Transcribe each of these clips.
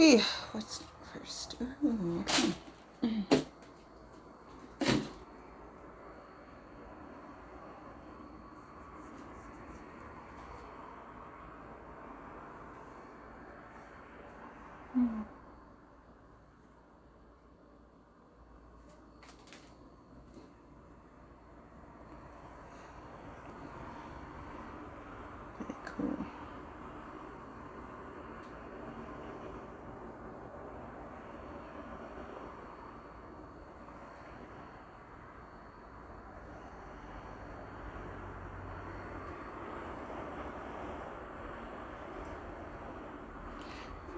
see what's first. Ooh, okay. Cool.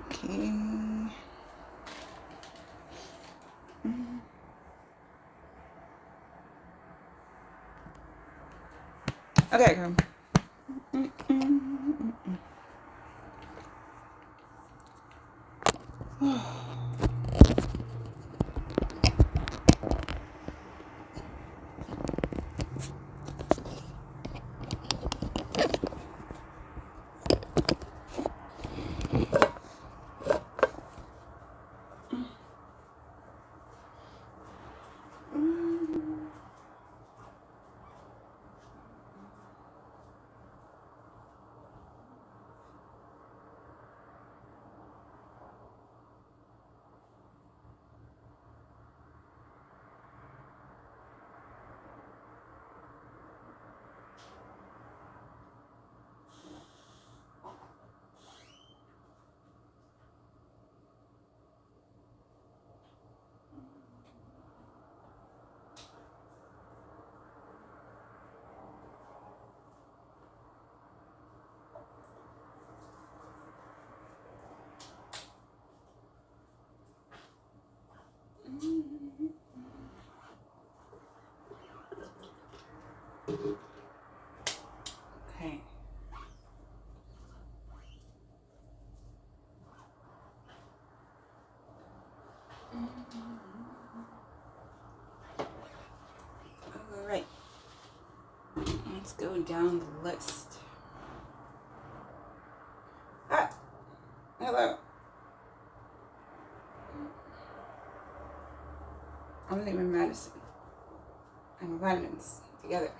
Okay. Okay, go. Okay. All right. Let's go down the list. Ah, hello. I'm leaving medicine and vitamins together.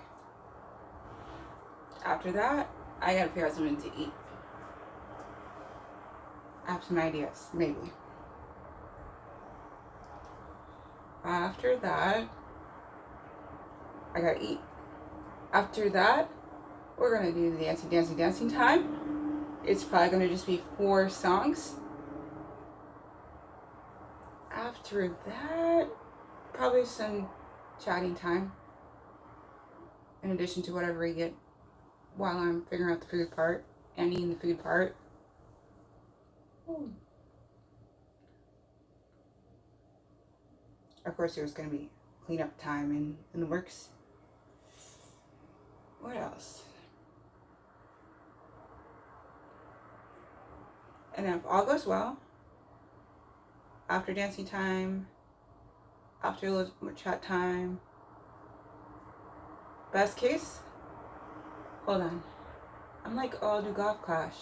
After that, I gotta figure out something to eat. I have some ideas, maybe. After that, I gotta eat. After that, we're gonna do the dancing time. It's probably gonna just be 4 songs. After that, probably some chatting time. In addition to whatever we get while I'm figuring out the food part and eating the food part. Of course, there's going to be cleanup time in the works. What else? And then if all goes well, after dancing time, after a little more chat time, best case, hold on. I'm like, oh, I'll do Golf Clash.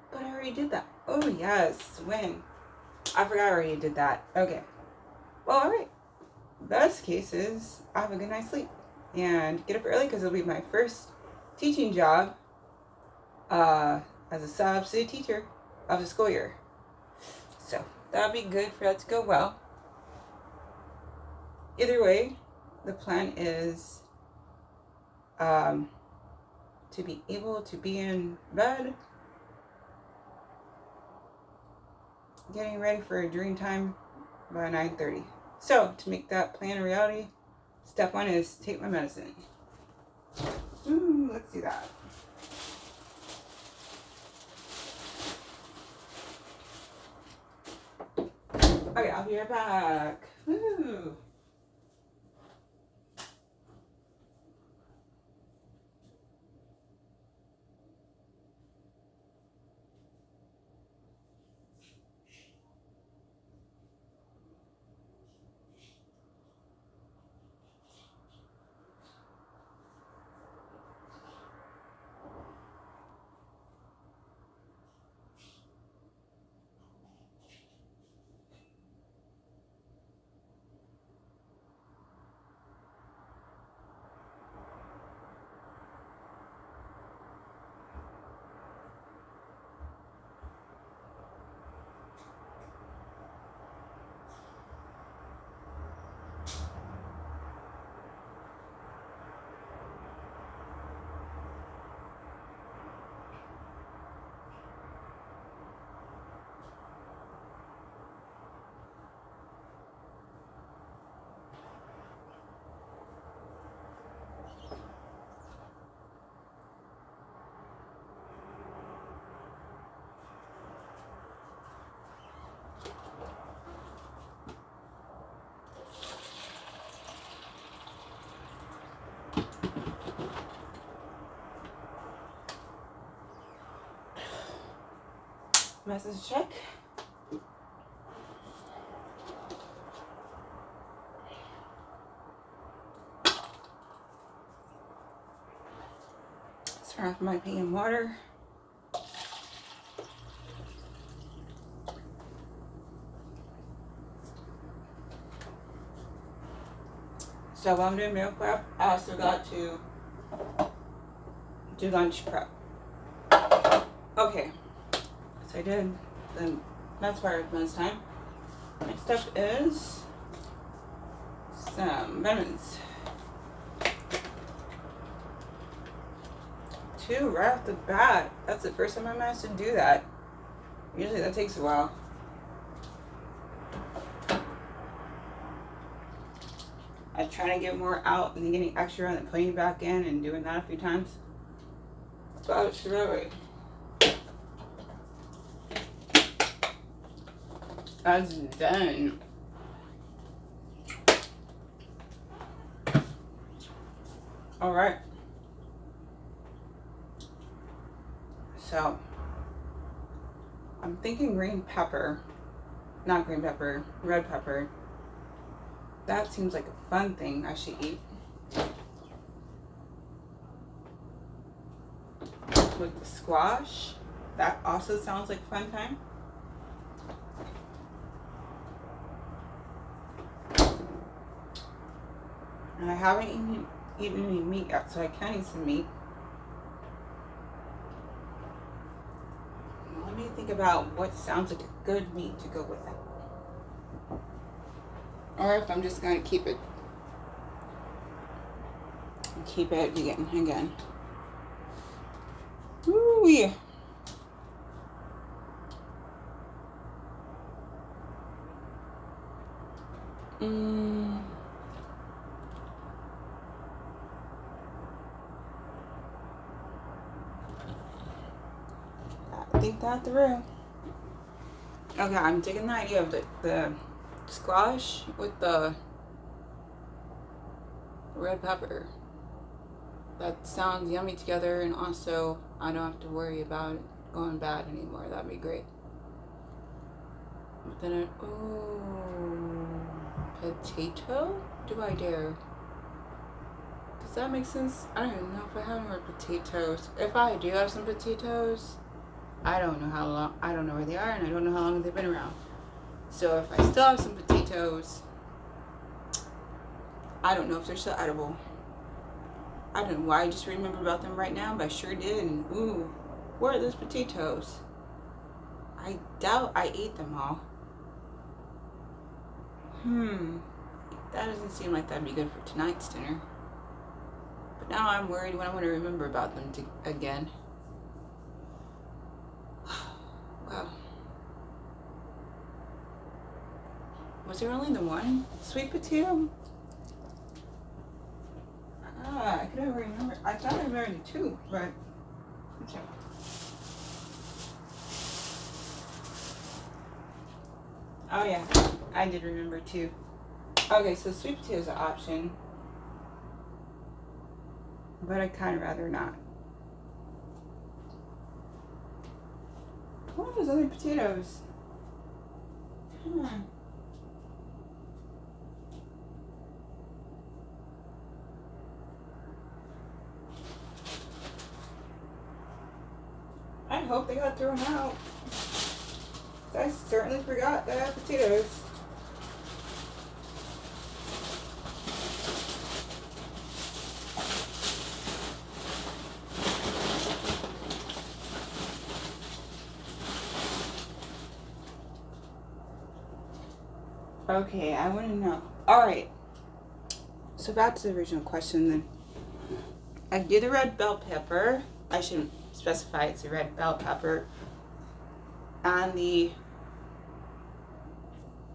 But I already did that. Oh, yes. When? I forgot I already did that. Okay. Well, all right. Best case is I have a good night's sleep and get up early because it'll be my first teaching job as a substitute teacher of the school year. So that'll be good for that to go well. Either way, the plan is to be able to be in bed, getting ready for a dream time by 9:30. So to make that plan a reality, step 1 is take my medicine. Let's do that. Okay, I'll be right back. Woo. Message check. Turn off my pee and water. So while I'm doing meal prep, I also got to do lunch prep. Okay, so I did the that's part of this time. Next up is some vitamins. 2 right off the bat. That's the first time I managed to do that. Usually that takes a while. I try to get more out and then getting extra and then putting it back in and doing that a few times. But it's really that's done. All right. So I'm thinking green pepper, not green pepper, red pepper. That seems like a fun thing I should eat. With the squash, that also sounds like a fun time. And I haven't eaten any meat yet, so I can eat some meat. Let me think about what sounds like a good meat to go with it. Or if I'm just going to keep it again. Ooh, yeah. Think that through. Okay, I'm taking the idea of the squash with the red pepper. That sounds yummy together, and also I don't have to worry about it going bad anymore. That'd be great. But then potato? Do I dare? Does that make sense? I don't even know if I have any more potatoes. If I do have some potatoes, I don't know how long, I don't know where they are, and I don't know how long they've been around. So if I still have some potatoes, I don't know if they're still edible. I don't know why I just remember about them right now, but I sure did. And ooh, where are those potatoes? I doubt I ate them all. That doesn't seem like that'd be good for tonight's dinner. But now I'm worried when I'm going to remember about them again. Wow. Was there only the one sweet potato? I couldn't remember. I thought I remembered the 2, but okay. Oh yeah, I did remember 2. Okay, so sweet potato is an option, but I'd kind of rather not. What are those other potatoes? I hope they got thrown out. I certainly forgot that I have potatoes. Okay, I want to know. Alright. So back to the original question then. I do the red bell pepper. I should specify it's a red bell pepper. And the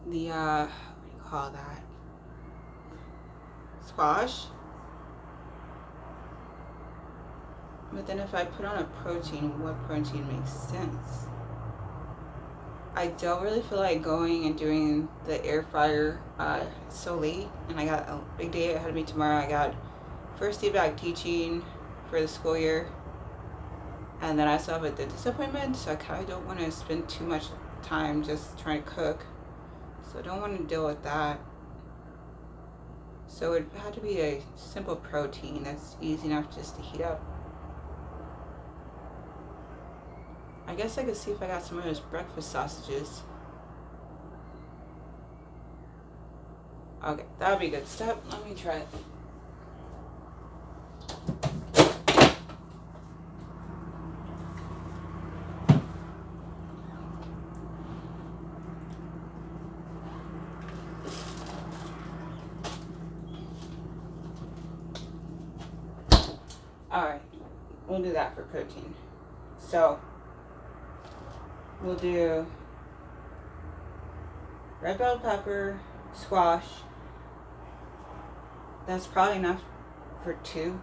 what do you call that? Squash. But then if I put on a protein, what protein makes sense? I don't really feel like going and doing the air fryer so late, and I got a big day ahead of me tomorrow. I got first day back teaching for the school year. And then I still have a dentist appointment, so I kind of don't want to spend too much time just trying to cook. So I don't want to deal with that. So it had to be a simple protein that's easy enough just to heat up. I guess I could see if I got some of those breakfast sausages. Okay, that would be a good step. Let me try it. Alright, we'll do that for protein. So, we'll do red bell pepper, squash. That's probably enough for 2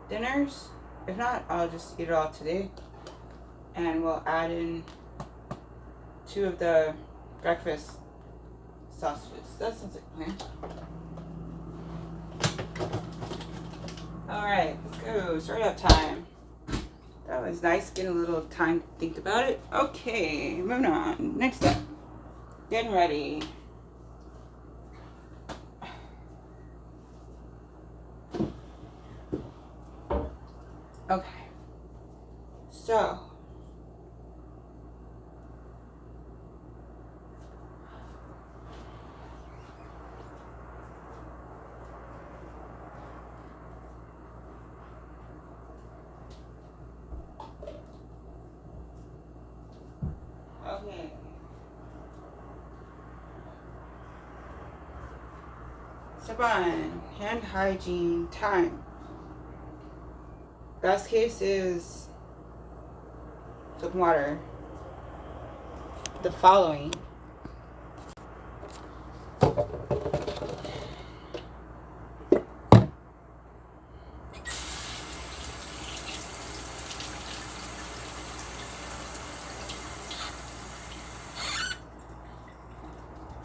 dinners. If not, I'll just eat it all today. And we'll add in 2 of the breakfast sausages. That sounds like a plan. Alright, let's go. Start up time. That was nice, getting a little time to think about it. Okay, moving on. Next up, getting ready. Okay, so okay. Step on hand hygiene time. Best case is soap and water. The following.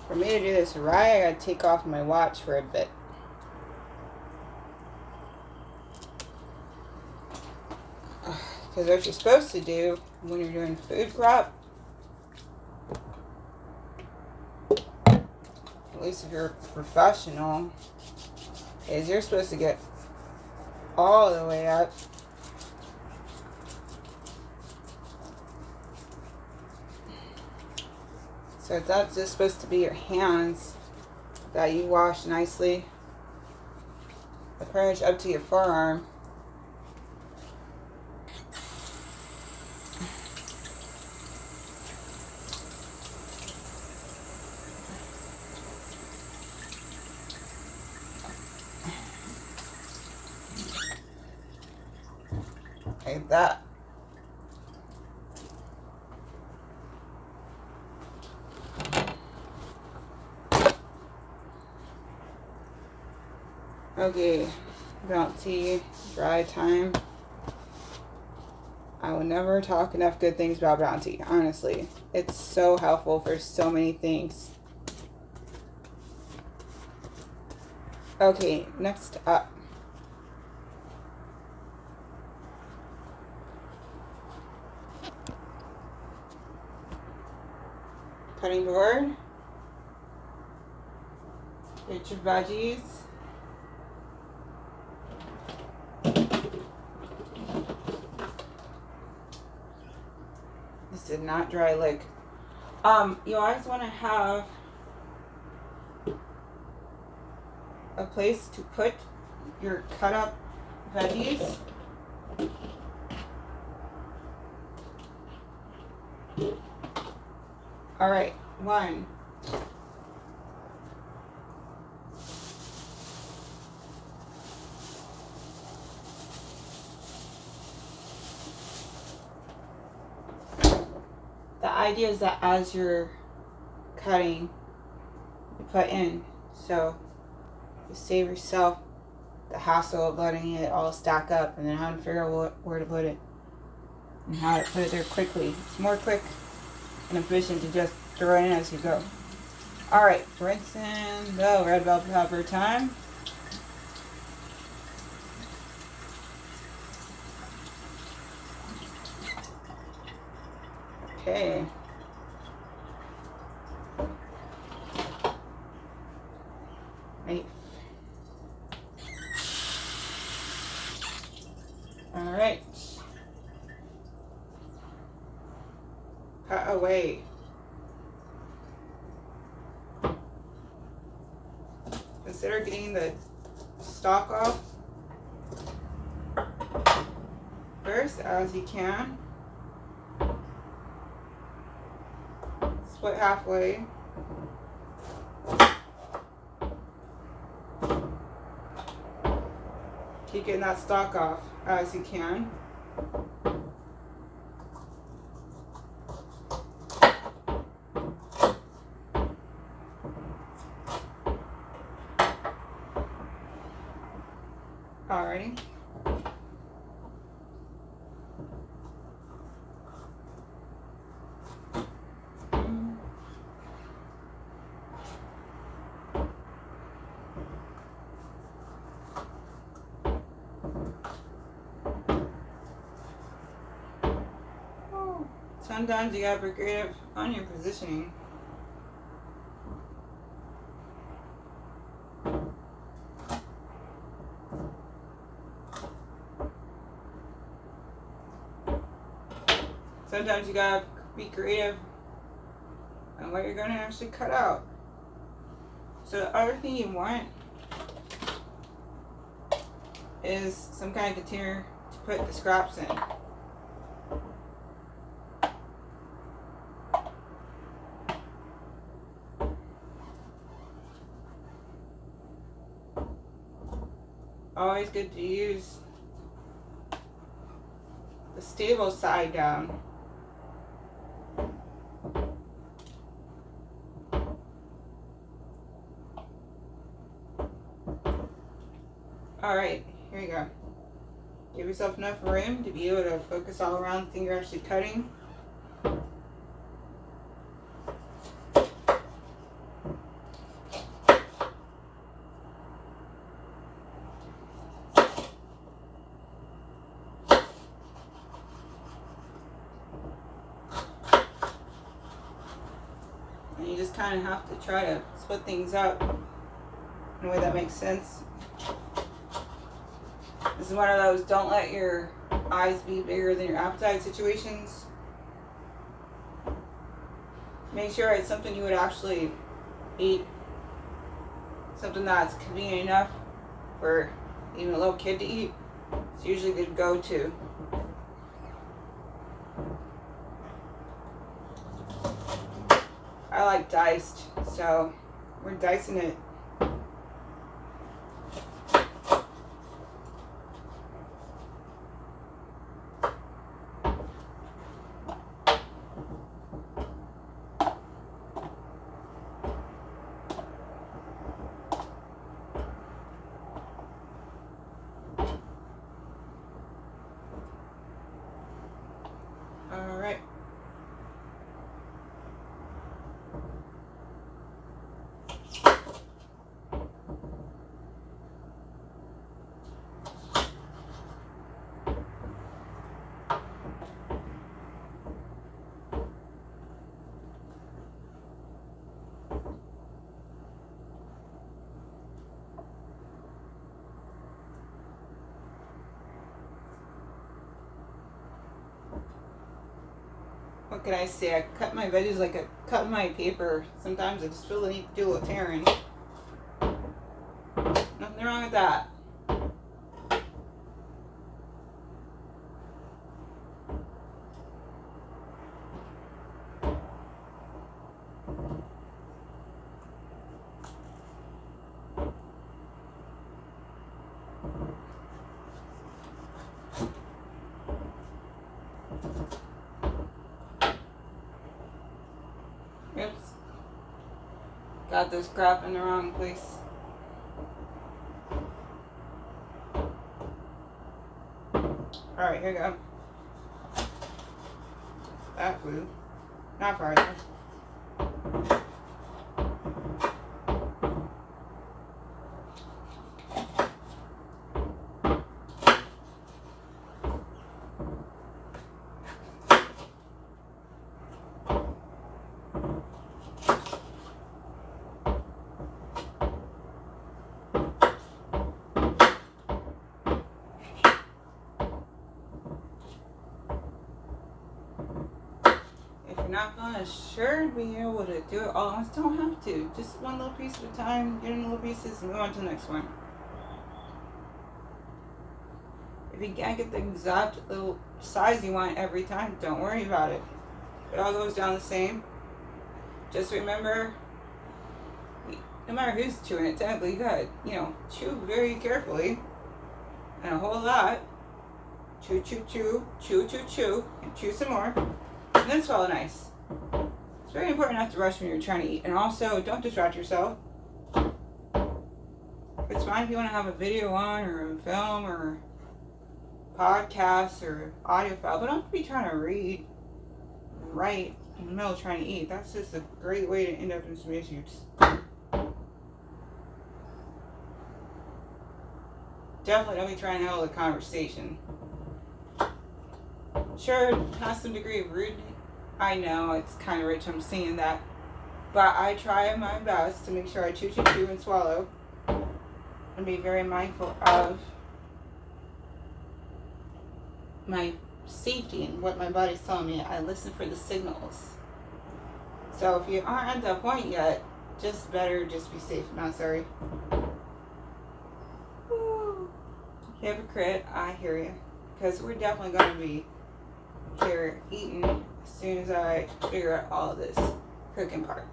For me to do this right, I gotta take off my watch for a bit. Because what you're supposed to do when you're doing food prep, at least if you're a professional, is you're supposed to get all the way up. So it's not just supposed to be your hands that you wash nicely, but pretty much up to your forearm. Like that. Okay, bounty, dry time. I will never talk enough good things about bounty, honestly. It's so helpful for so many things. Okay, next up. Cutting board. Get your veggies. This did not dry lick. You always want to have a place to put your cut up veggies. All right, 1. The idea is that as you're cutting, you put in, so you save yourself the hassle of letting it all stack up and then having to figure out where to put it and how to put it there quickly. It's more quick and efficient to just throw it in as you go. Alright, rinse in the red bell pepper time. Okay. Right. All right. Cut away. Consider getting the stalk off first as you can. Split halfway. Keep getting that stalk off as you can. Alrighty. Sometimes you gotta be creative on your positioning. Sometimes you gotta be creative on what you're gonna actually cut out. So the other thing you want is some kind of container to put the scraps in. Always good to use the stable side down. Alright, here you go. Give yourself enough room to be able to focus all around the thing you're actually cutting. And you just kind of have to try to split things up in a way that makes sense. This is one of those don't let your eyes be bigger than your appetite situations. Make sure it's something you would actually eat. Something that's convenient enough for even a little kid to eat. It's usually a good go-to. I like diced, so we're dicing it. Alright. What can I say? I cut my veggies like I cut my paper. Sometimes I just feel the need to do a little tearing. Nothing wrong with that. Oops. Got this crap in the wrong place. Alright, here we go. That flew. Not farther. you're not gonna sure be able to do it all at once. Don't have to. Just one little piece at a time. Get in little pieces and move on to the next one. If you can't get the exact little size you want every time, don't worry about it. It all goes down the same. Just remember, no matter who's chewing it, technically you gotta, chew very carefully and a whole lot. Chew, chew, chew, chew, chew, chew, and chew some more. And then swallow nice. It's very important not to rush when you're trying to eat. And also, don't distract yourself. It's fine if you want to have a video on or a film or podcast or audio file, but don't be trying to read, write in the middle of trying to eat. That's just a great way to end up in some issues. Definitely don't be trying to hold a conversation. Sure, it has some degree of rudeness. I know it's kind of rich, I'm saying that. But I try my best to make sure I chew, chew, chew, and swallow. And be very mindful of my safety and what my body's telling me. I listen for the signals. So if you aren't at that point yet, just be safe. Not sorry. Woo. Hypocrite, I hear you. Because we're definitely going to be here eating as soon as I figure out all of this cooking part.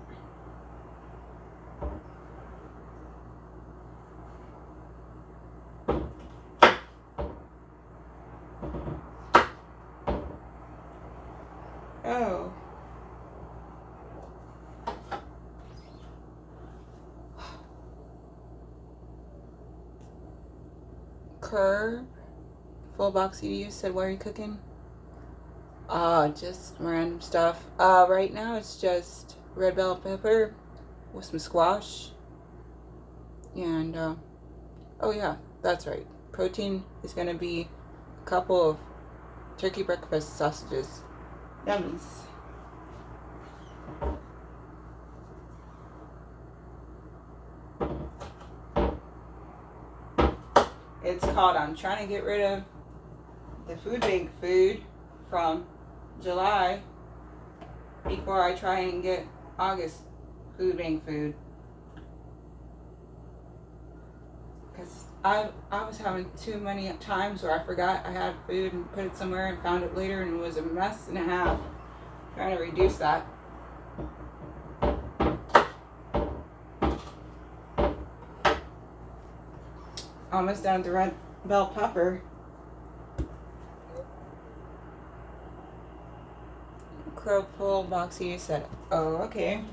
Oh. Curb, full box EDU said, "Why are you cooking?" Just random stuff. Right now it's just red bell pepper with some squash. And, oh yeah, that's right. Protein is gonna be a couple of turkey breakfast sausages. Yummies. It's called, I'm trying to get rid of the food bank food from July before I try and get August food bank food. Because I was having too many times where I forgot I had food and put it somewhere and found it later and it was a mess and a half. Trying to reduce that. Almost down to red bell pepper. Crow full boxy said, "Oh, okay."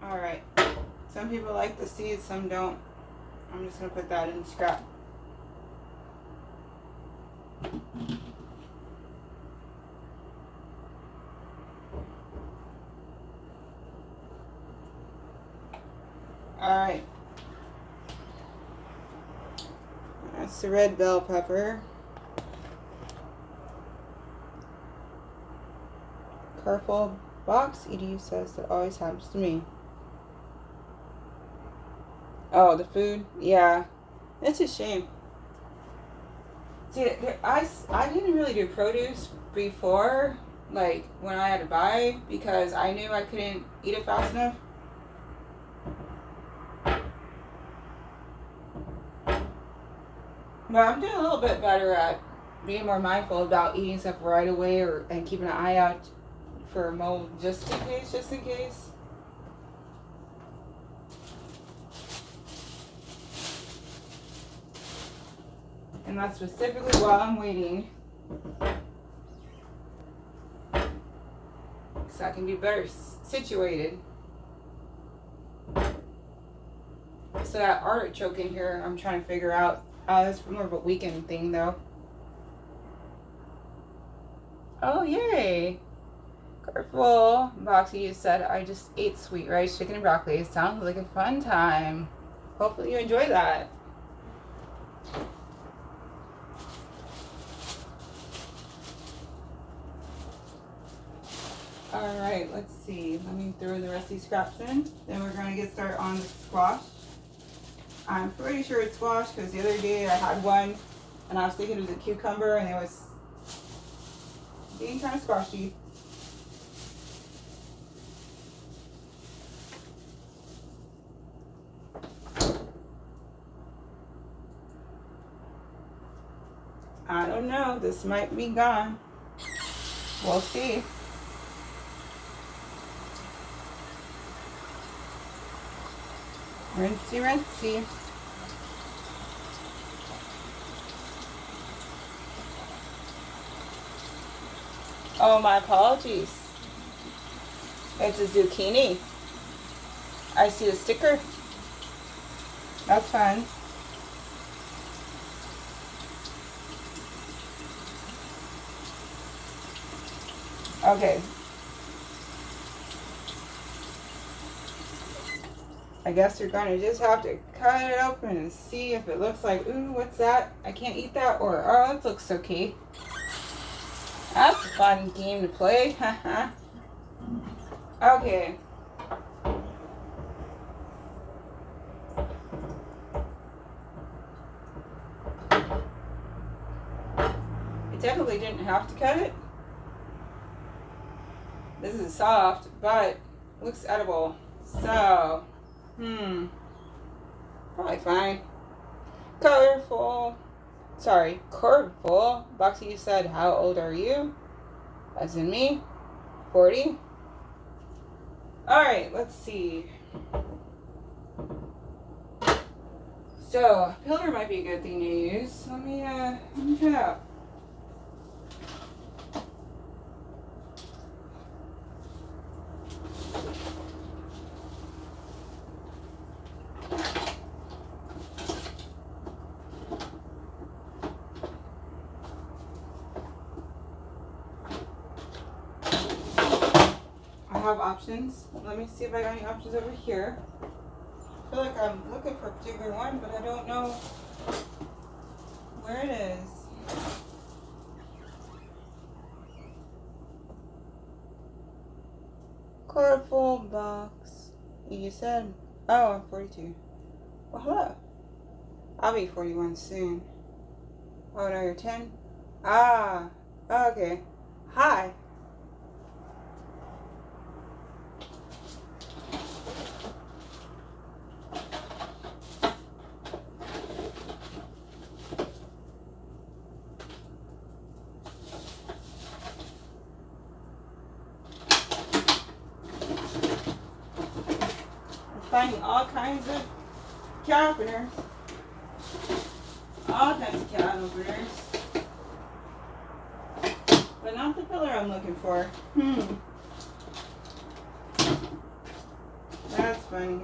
Alright. Some people like the seeds, some don't. I'm just going to put that in the scrap. Alright. That's the red bell pepper. Careful box, EDU says that always happens to me. Oh, the food? Yeah. It's a shame. See, I didn't really do produce before, like, when I had to buy, because I knew I couldn't eat it fast enough. But I'm doing a little bit better at being more mindful about eating stuff right away and keeping an eye out for mold just in case. And that's specifically while I'm waiting. So I can be better situated. So that artichoke in here, I'm trying to figure out. That's more of a weekend thing though. Oh, yay. Careful. Boxy, you said, "I just ate sweet rice, chicken, and broccoli. It sounds like a fun time." Hopefully you enjoy that. Alright, let's see. Let me throw the rest of these scraps in. Then we're going to get started on the squash. I'm pretty sure it's squash because the other day I had one and I was thinking it was a cucumber and it was being kind of squashy. I don't know. This might be gone. We'll see. Rinsey, rinsey. Oh, my apologies. It's a zucchini. I see the sticker. That's fun. Okay. I guess you're gonna just have to cut it open and see if it looks like, ooh, what's that? I can't eat that, or, oh, that looks okay. That's a fun game to play. Okay. I technically didn't have to cut it. This is soft, but looks edible. So, probably fine. Colorful. Sorry, cordful. Boxy, you said, how old are you? As in me, 40. Alright, let's see. So, pillar might be a good thing to use. Let me try it out. Options. Let me see if I got any options over here. I feel like I'm looking for a particular one, but I don't know where it is. Colorful box. You said, oh, I'm 42. Well, hello. I'll be 41 soon. Oh, no, you're 10? Ah, okay. Hi. Finding all kinds of cat openers. All kinds of cat openers. But not the pillar I'm looking for. That's funny.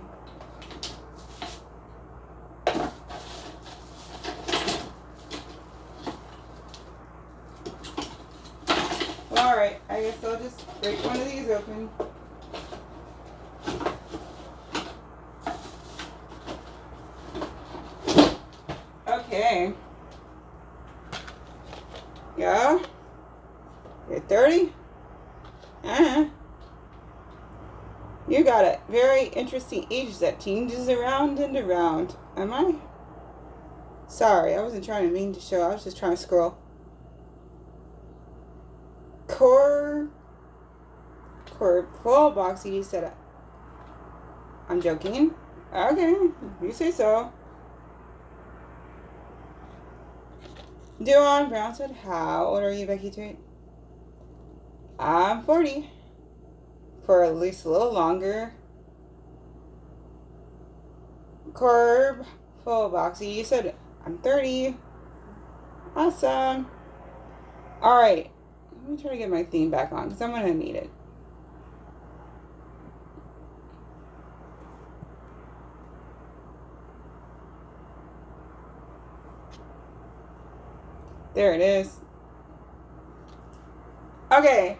Well, alright, I guess I'll just break one of these open. Okay. Yeah? You're 30? You got a very interesting age that changes around and around. Am I? Sorry, I wasn't trying to mean to show. I was just trying to scroll. Core full box. You said it. I'm joking. Okay, you say so. Duan Brown said, how old are you, Becky828? I'm 40. For at least a little longer. Corb full boxy. You said I'm 30. Awesome. Alright. Let me try to get my theme back on because I'm going to need it. There it is. Okay.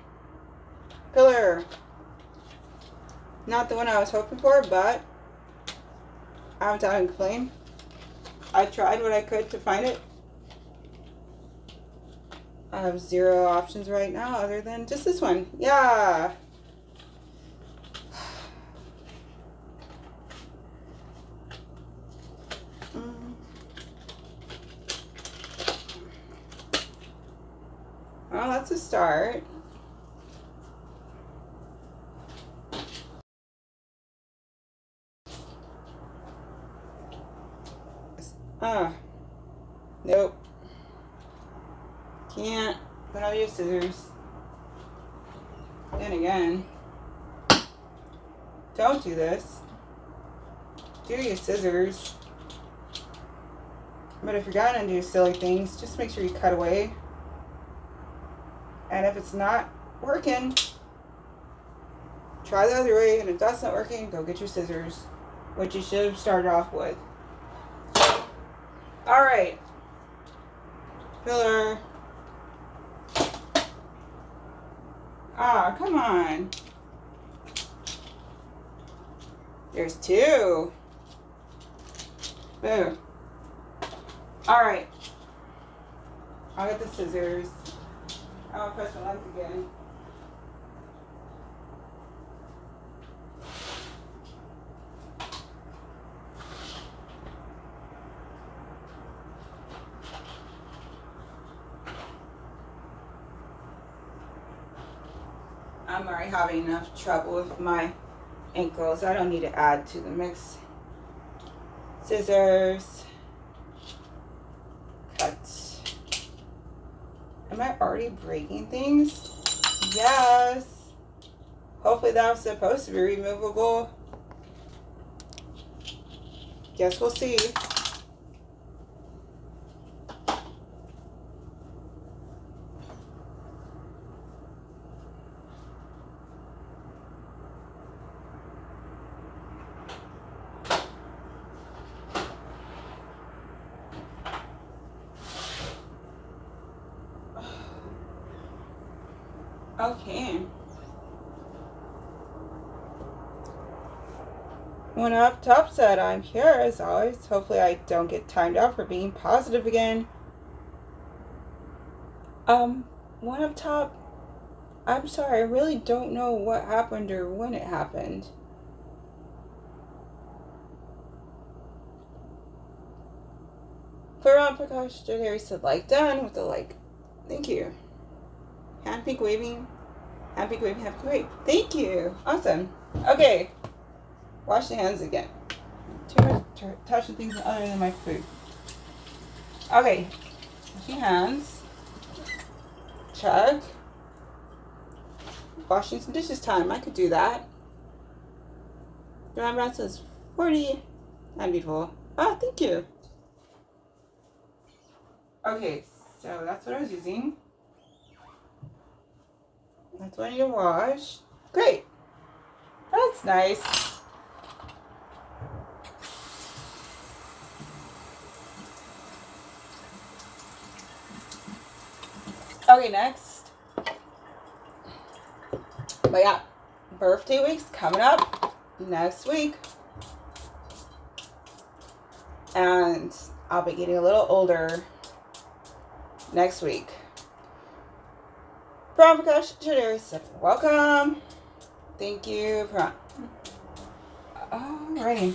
Pillar. Not the one I was hoping for, but I'm not going to complain. I tried what I could to find it. I have 0 options right now other than just this one. Yeah. start. Nope. Can't. Put out your scissors. Then again, don't do this. Do your scissors. But if you're gonna do silly things, just make sure you cut away. And if it's not working, try the other way. And if that's not working, go get your scissors, which you should have started off with. All right. Filler. Ah, come on. There's two. Boom. All right. I'll get the scissors. I'll press my lens again. I'm already having enough trouble with my ankles. I don't need to add to the mix. Scissors. Cut. Am I already breaking things? Yes. Hopefully that was supposed to be removable. Guess we'll see. Okay. One up top said, I'm here as always. Hopefully I don't get timed out for being positive again. One up top, I'm sorry, I really don't know what happened or when it happened. For Prakash, Jerry said, like, done with the like. Thank you. Hand pink waving. Hand pink waving, hand pink wave. Thank you. Awesome. Okay. Wash the hands again. Too much touching things other than my food. Okay. Wash your hands. Check. Washing some dishes time. I could do that. Brown says 40. That'd be full. Ah, thank you. Okay, so that's what I was using. That's what I need to wash. Great. That's nice. Okay, next. But yeah, birthday week's coming up next week. And I'll be getting a little older next week. Prom Prakash Jadari said, welcome. Thank you, Prom. Alrighty.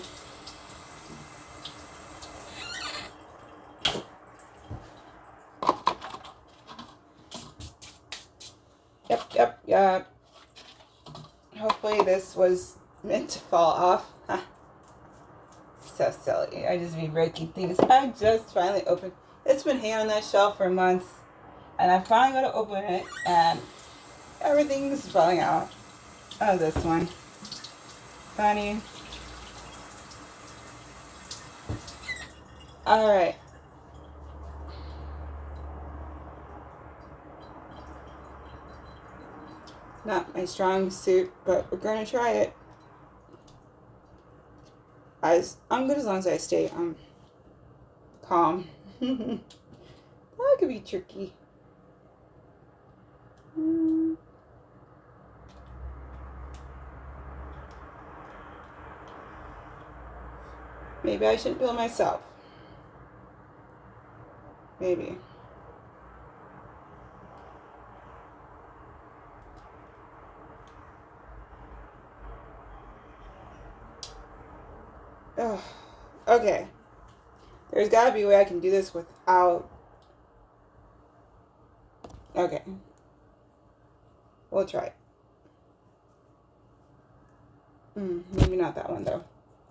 Yep. Hopefully this was meant to fall off. So silly. I just be breaking things. I just finally opened. It's been hanging on that shelf for months. And I finally got to open it. And everything's falling out. Oh, this one. Funny. Alright. Not my strong suit, but we're going to try it. I'm good as long as I stay calm. That could be tricky. Maybe I shouldn't bill myself. Maybe. Oh, okay. There's gotta be a way I can do this without. Okay. We'll try it. Maybe not that one though.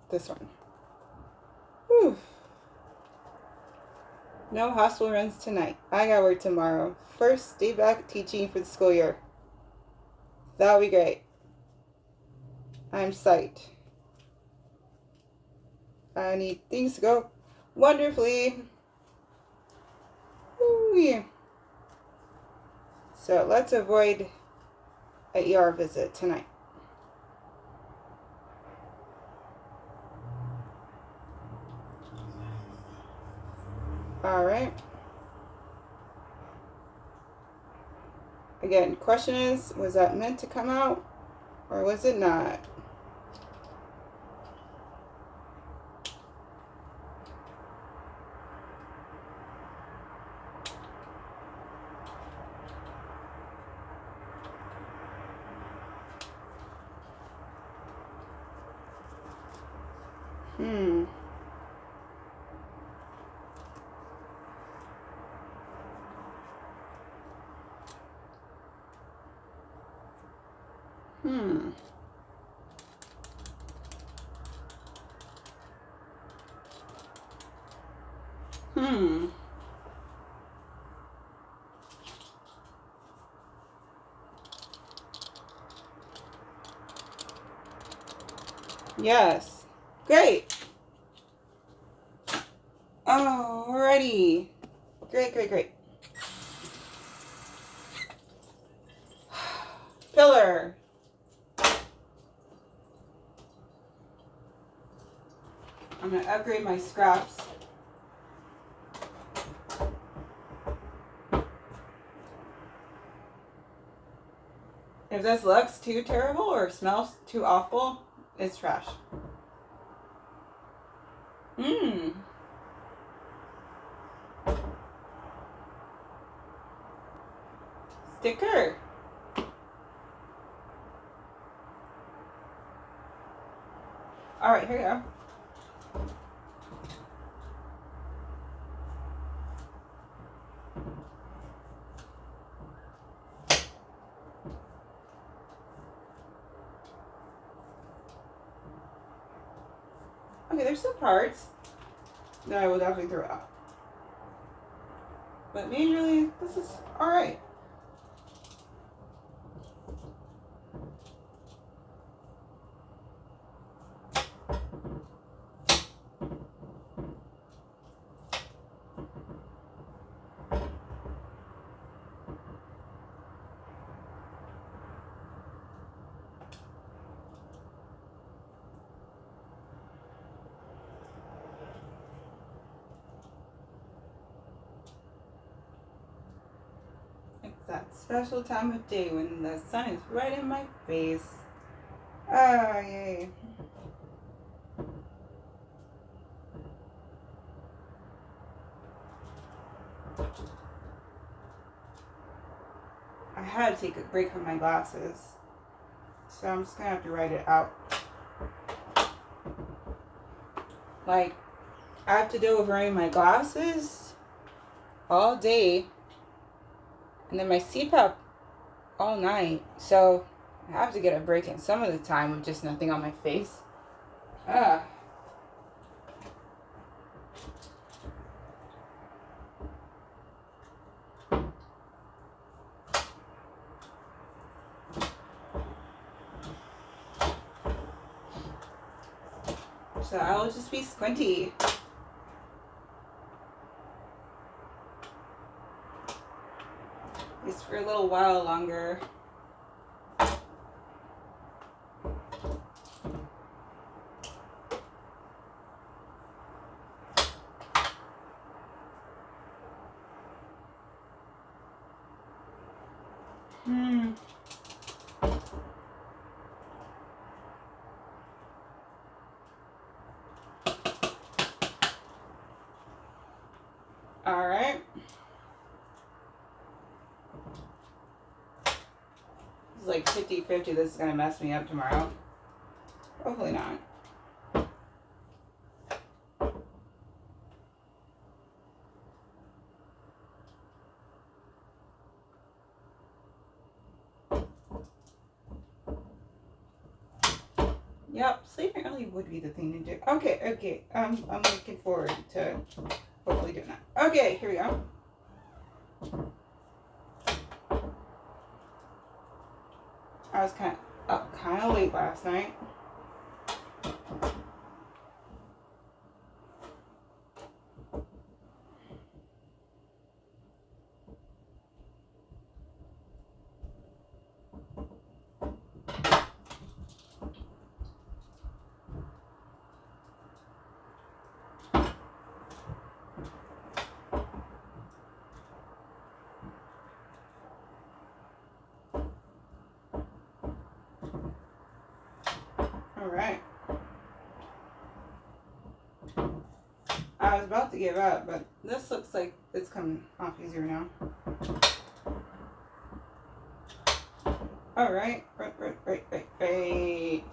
This one. Whew. No hospital runs tonight. I got work tomorrow. First day back teaching for the school year. That'll be great. I'm psyched. I need things to go wonderfully. Ooh, yeah. So let's avoid an ER visit tonight. All right. Again, question is, was that meant to come out or was it not? Hmm. Yes. Great. Alrighty. Great. Pillar. I'm going to upgrade my scraps. If this looks too terrible or smells too awful, it's trash. Sticker. All right, here we go. Okay, there's some parts that I will definitely throw out. But majorly, this is all right. That special time of day when the sun is right in my face. Ah, yay. I had to take a break from my glasses, so I'm just gonna have to write it out. Like, I have to deal with wearing my glasses all day and then my CPAP all night, so I have to get a break in some of the time with just nothing on my face. So I will just be squinty. Just for a little while longer. All right. It's like 50-50. This is going to mess me up tomorrow. Hopefully not. Yep, sleeping early would be the thing to do. Okay, okay. I'm looking forward to hopefully doing that. Okay, here we go. I was up kind of late last night. Alright. I was about to give up, but this looks like it's coming off easier now. Alright. Right. Okay.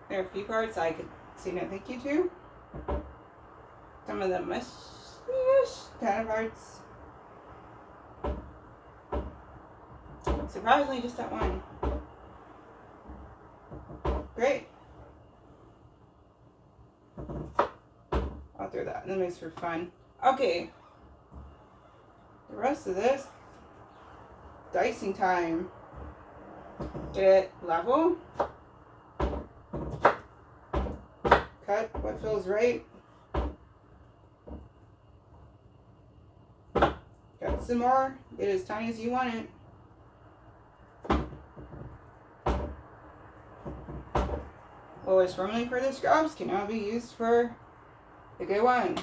There are a few cards I could say no thank you to. Some of the mushy-ish kind of cards. Surprisingly, just that one. Great. I'll throw that in the mix for fun. Okay. The rest of this, dicing time. Get it level. Cut what feels right. Cut some more. Get as tiny as you want it. What was formerly for the scrubs can now be used for the good ones.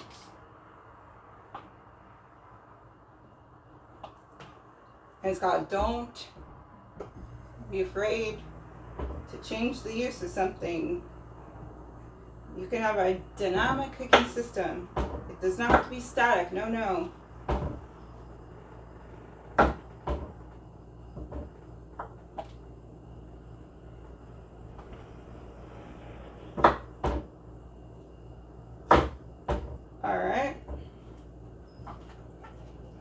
And it's called Don't Be Afraid to Change the Use of Something. You can have a dynamic cooking system. It does not have to be static. No, no. Alright.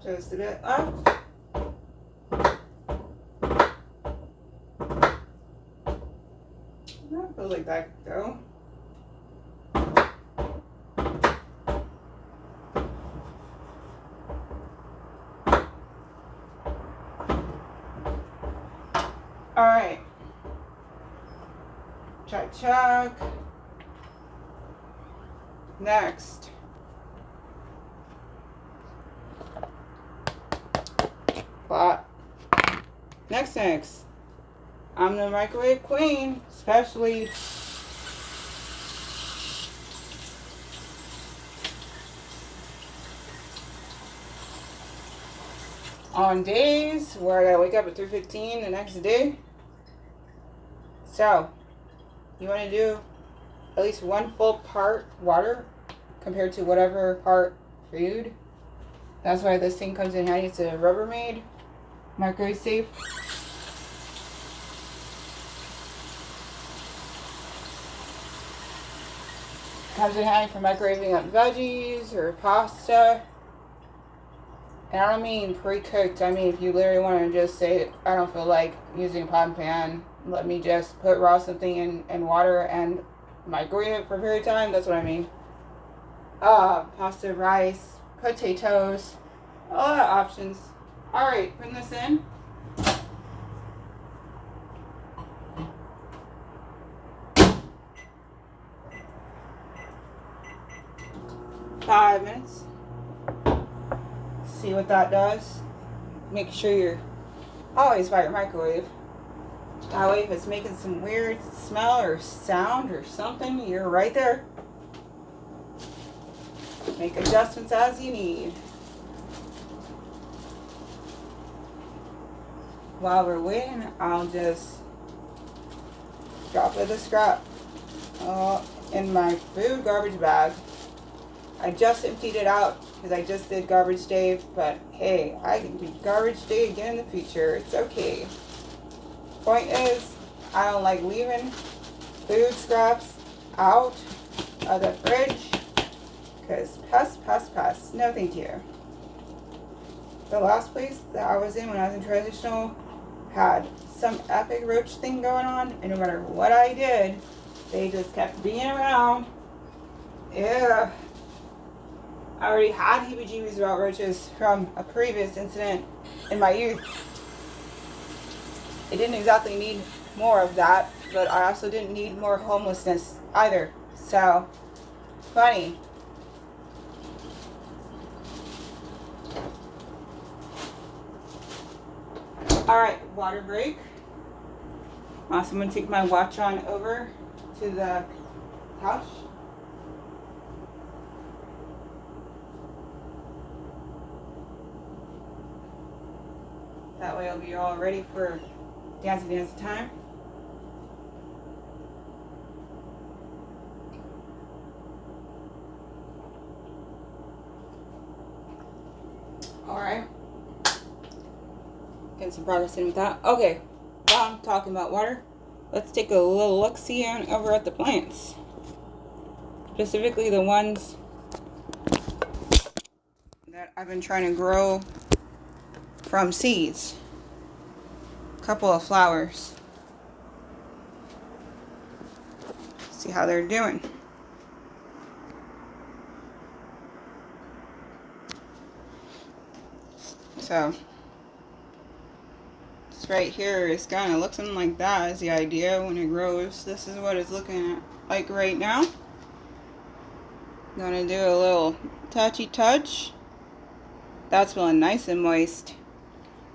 Just a bit left. That feels like that could go. Alright. Check. Next. Plot. Next. I'm the microwave queen, especially on days where I gotta wake up at 3:15 the next day. So, you want to do at least one full part water compared to whatever part food. That's why this thing comes in handy. It's a Rubbermaid, microwave safe. Comes in handy for microwaving up veggies or pasta. And I don't mean pre-cooked. I mean if you literally want to just say, I don't feel like using a pot and pan. Let me just put raw something in water and microwave it for a period of time. That's what I mean. Pasta, rice, potatoes. A lot of options. Alright, putting this in. $5 minutes. See what that does. Make sure you're always by your microwave. That way if it's making some weird smell or sound or something, you're right there. Make adjustments as you need. While we're waiting, I'll just drop it a scrap. in my food garbage bag. I just emptied it out because I just did garbage day, but hey, I can do garbage day again in the future. It's okay. Point is, I don't like leaving food scraps out of the fridge because pest. No, thank you. The last place that I was in when I was in transitional had some epic roach thing going on, and no matter what I did, they just kept being around. Yeah. I already had heebie-jeebies about roaches from a previous incident in my youth. It didn't exactly need more of that, but I also didn't need more homelessness either. So, funny. Alright, water break. Also, I'm going to take my watch on over to the couch. That way I'll be all ready for dance time. Alright. Getting some progress in with that. Okay, while I'm talking about water, let's take a little look-see over at the plants. Specifically the ones that I've been trying to grow from seeds. A couple of flowers. See how they're doing. So this right here is kind of looking like that is the idea when it grows. This is what it's looking like right now. Gonna do a little touchy touch. That's feeling nice and moist.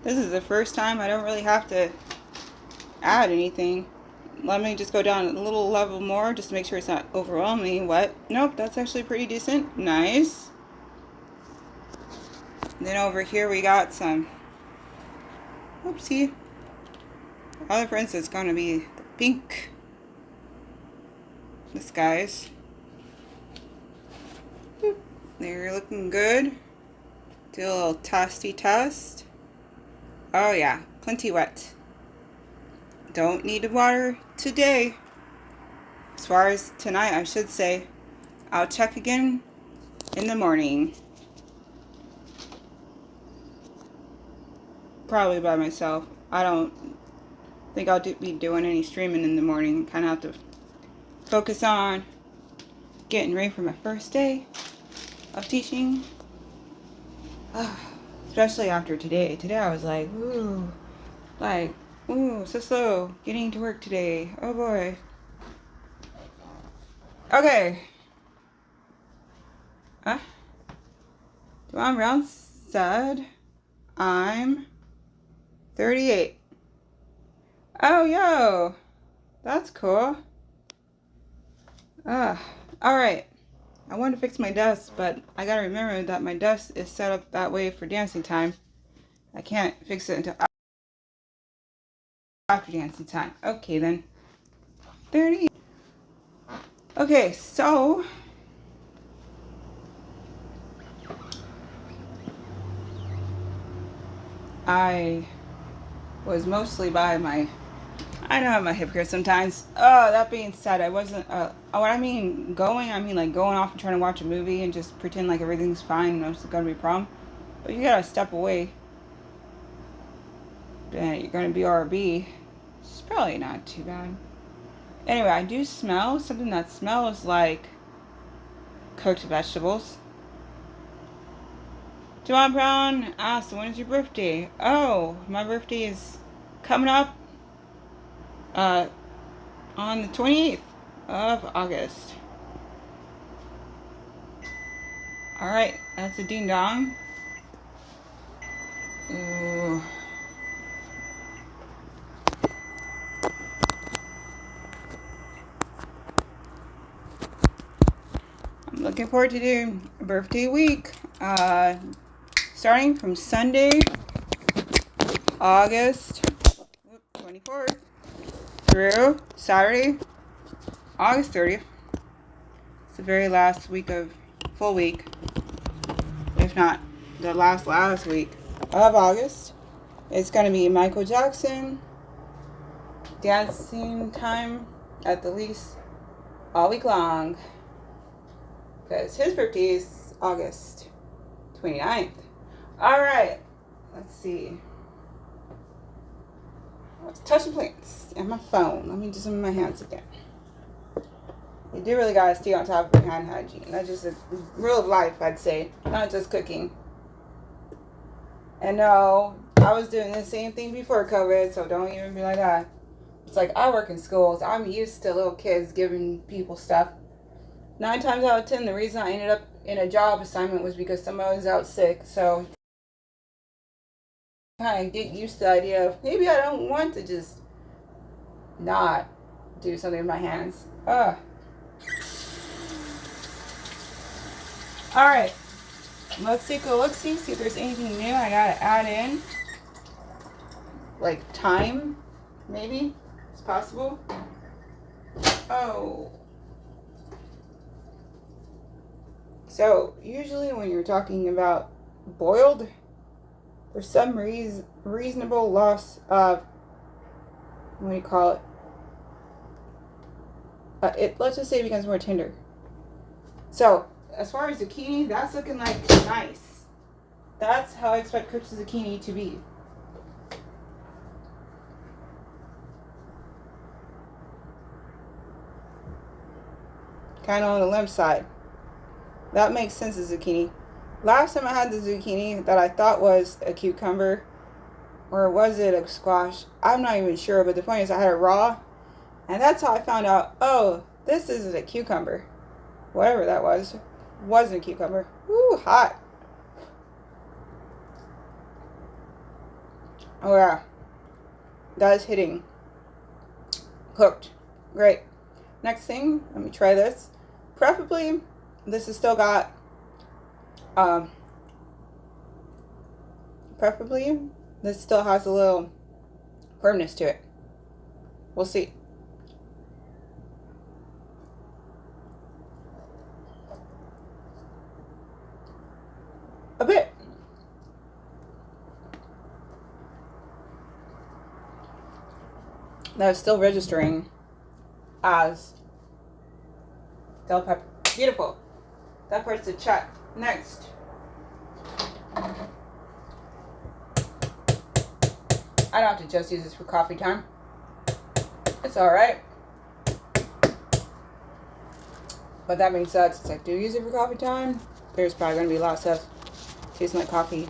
This is the first time I don't really have to add anything. Let me just go down a little level more just to make sure it's not overwhelmingly wet. Nope, that's actually pretty decent. Nice. Then over here we got some, oopsie. Other for instance, it's gonna be the pink. This guy's. They're looking good. Do a little testy test. Oh yeah, plenty wet. Don't need to water today. As far as tonight, I should say. I'll check again in the morning. Probably by myself. I don't think I'll be doing any streaming in the morning. Kind of have to focus on getting ready for my first day of teaching. Especially after today. Today I was like, ooh, so slow getting to work today. Oh boy. Okay. Devon Brown said I'm 38. Oh, yo. That's cool. Alright. I wanted to fix my desk, but I gotta remember that my desk is set up that way for dancing time. I can't fix it until after dancing time. Okay, then. 30. Okay, so I was mostly by my, I know I'm a hypocrite sometimes. That being said, I wasn't, what I mean going, like going off and trying to watch a movie and just pretend like everything's fine and it's gonna be a problem. But you gotta step away. Then you're gonna be RB. It's probably not too bad. Anyway, I do smell something that smells like cooked vegetables. John Brown asked, when is your birthday? Oh, my birthday is coming up on the 28th of August. Alright, that's a ding dong. Ooh. I'm looking forward to doing birthday week. Starting from Sunday, August 24th through Saturday, August 30th. the very last week of, full week, if not the last week of August. It's going to be Michael Jackson dancing time at the least all week long. Because his birthday is August 29th. Alright, let's see. Let's touch the plants and my phone. Let me do some of my hands again. You do really gotta stay on top of your hand hygiene. That's just a rule of life, I'd say. Not just cooking. And no, I was doing the same thing before COVID, so don't even be like that. It's like, I work in schools. I'm used to little kids giving people stuff. 9 times out of 10, the reason I ended up in a job assignment was because somebody was out sick. So, kind of get used to the idea of, maybe I don't want to just not do something with my hands. Alright, let's take a look-see, see if there's anything new I gotta add in. Like time, maybe? It's possible. Oh. So, usually when you're talking about boiled, for some reasonable loss of, what do you call it? Let's just say it becomes more tender. So, as far as zucchini, that's looking like nice. That's how I expect cooked zucchini to be. Kind of on the limp side. That makes sense as zucchini. Last time I had the zucchini that I thought was a cucumber, or was it a squash? I'm not even sure, but the point is I had it raw. And that's how I found out, oh, this isn't a cucumber. Whatever that was, wasn't a cucumber. Ooh, hot. Oh yeah. That is hitting. Cooked. Great. Next thing, let me try this. Preferably, this has still got, preferably, this still has a little firmness to it. We'll see. A bit. That's still registering as bell pepper. Beautiful. That part's a check. Next. I don't have to just use this for coffee time. It's alright. But that being said, since I do use it for coffee time, there's probably going to be lots of tasting like coffee.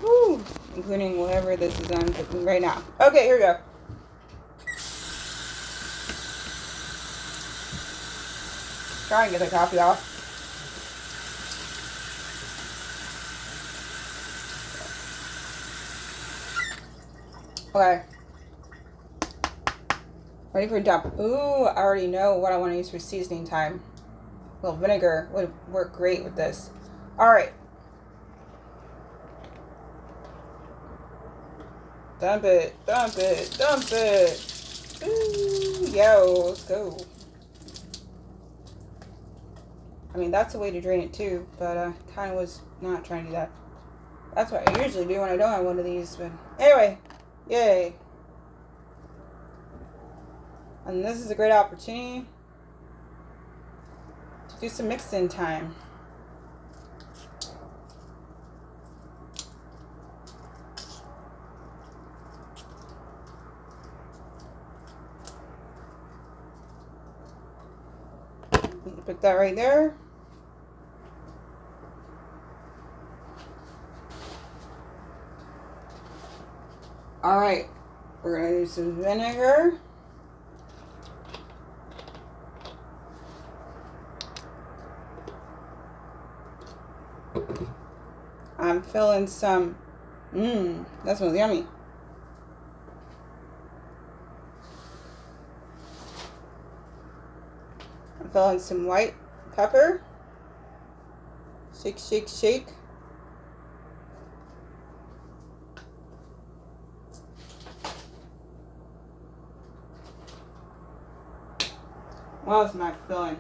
Woo! Including whatever this is I'm cooking right now. Okay, here we go. Try and get the coffee off. Okay. Ready for a dump. Ooh, I already know what I want to use for seasoning time. A little vinegar would work great with this. Alright. Dump it, dump it, dump it. Ooh, yo, let's go. I mean, that's a way to drain it too, but kind of was not trying to do that. That's what I usually do when I don't have one of these, but anyway, yay. And this is a great opportunity to do some mix-in time. Put that right there. All right, we're gonna do some vinegar. I'm filling some, that smells yummy. I'm filling some white pepper. Shake, shake, shake. What else am I filling?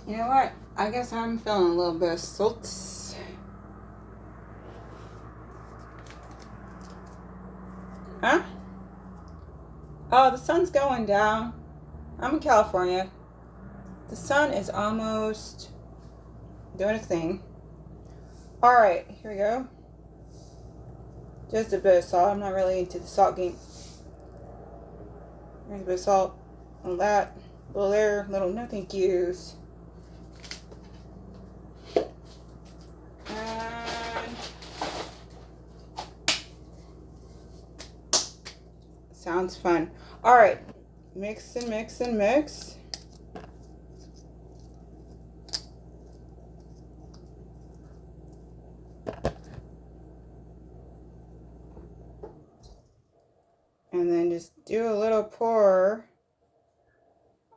You know what? I guess I'm feeling a little bit of salt. Huh? Oh, the sun's going down. I'm in California. The sun is almost doing its thing. Alright, here we go. Just a bit of salt. I'm not really into the salt game. There's a bit of salt on that. A little there, little no thank yous. And sounds fun. Alright. Mix and mix and mix. And then just do a little pour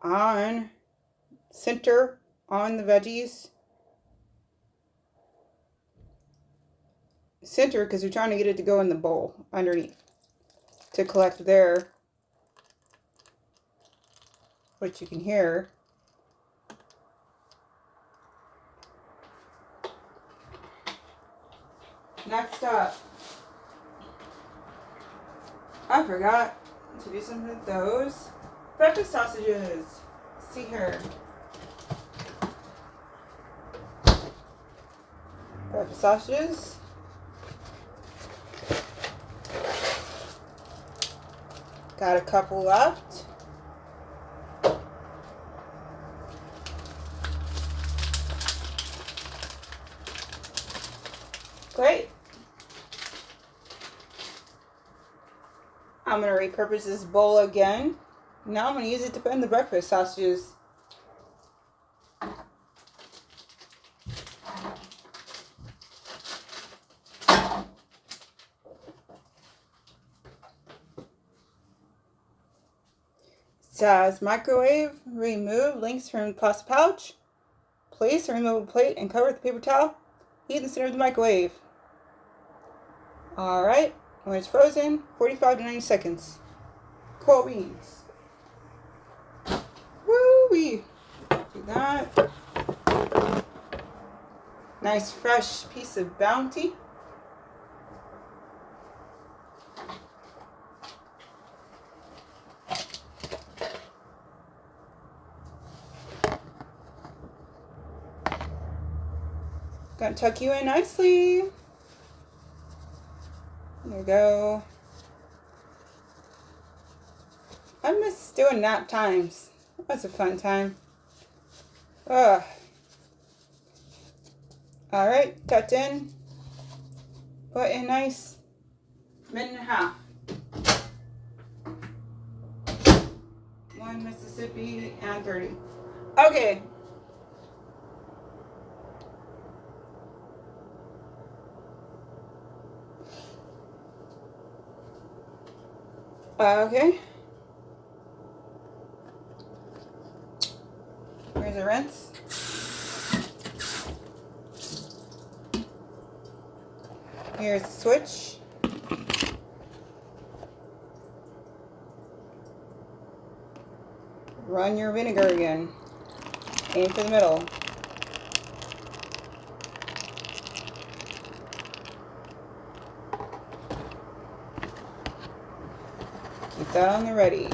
on center on the veggies. Center because we're trying to get it to go in the bowl underneath to collect there, which you can hear. Next up, I forgot to do something with those breakfast sausages. Let's see here. Breakfast sausages. Got a couple left. Great. I'm going to repurpose this bowl again. Now I'm going to use it to put in the breakfast sausages. It says microwave, remove links from plastic pouch. Place a removable plate and cover with a paper towel. Heat in the center of the microwave. Alright, when it's frozen, 45 to 90 seconds. Cold beans. Woo-wee. Do that. Nice fresh piece of Bounty. Gonna tuck you in nicely. There we go. I miss doing nap times. That's a fun time. Ugh. Alright, tucked in. Put in nice. Minute and a half. 1 Mississippi and 30. Okay. Okay. Here's a rinse. Here's the switch. Run your vinegar again. Aim for the middle. Keep that on the ready.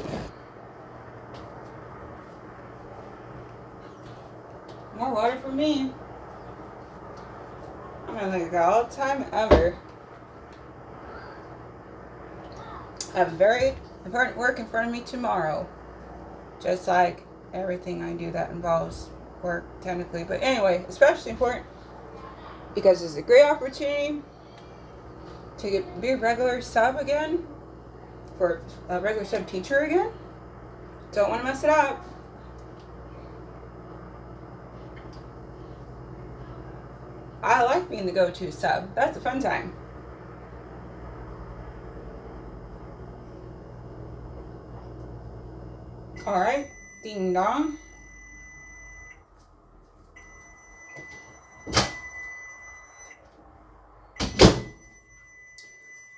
More water for me. I'm gonna make it all the time ever. I have very important work in front of me tomorrow. Just like everything I do that involves work technically. But anyway, especially important. because it's a great opportunity to be a regular sub again, for a regular sub teacher again. Don't want to mess it up. I like being the go-to sub. That's a fun time. All right, ding dong.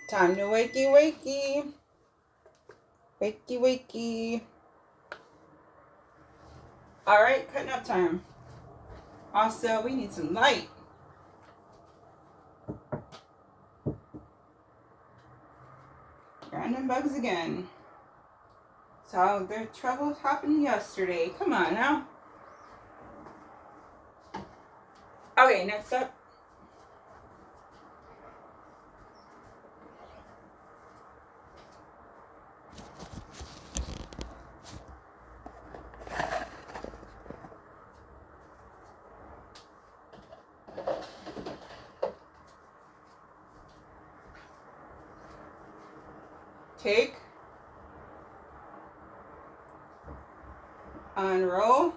Time to wakey wakey. Wakey wakey. All right, cutting up time. Also, we need some light. Random bugs again. So the trouble happened yesterday. Come on now. Okay, next up. Take, unroll,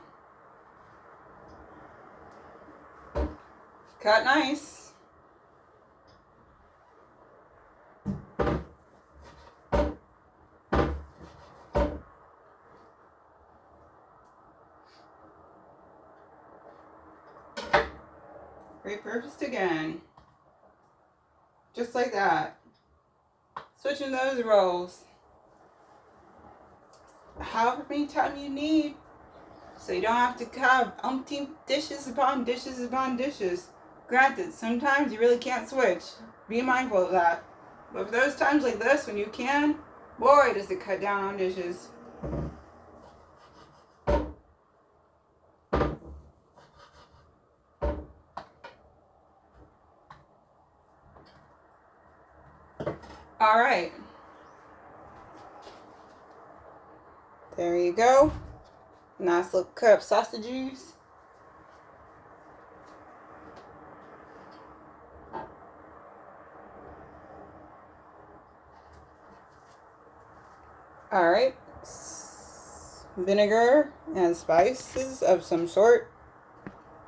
cut nice, repurposed again, just like that. Switching those rolls however many times you need, so you don't have to have umpteen dishes upon dishes upon dishes. Granted, sometimes you really can't switch. Be mindful of that. But for those times like this, when you can, boy, does it cut down on dishes. All right. There you go. Nice little cut up sausages. All right. Vinegar and spices of some sort.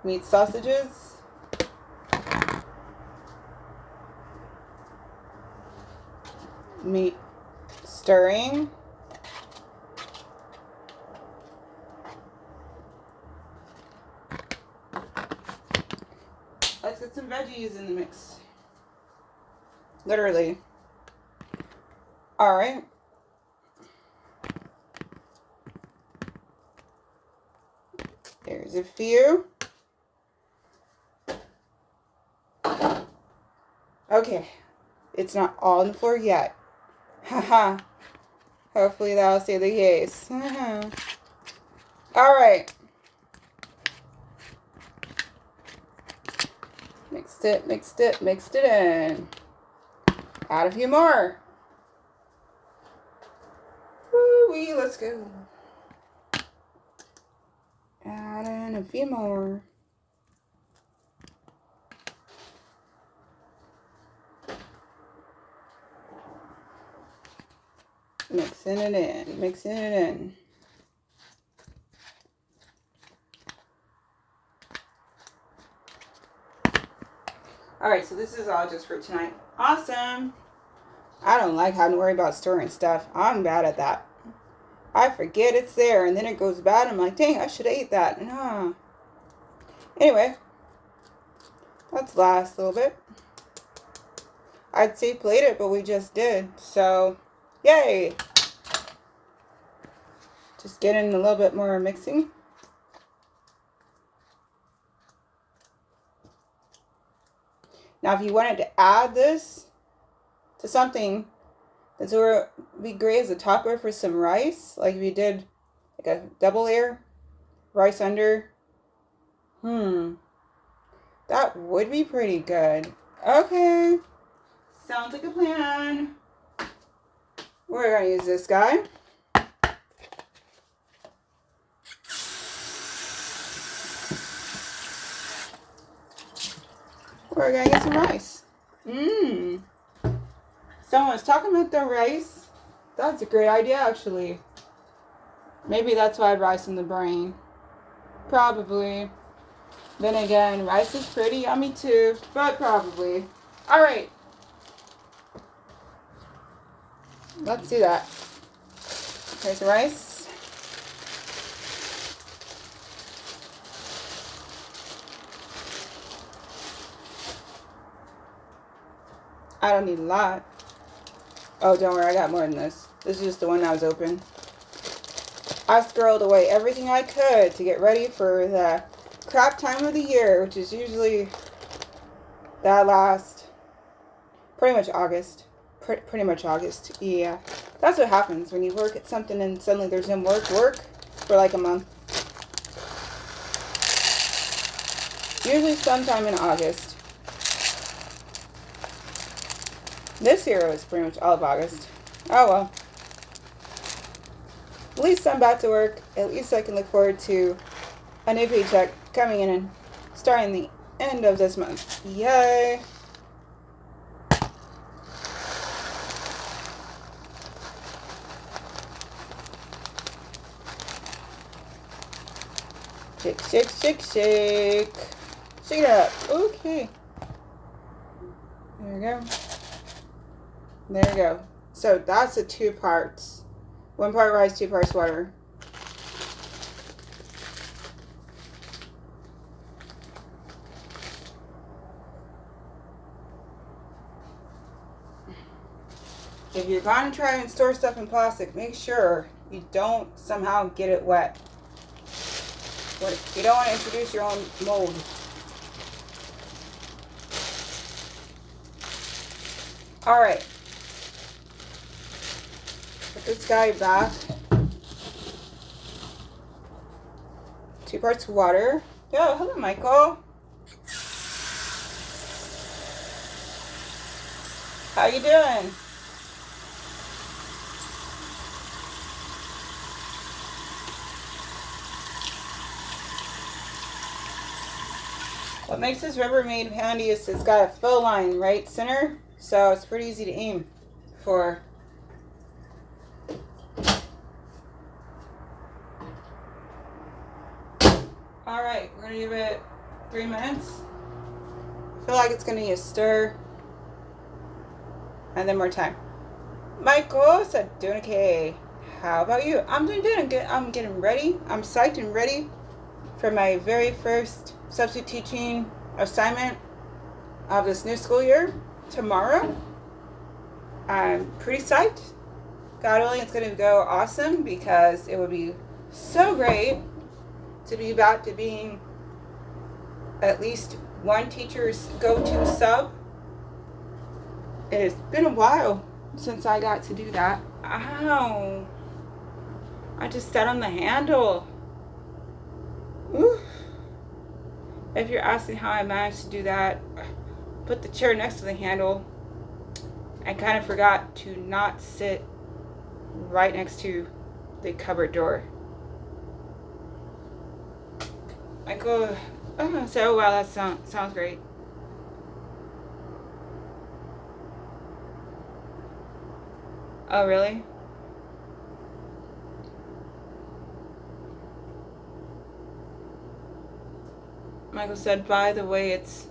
Meat sausages. Meat stirring. Let's get some veggies in the mix. Literally. All right. There's a few. Okay. It's not all on the floor yet. Haha. Hopefully that'll stay the case. All right. Mixed it in. Add a few more. Woo-wee, let's go. Add in a few more. Mixing it in. All right, so this is all just for tonight. Awesome. I don't like having to worry about storing stuff. I'm bad at that. I forget it's there, and then it goes bad. I'm like, dang, I should have ate that. No. Anyway, let's last a little bit. I'd say plate it, but we just did. So, yay. Just getting a little bit more mixing. Now, if you wanted to add this to something, this would be great as a topper for some rice. Like if you did like a double layer, rice under. That would be pretty good. Okay. Sounds like a plan. We're going to use this guy. We're gonna get some rice. Someone's talking about the rice. That's a great idea, actually. Maybe that's why I have rice in the brain. Probably. Then again, rice is pretty yummy too, but probably. All right. Let's do that. Here's the rice. I don't need a lot. Oh, don't worry, I got more than this. This is just the one that was open. I squirreled away everything I could to get ready for the crap time of the year, which is usually that last pretty much August. Pretty much August. Yeah. That's what happens when you work at something and suddenly there's no work for like a month. Usually sometime in August. This year was pretty much all of August. Oh well. At least I'm back to work. At least I can look forward to a new paycheck coming in and starting the end of this month. Yay! Shake, shake, shake, shake. Shake it up. Okay. There we go. There we go. So that's the 2 parts. 1 part rice, 2 parts water. If you're going to try and store stuff in plastic, make sure you don't somehow get it wet. You don't want to introduce your own mold. All right. Put this guy back. 2 parts water. Yo, hello, Michael. How you doing? What makes this Rubbermaid handy is it's got a fill line right center, so it's pretty easy to aim for. All right, we're gonna give it 3 minutes. I feel like it's gonna need a stir, and then more time. Michael said, doing okay. How about you? I'm doing good. I'm getting ready. I'm psyched and ready for my very first substitute teaching assignment of this new school year tomorrow. I'm pretty psyched. God willing, it's going to go awesome because it would be so great to be back to being at least one teacher's go-to sub. It's been a while since I got to do that. Ow. I just sat on the handle. Ooh. If you're asking how I managed to do that, put the chair next to the handle and kind of forgot to not sit right next to the cupboard door. I go, oh wow, that sounds great. Oh, really? Michael said, by the way, it's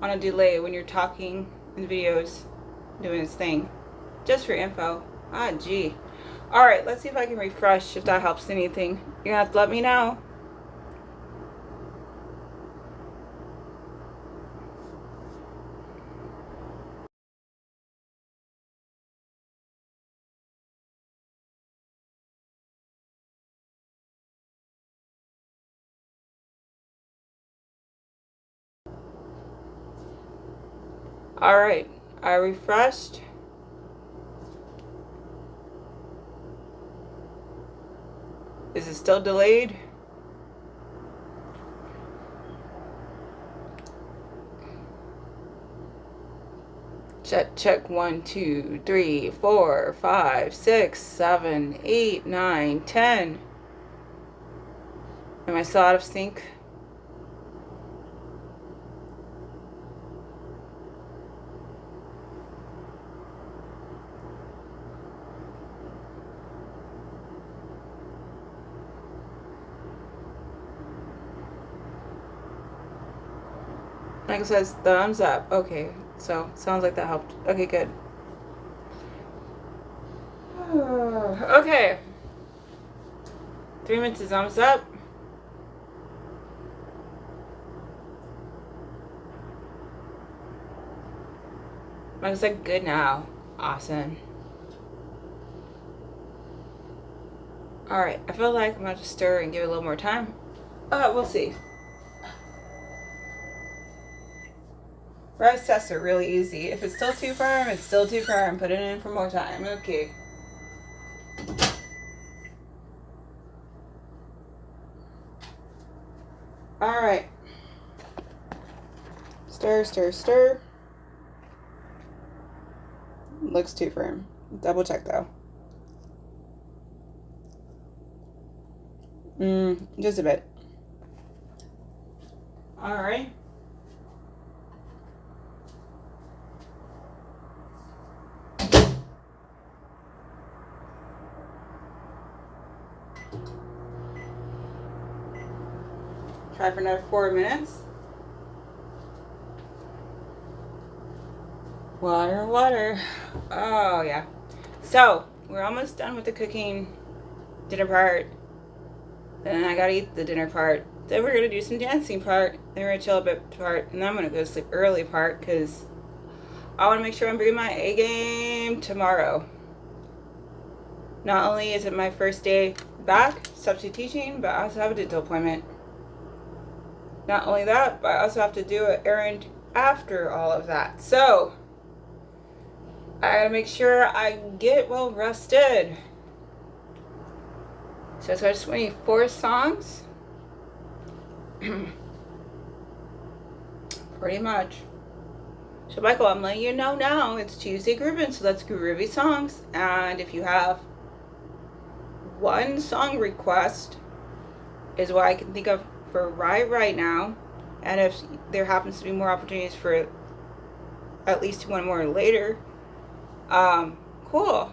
on a delay when you're talking in videos, doing his thing. Just for info. Ah, gee. Alright, let's see if I can refresh, if that helps anything. You're gonna have to let me know. Alright, I refreshed. Is it still delayed? Check 1, 2, 3, 4, 5, 6, 7, 8, 9, 10. Am I still out of sync? Michael says thumbs up. Okay, so sounds like that helped. Okay, good. Okay. 3 minutes is thumbs up. Michael said good now. Awesome. Alright, I feel like I'm going to stir and give it a little more time. We'll see. Rice tests are really easy. If it's still too firm, it's still too firm. Put it in for more time. Okay. Alright. Stir, stir, stir. Looks too firm. Double check though. Just a bit. Alright. Try for another 4 minutes. Water, water. Oh, yeah. So, we're almost done with the cooking dinner part. Then I gotta eat the dinner part. Then we're gonna do some dancing part. Then we're gonna chill a bit part. And then I'm gonna go to sleep early part because I wanna make sure I'm bringing my A game tomorrow. Not only is it my first day back, substitute teaching, but I also have a dental appointment. Not only that, but I also have to do an errand after all of that. So, I gotta make sure I get well rested. So it's got 24 songs. Pretty much. So Michael, I'm letting you know now it's Tuesday Groovin, so that's groovy songs. And if you have one song request, is what I can think of for right now. And if there happens to be more opportunities for at least one more later, cool.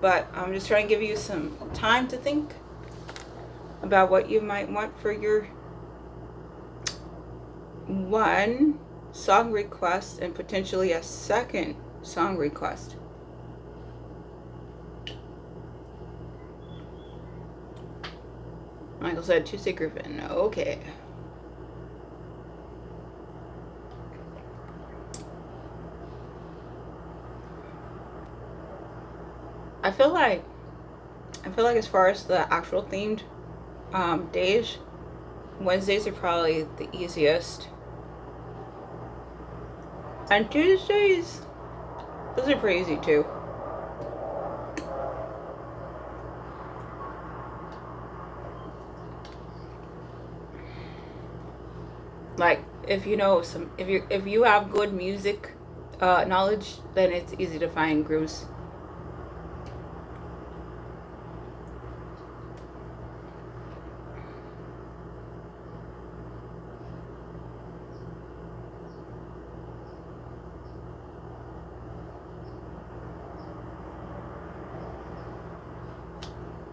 But I'm just trying to give you some time to think about what you might want for your one song request and potentially a second song request. Michael said Tuesday Groovin. Okay. I feel like as far as the actual themed days, Wednesdays are probably the easiest. And Tuesdays, those are pretty easy too. Like if you know if you have good music knowledge, then it's easy to find grooves.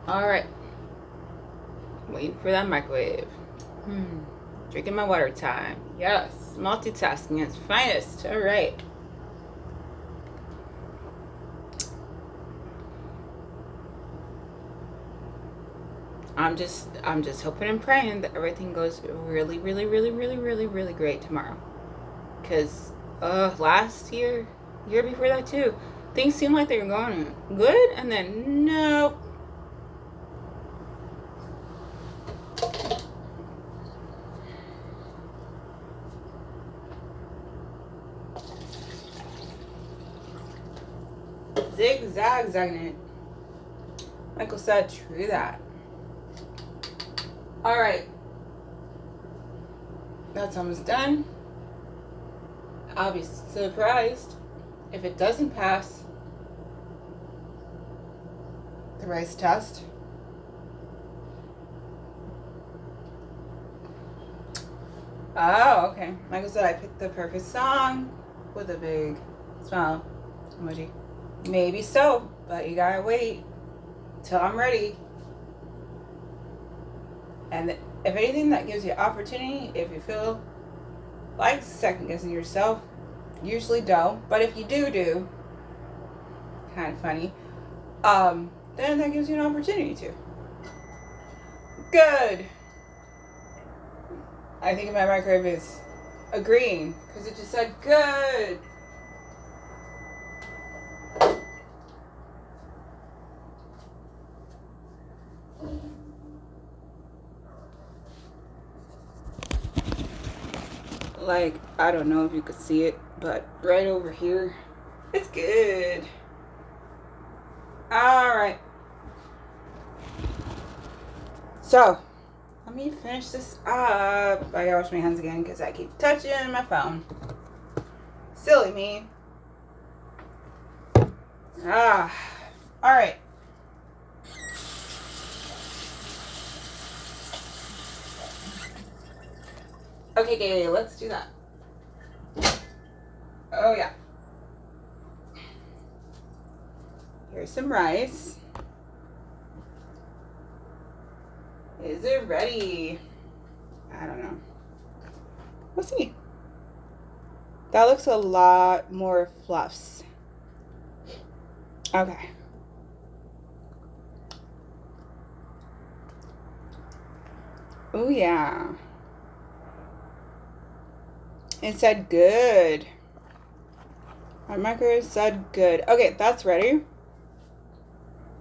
Alright. Waiting for that microwave. Drinking my water time. Yes. Multitasking at its finest. Alright. I'm just hoping and praying that everything goes really great tomorrow. Because last year before that too, things seemed like they were going good, and then nope. Zigzagging it. Michael said, true that. Alright. That's almost done. I'll be surprised if it doesn't pass the rice test. Oh, okay. Michael said I picked the perfect song with a big smile emoji. Maybe so, but you gotta wait till I'm ready. And if anything, that gives you opportunity, if you feel like second guessing yourself. Usually don't, but if you do, kind of funny, then that gives you an opportunity to. Good. I think my microwave is agreeing because it just said good. Like, I don't know if you could see it, but right over here, it's good. All right. So, let me finish this up. I gotta wash my hands again because I keep touching my phone. Silly me. All right. Okay, let's do that. Oh, yeah. Here's some rice. Is it ready? I don't know. We'll see. That looks a lot more fluffs. Okay. Oh, yeah. It said good. My microwave said good. Okay, that's ready.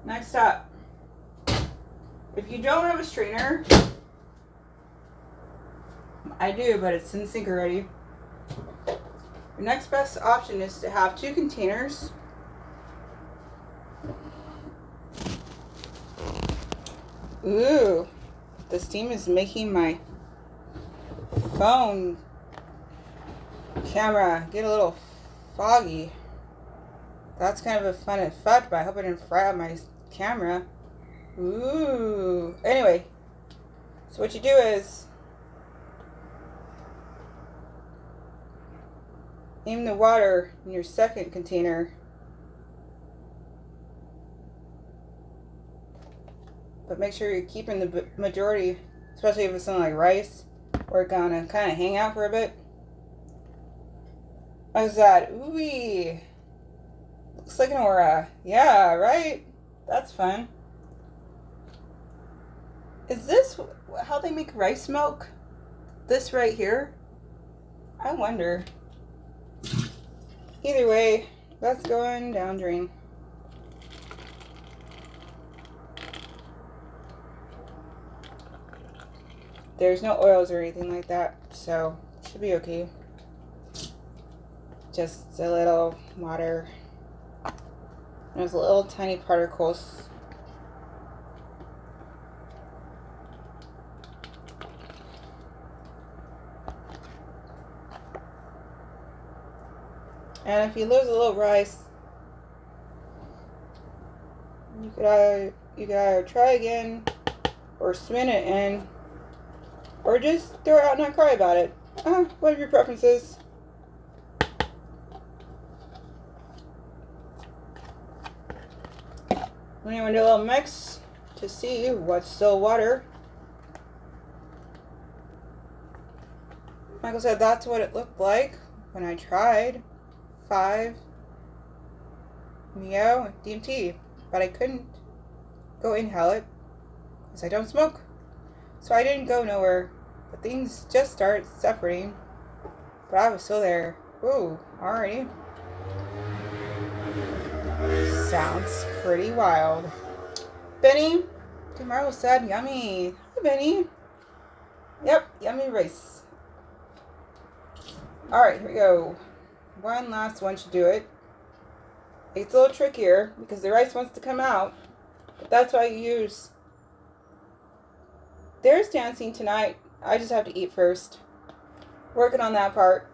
Next up, if you don't have a strainer, I do, but it's in sink already. Your next best option is to have 2 containers. Ooh, the steam is making my phone camera get a little foggy. That's kind of a fun effect, but I hope I didn't fry out my camera. Ooh. Anyway, so what you do is aim the water in your second container. But make sure you're keeping the majority, especially if it's something like rice, or it's gonna kind of hang out for a bit. How's that? Ooh, looks like an aura. Yeah, right? That's fun. Is this how they make rice milk? This right here? I wonder. Either way, that's going down drain. There's no oils or anything like that, so it should be okay. Just a little water. There's little tiny particles. And if you lose a little rice, you could either try again, or spin it in, or just throw it out and not cry about it. Whatever your preference is. I'm going to do a little mix to see what's still water. Michael said that's what it looked like when I tried 5 Neo DMT, but I couldn't go inhale it because I don't smoke. So I didn't go nowhere. But things just started separating. But I was still there. Ooh, alrighty. Sounds pretty wild. Benny, tomorrow said yummy. Hi, Benny. Yep, yummy rice. Alright, here we go. One last one should do it. It's a little trickier because the rice wants to come out. But that's why you use. There's dancing tonight. I just have to eat first. Working on that part.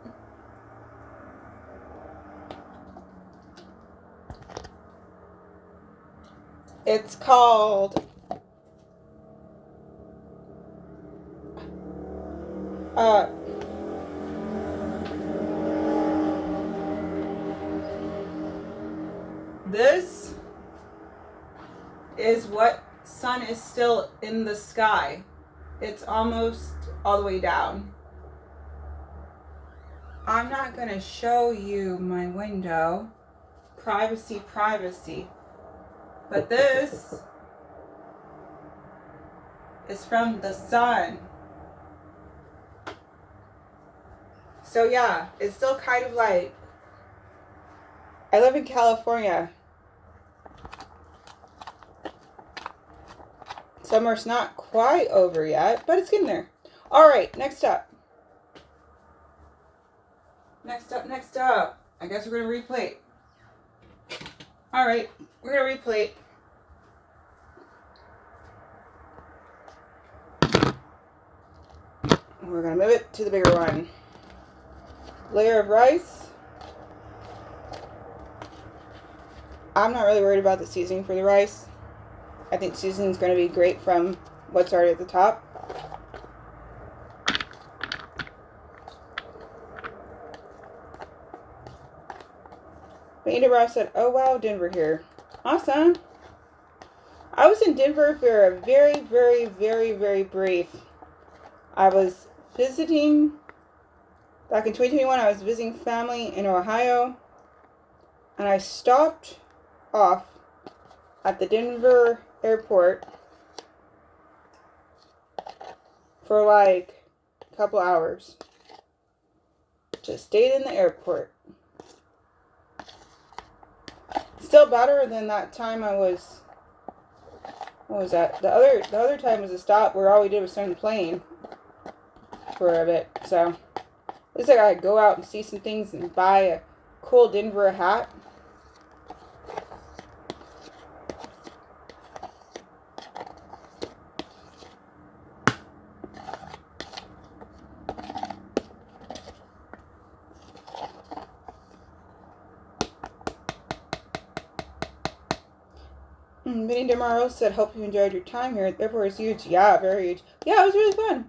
It's called this is what sun is still in the sky. It's almost all the way down. I'm not going to show you my window. Privacy, privacy. But this is from the sun. So yeah, it's still kind of light. I live in California. Summer's not quite over yet, but it's getting there. All right, next up. Next up. I guess we're going to replate. All right, we're going to replate. We're going to move it to the bigger one. Layer of rice. I'm not really worried about the seasoning for the rice. I think seasoning is going to be great from what's already at the top. Becky828 said, oh wow, Denver here. Awesome. I was in Denver for a very, very, very, very brief. I was visiting, back in 2021, I was visiting family in Ohio. And I stopped off at the Denver airport for like a couple hours. Just stayed in the airport. Still better than that time I was, what was that? The other time was a stop where all we did was sit on the plane for a bit. So at least I gotta go out and see some things and buy a cool Denver hat. Vinny DeMaro said, hope you enjoyed your time here. The airport is huge. Yeah, very huge. Yeah, it was really fun.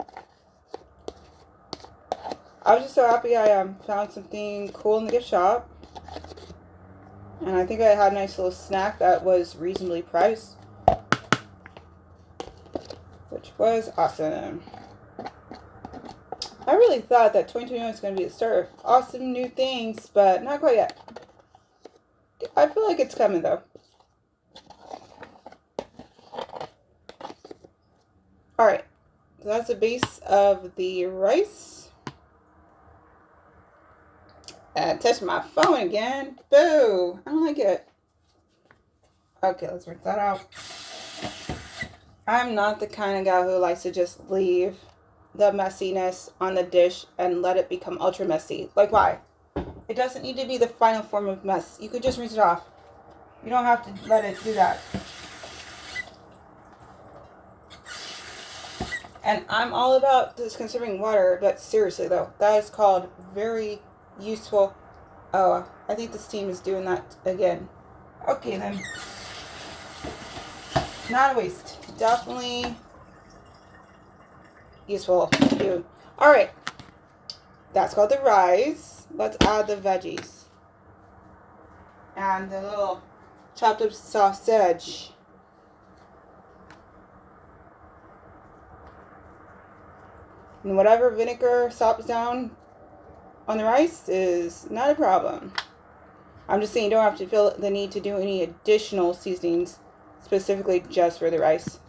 I was just so happy I found something cool in the gift shop. And I think I had a nice little snack that was reasonably priced. Which was awesome. I really thought that 2021 was going to be the start of awesome new things, but not quite yet. I feel like it's coming though. Alright, so that's the base of the rice. I touched my phone again. Boo! I don't like it. Okay, let's rinse that out. I'm not the kind of guy who likes to just leave the messiness on the dish and let it become ultra messy. Like, why? It doesn't need to be the final form of mess. You could just rinse it off. You don't have to let it do that. And I'm all about this conserving water, but seriously though, that is called very useful. Oh, I think this team is doing that again. Okay then. Not a waste. Definitely useful to do. Alright. That's called the rice. Let's add the veggies. And the little chopped up sausage. And whatever vinegar sops down on the rice is not a problem. I'm just saying you don't have to feel the need to do any additional seasonings specifically just for the rice.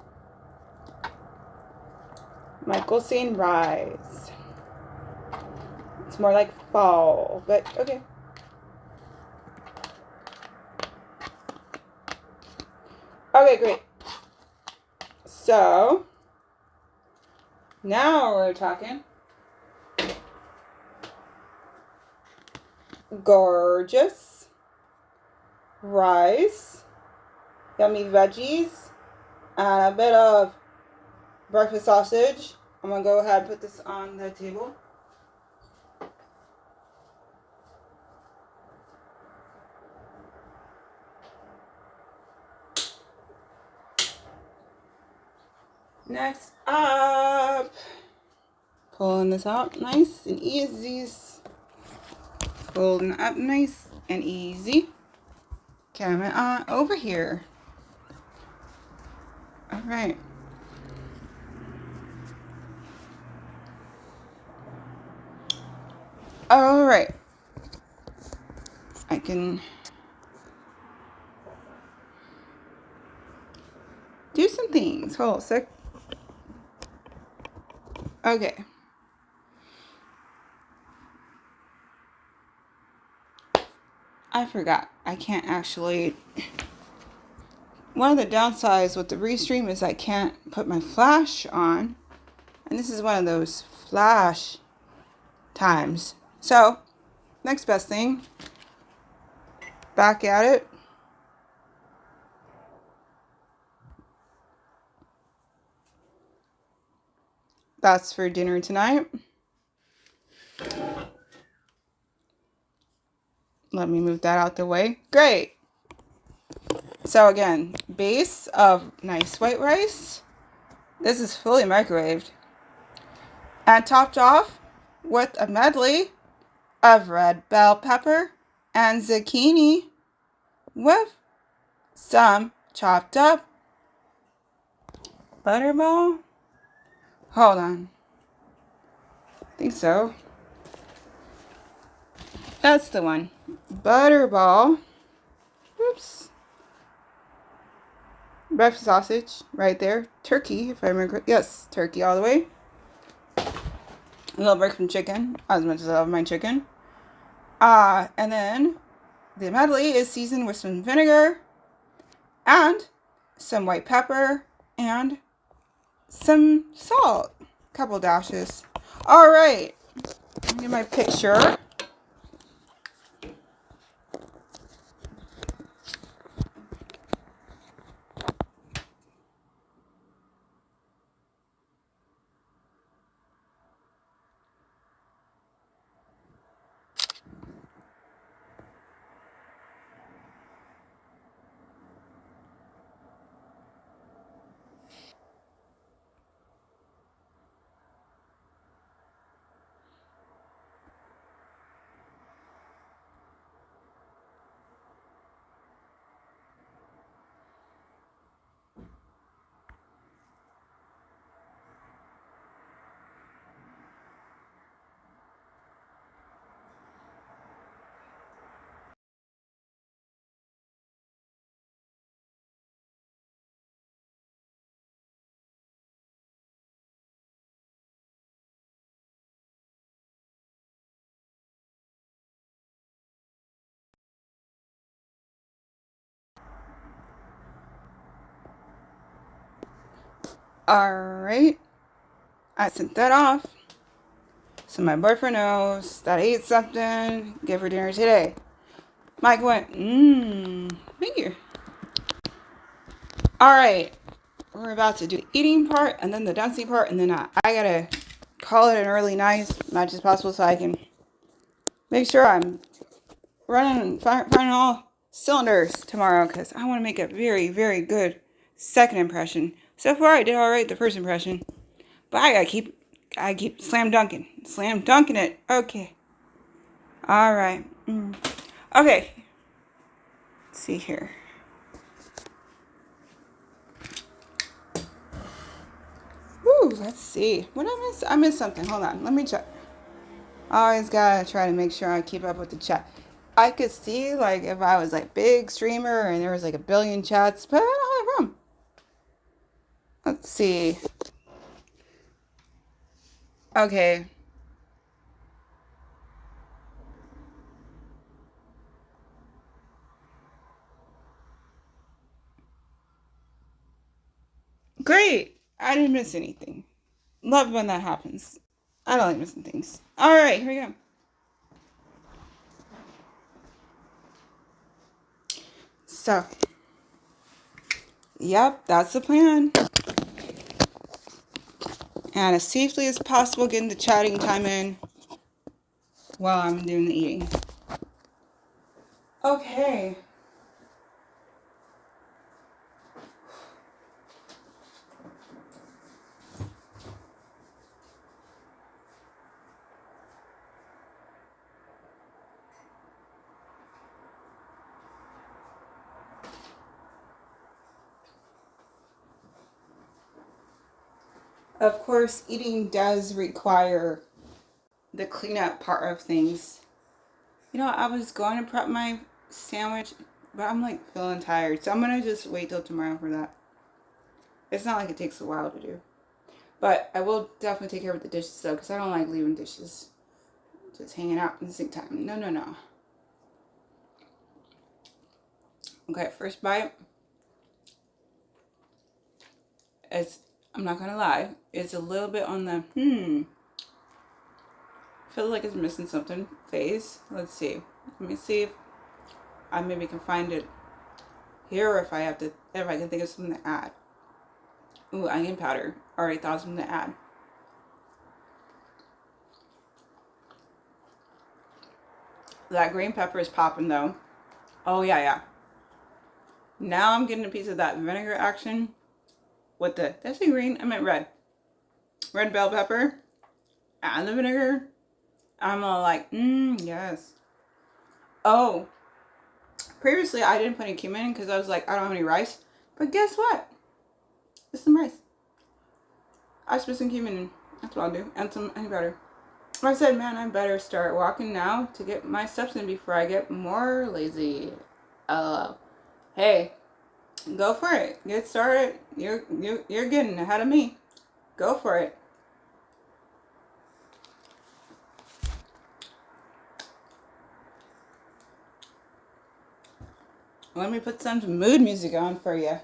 Michael's saying rice. It's more like fall, but okay. Okay, great. So now we're talking. Gorgeous rice, yummy veggies, and a bit of breakfast sausage. I'm going to go ahead and put this on the table. Next up, pulling this out nice and easy. Folding up nice and easy. Coming on over here. Alright. All right. I can do some things. Hold on a sec. Okay. I forgot. I can't actually... One of the downsides with the restream is I can't put my flash on. And this is one of those flash times. So, next best thing. Back at it. That's for dinner tonight. Let me move that out the way. Great. So again, base of nice white rice. This is fully microwaved. And topped off with a medley of red bell pepper and zucchini with some chopped up butterball. Hold on. I think so. That's the one. Butterball. Oops. Breakfast sausage right there. Turkey, if I remember. Yes, turkey all the way. A little break from chicken, as much as I love my chicken. And then the medley is seasoned with some vinegar and some white pepper and some salt. A couple dashes. All right. Get my picture. All right. I sent that off. So my boyfriend knows that I ate something. Good for dinner today. Mike went, thank you. All right. We're about to do the eating part and then the dancing part. And then I gotta call it an early night as much as possible so I can make sure I'm running, firing all cylinders tomorrow. Because I want to make a very, very good second impression. So far I did all right the first impression. But I keep slam dunking it. Okay. All right. Okay. Let's see here. Woo, let's see. What I miss? I missed something. Hold on. Let me check. I always gotta try to make sure I keep up with the chat. I could see, like, if I was, like, big streamer and there was, like, a billion chats, but I don't have a problem. Let's see. Okay. Great. I didn't miss anything. Love when that happens. I don't like missing things. All right, here we go. So, yep, that's the plan. And as safely as possible, getting the chatting time in while I'm doing the eating. Okay. Of course, eating does require the cleanup part of things. You know, I was going to prep my sandwich, but I'm like feeling tired. So I'm going to just wait till tomorrow for that. It's not like it takes a while to do. But I will definitely take care of the dishes though, because I don't like leaving dishes just hanging out in the sink time. No, no, no. Okay, first bite. I'm not gonna lie, it's a little bit on the feel like it's missing something phase. Let's see. Let me see if I maybe can find it here, or if I can think of something to add. Ooh, onion powder. Already thought of something to add. That green pepper is popping though. Oh yeah, yeah. Now I'm getting a piece of that vinegar action with the, did I say green? I meant red. Red bell pepper and the vinegar. I'm all like, yes. Oh, previously I didn't put any cumin in because I was like, I don't have any rice. But guess what? It's some rice. I just put some cumin in. That's what I'll do. And some honey powder. I said, man, I better start walking now to get my steps in before I get more lazy. Hey, go for it. Get started. You're getting ahead of me. Go for it. Let me put some mood music on for you.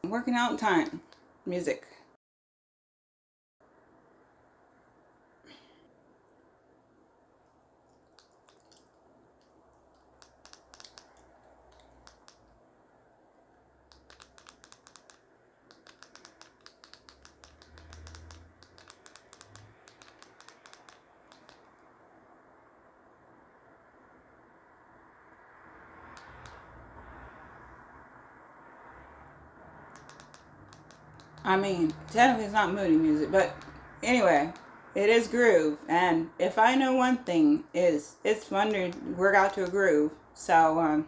Working out time. Music. I mean, technically it's not moody music, but anyway, it is groove. And if I know one thing, is it's fun to work out to a groove. So,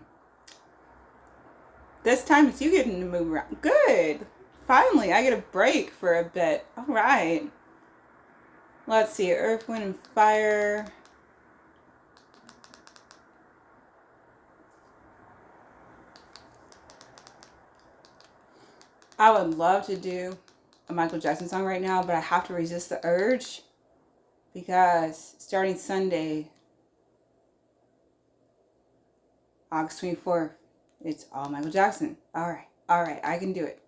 this time it's you getting to move around. Good. Finally, I get a break for a bit. All right. Let's see. Earth, Wind, and Fire. I would love to do a Michael Jackson song right now, but I have to resist the urge because starting Sunday, August 24th, it's all Michael Jackson. All right, I can do it.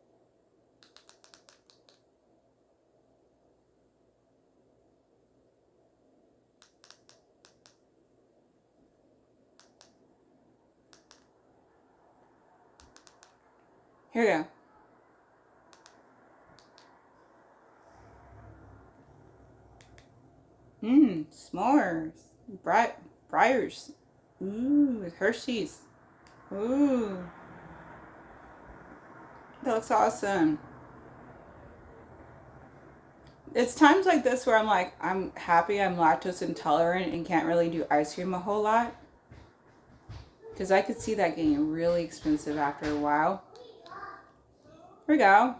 Here we go. S'mores. Briars. Ooh, Hershey's. Ooh. That looks awesome. It's times like this where I'm like, I'm happy I'm lactose intolerant and can't really do ice cream a whole lot. Because I could see that getting really expensive after a while. Here we go.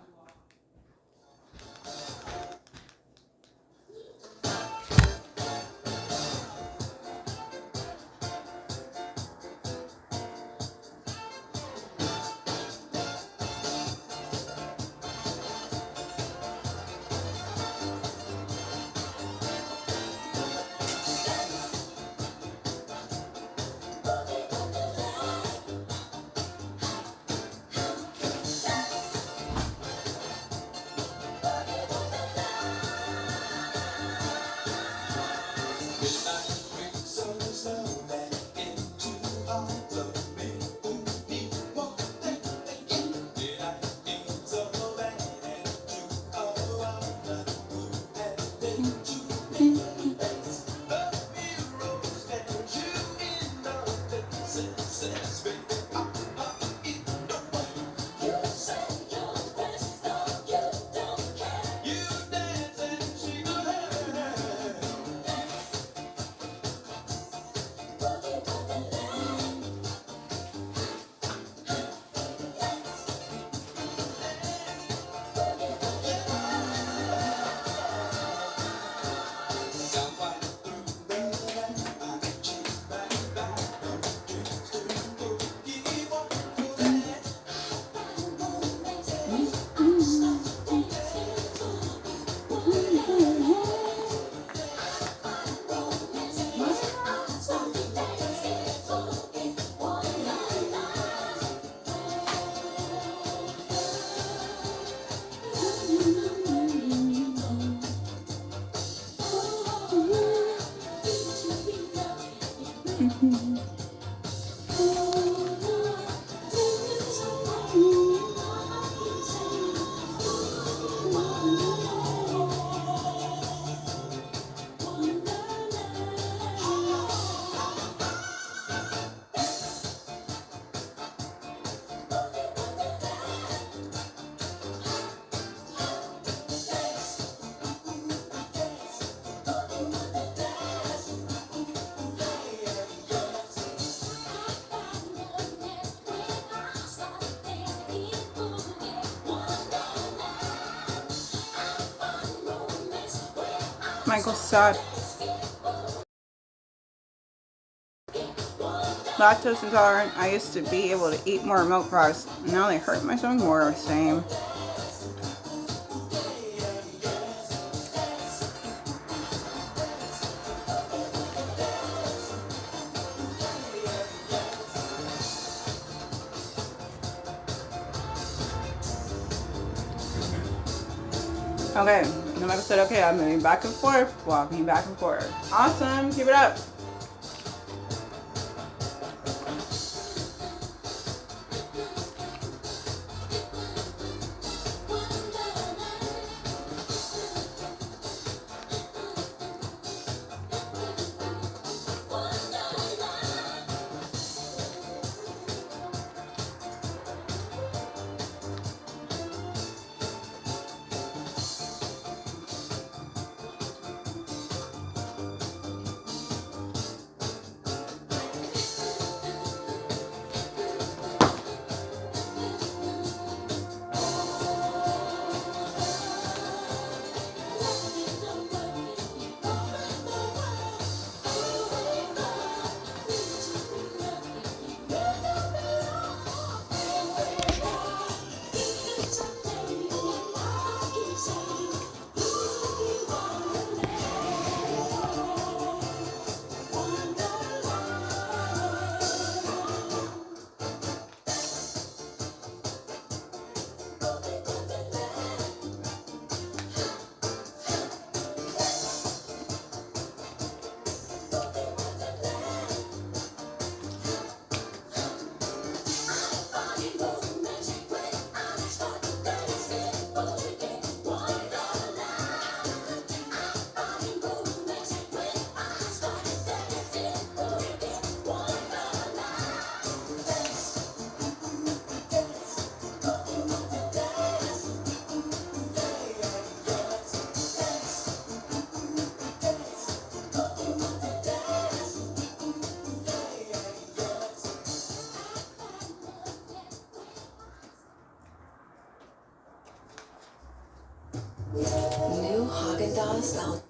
Michael Stott. Lactose intolerant. I used to be able to eat more milk products. Now they hurt my stomach more. Same. Okay, and the Michael said, okay, I'm moving back and forth, walking back and forth. Awesome, keep it up. New Haagen-Dazs out.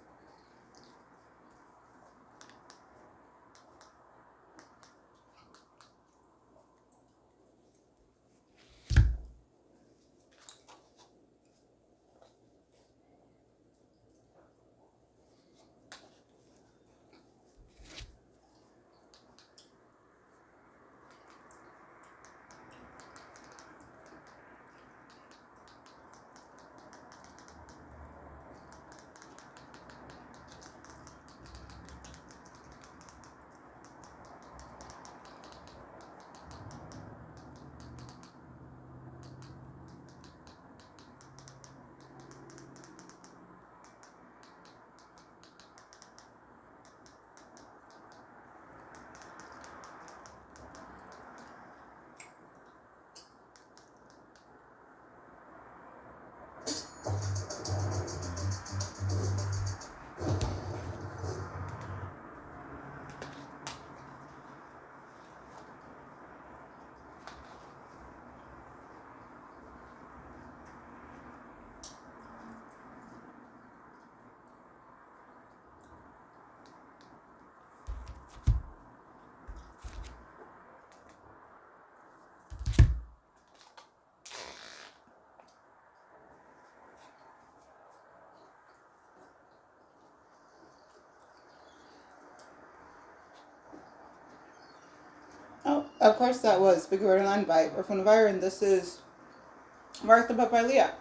Oh, of course that was Spooky Borderline by Orphan Fire, and this is Mark the Book by Leah.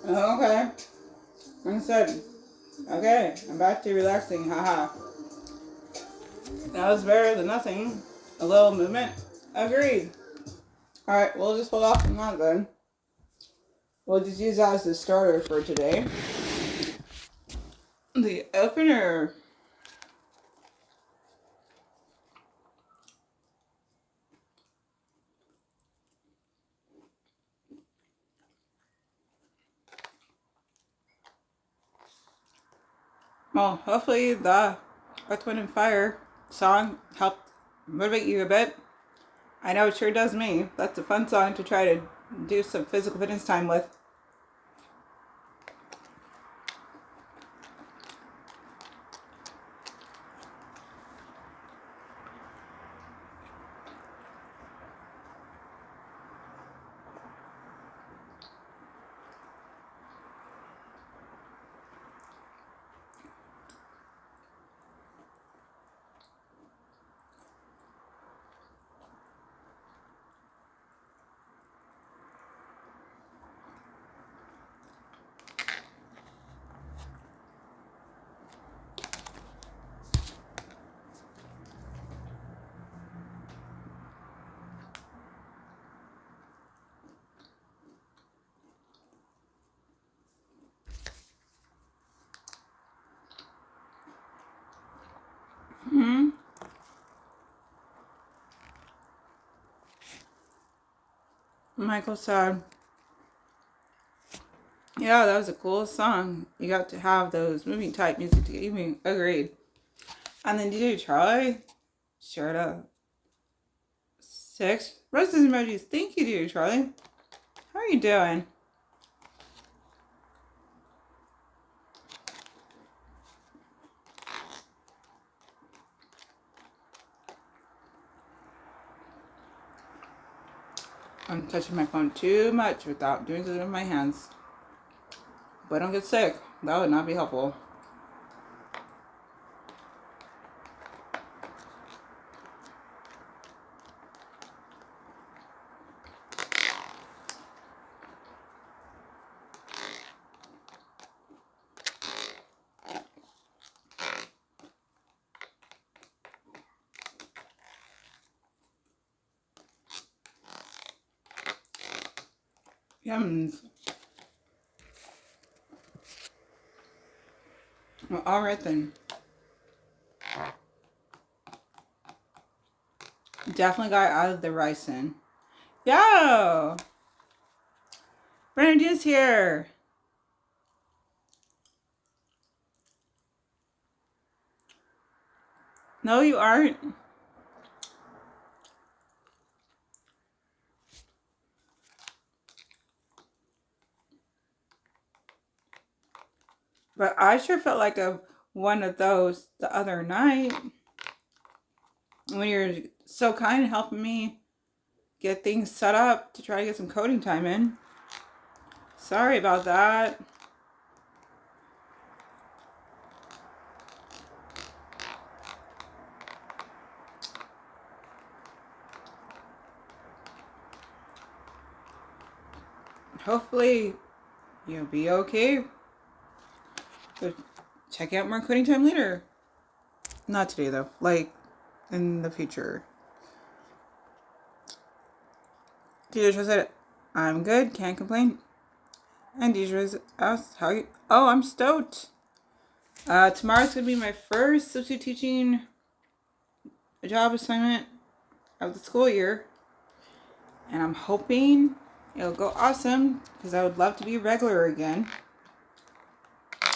Okay, like I said, okay, I'm back to relaxing, haha. That was better than nothing. A little movement, agreed. Alright, we'll just hold off on that then. We'll just use that as the starter for today. The opener. Well, hopefully the Earth, Wind, and Fire song helped motivate you a bit. I know it sure does me. That's a fun song to try to do some physical fitness time with. Michael said, yeah, that was the coolest song. You got to have those movie type music to get me. Agreed. And then DJ Charlie, showed up. 6 roses emojis. Thank you, DJ Charlie. How are you doing? I'm touching my phone too much without doing something with my hands. If I don't get sick, that would not be helpful. Yums. Well, alright then. Definitely got out of the ricin. Yo! Brandon is here. No, you aren't. But I sure felt like one of those the other night. When you're so kind and helping me get things set up to try to get some coding time in. Sorry about that. Hopefully you'll be okay. So check out more coding time later. Not today though, like in the future. Deidre said, I'm good, can't complain. And Deidre asked, how you? Oh, I'm stoked. Tomorrow's gonna be my first substitute teaching job assignment of the school year. And I'm hoping it'll go awesome because I would love to be regular again.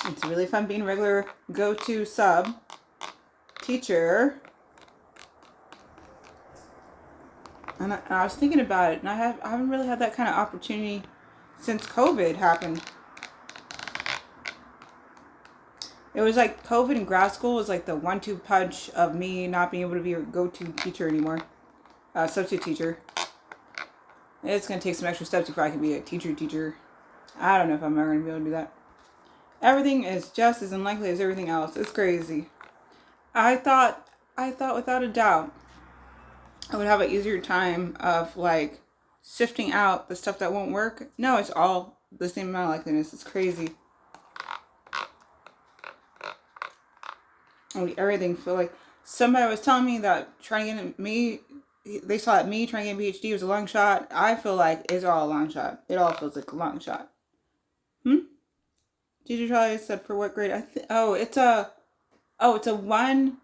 It's really fun being regular go-to sub teacher. And I was thinking about it, and I haven't really had that kind of opportunity since COVID happened. It was like COVID and grad school was like the 1-2 punch of me not being able to be a go-to teacher anymore. Substitute teacher. It's going to take some extra steps before I can be a teacher. I don't know if I'm ever going to be able to do that. Everything is just as unlikely as everything else. It's crazy. I thought without a doubt I would have an easier time of like sifting out the stuff that won't work. No, it's all the same amount of likeliness. It's crazy. Everything feel like somebody was telling me that trying to get me, they saw that me trying to get a PhD was a long shot. I feel like it's all a long shot. It all feels like a long shot. Teacher Charlie said for what grade? It's a one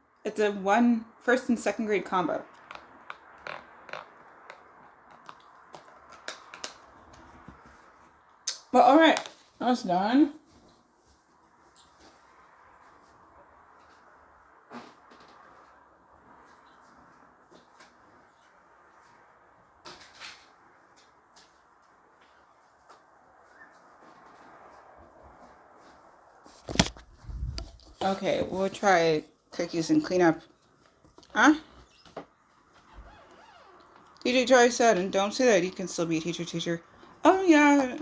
first and second grade combo. Well, all right, that's done. Okay, we'll try cookies and clean up. Huh? DJ Joy said, and don't say that you can still be a teacher. Oh, yeah.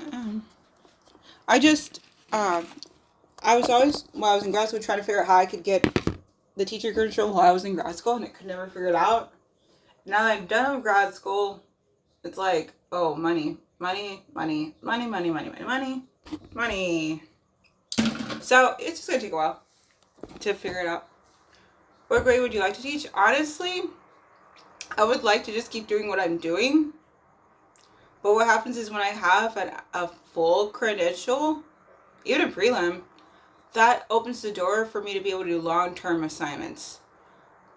I just, I was always, while I was in grad school, trying to figure out how I could get the teacher credential while I was in grad school, and I could never figure it out. Now that I'm done with grad school, it's like, oh, money. So it's just gonna take a while to figure it out. What grade would you like to teach? Honestly, I would like to just keep doing what I'm doing. But what happens is when I have a full credential, even a prelim, that opens the door for me to be able to do long-term assignments.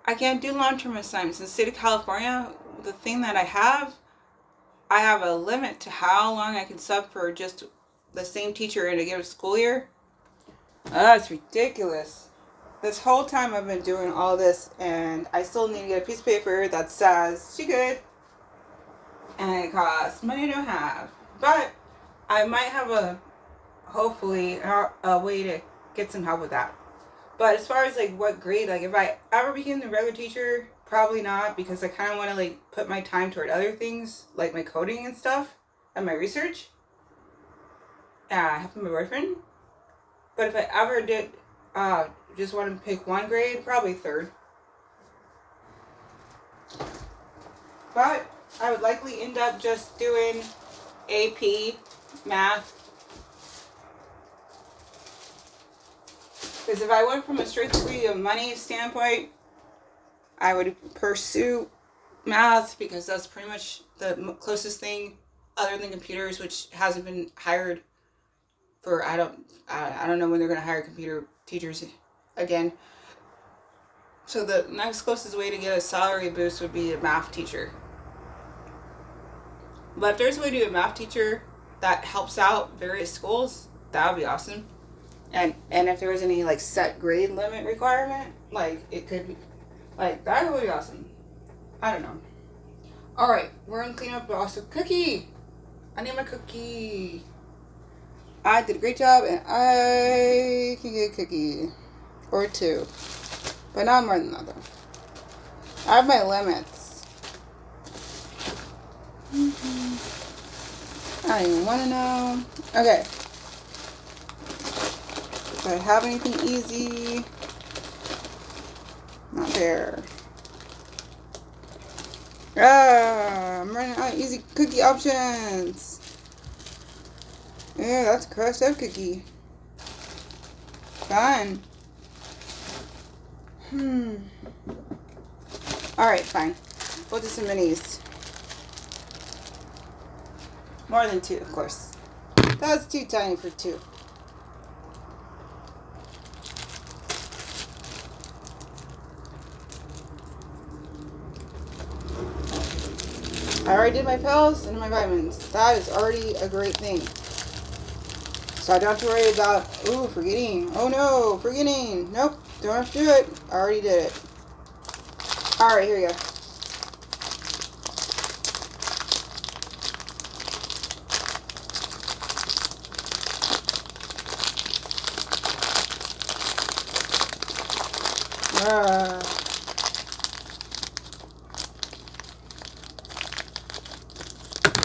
I can't do long-term assignments. In the state of California, the thing that I have a limit to how long I can sub for just the same teacher in a given school year. That's ridiculous. This whole time I've been doing all this, and I still need to get a piece of paper that says she good. And it costs money to have. But I might have hopefully, a way to get some help with that. But as far as like what grade, like if I ever became the regular teacher, probably not, because I kind of want to like put my time toward other things, like my coding and stuff, and my research. I have my boyfriend. But if I ever did just want to pick one grade, probably third. But I would likely end up just doing AP, math. Because if I went from a straight degree of money standpoint, I would pursue math, because that's pretty much the closest thing other than computers, which hasn't been hired for, I don't know when they're going to hire computer teachers again. So the next closest way to get a salary boost would be a math teacher. But if there's a way to do a math teacher that helps out various schools, that would be awesome. And if there was any like set grade limit requirement, like it could be, like that would be awesome. I don't know. All right, we're gonna clean up also cookie. I need my cookie. I did a great job, and I can get a cookie or two, but not more than that though. I have my limits. I don't even want to know. Okay. Do I have anything easy? Not there. I'm running out of easy cookie options. Yeah, that's a crushed up cookie. Fun. Alright, fine. We'll do some minis. More than two, of course. That's too tiny for two. I already did my pills and my vitamins. That is already a great thing. So I don't have to worry about, forgetting. Oh no, forgetting. Nope, don't have to do it. I already did it. Alright, here we go.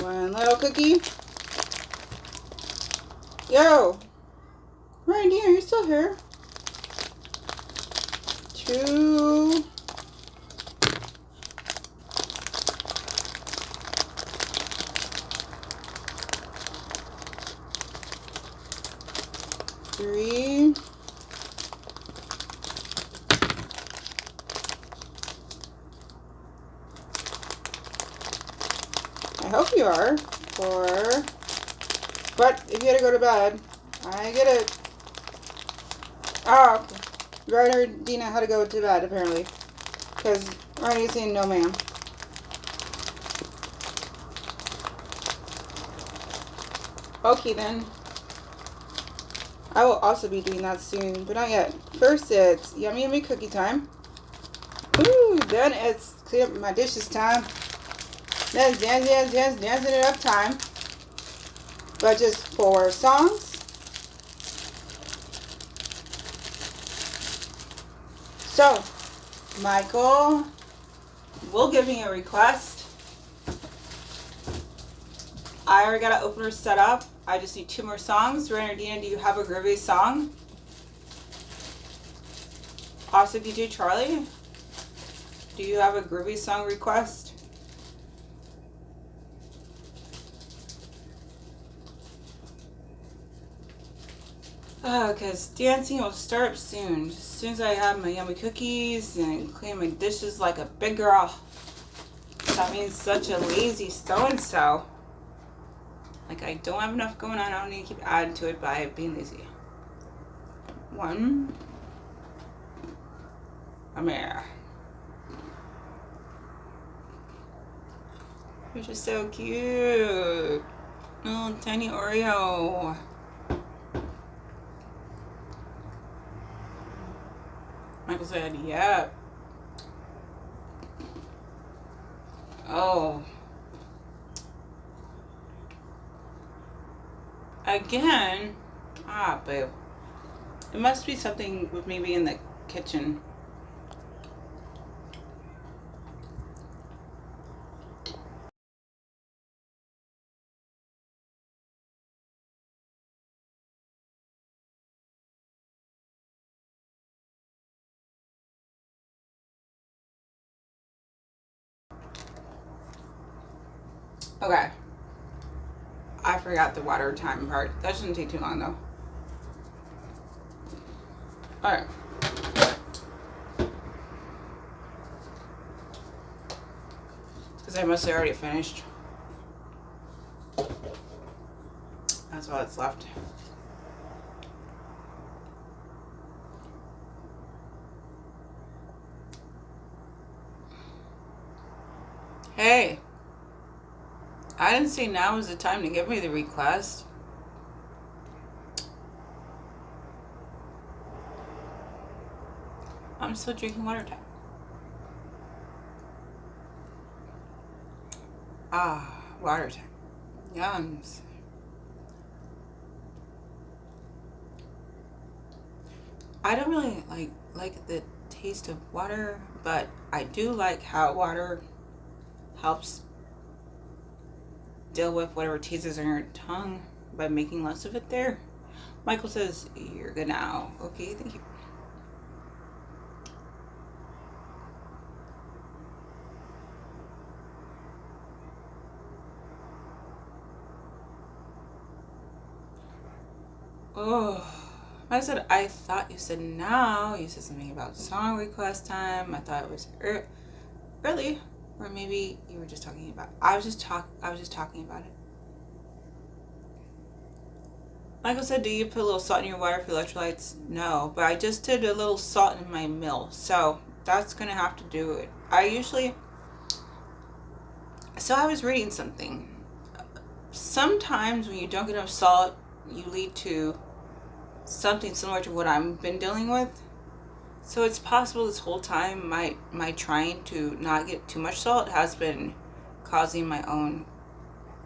One little cookie. Yo! Randy, are you still here? Two. Three. I hope you are. Four. But if you had to go to bed, I get it. Oh, okay. You already heard Dina how to go to bed, apparently. Because Randy's saying no, ma'am. Okay, then. I will also be doing that soon, but not yet. First, it's yummy, yummy cookie time. Ooh, then it's clean up my dishes time. Then it's dancing it up time. But just 4 songs. So, Michael will give me a request. I already got an opener set up. I just need 2 more songs. Renardina, do you have a groovy song? Also, DJ Charlie, do you have a groovy song request? Because dancing will start soon. As soon as I have my yummy cookies and clean my dishes like a big girl. That means such a lazy so-and-so. Like, I don't have enough going on. I don't need to keep adding to it by being lazy. 1. Amir. You're just so cute. Little tiny Oreo. Michael said, yep. Oh. Again? Ah, boo. It must be something with me being in the kitchen. Okay. I forgot the water time part. That shouldn't take too long though. Alright. Because I mostly already finished. That's all that's left. Hey. I didn't say now was the time to give me the request. I'm still drinking water time. Ah, water time. Yums. I don't really like the taste of water, but I do like how water helps deal with whatever teases on your tongue by making less of it there. Michael says, you're good now. Okay, thank you. Oh, I said, I thought you said now. You said something about song request time. I thought it was early, or maybe you were just talking about. I was just talking about it. Michael said, do you put a little salt in your water for electrolytes? No, but I just did a little salt in my meal, so that's gonna have to do it. So I was reading something. Sometimes when you don't get enough salt, you lead to something similar to what I've been dealing with. So it's possible this whole time my trying to not get too much salt has been causing my own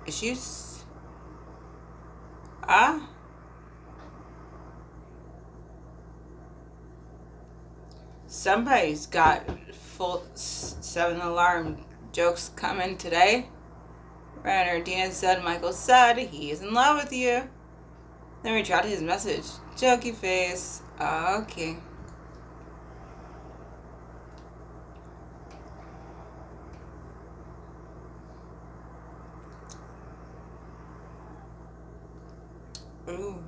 issues. Somebody's got full 7 alarm jokes coming today. Renardina said Michael said he is in love with you. Then retracted his message. Jokey face. Okay. Ooh.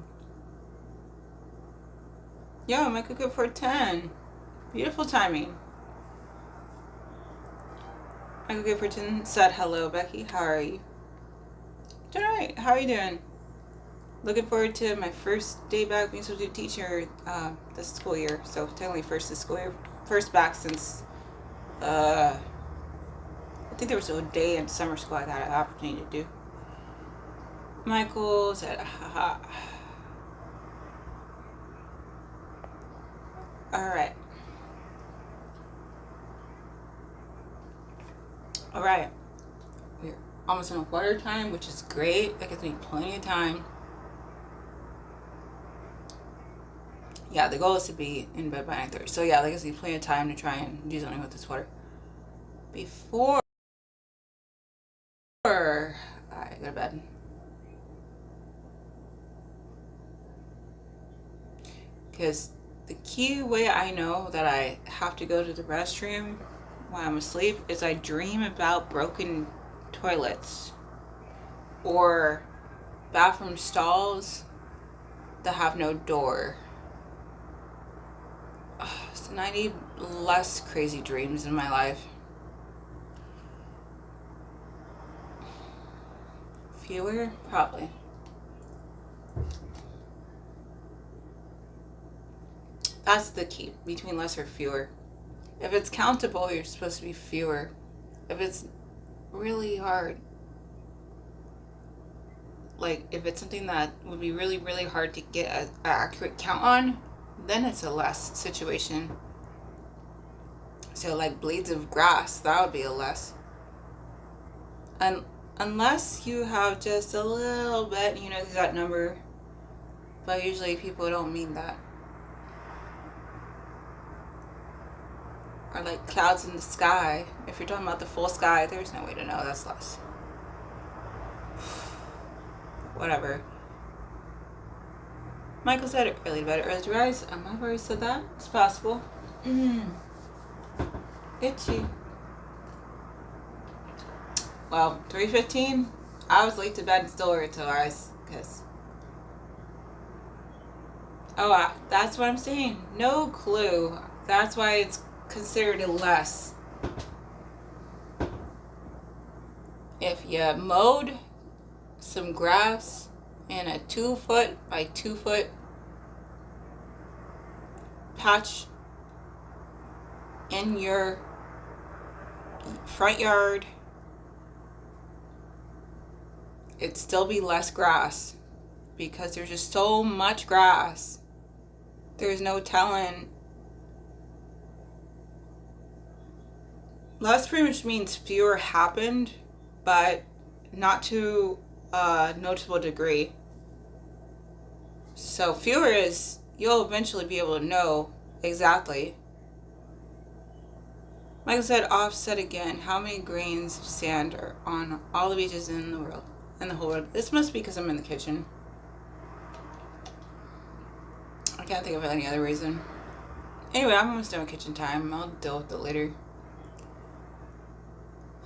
Yo, Michael good for 10. Beautiful timing. Michael good for 10 said hello, Becky. How are you? Doing alright. How are you doing? Looking forward to my first day back being substitute teacher this school year. So technically first this school year. First back since I think there was a day in summer school I got an opportunity to do. Michael said haha. Alright. Alright. We're almost on water time, which is great. That gives me plenty of time Yeah, the goal is to be in bed by 9:30. So yeah, that gives me plenty of time to try and do something with this water before I go to bed. Because the key way I know that I have to go to the restroom while I'm asleep is I dream about broken toilets or bathroom stalls that have no door. So I need less crazy dreams in my life. Fewer? Probably. That's the key, between less or fewer. If it's countable, you're supposed to be fewer. If it's really hard, like if it's something that would be really, really hard to get an accurate count on, then it's a less situation. So like blades of grass, that would be a less. And unless you have just a little bit, you know, that number. But usually people don't mean that. Or like clouds in the sky. If you're talking about the full sky, there's no way to know. That's less. Whatever. Michael said early to bed, early to rise. I've already said that. It's possible. Itchy. Well, 3:15. I was late to bed and still early to rise. Because. Oh, that's what I'm saying. No clue. That's why it's considered a less. If you mowed some grass in a 2 foot by 2 foot patch in your front yard, it'd still be less grass because there's just so much grass. There's no telling. Less pretty much means fewer happened, but not to a noticeable degree. So fewer is, you'll eventually be able to know exactly. Like I said, offset again. How many grains of sand are on all the beaches in the world? In the whole world. This must be because I'm in the kitchen. I can't think of any other reason. Anyway, I'm almost done with kitchen time. I'll deal with it later.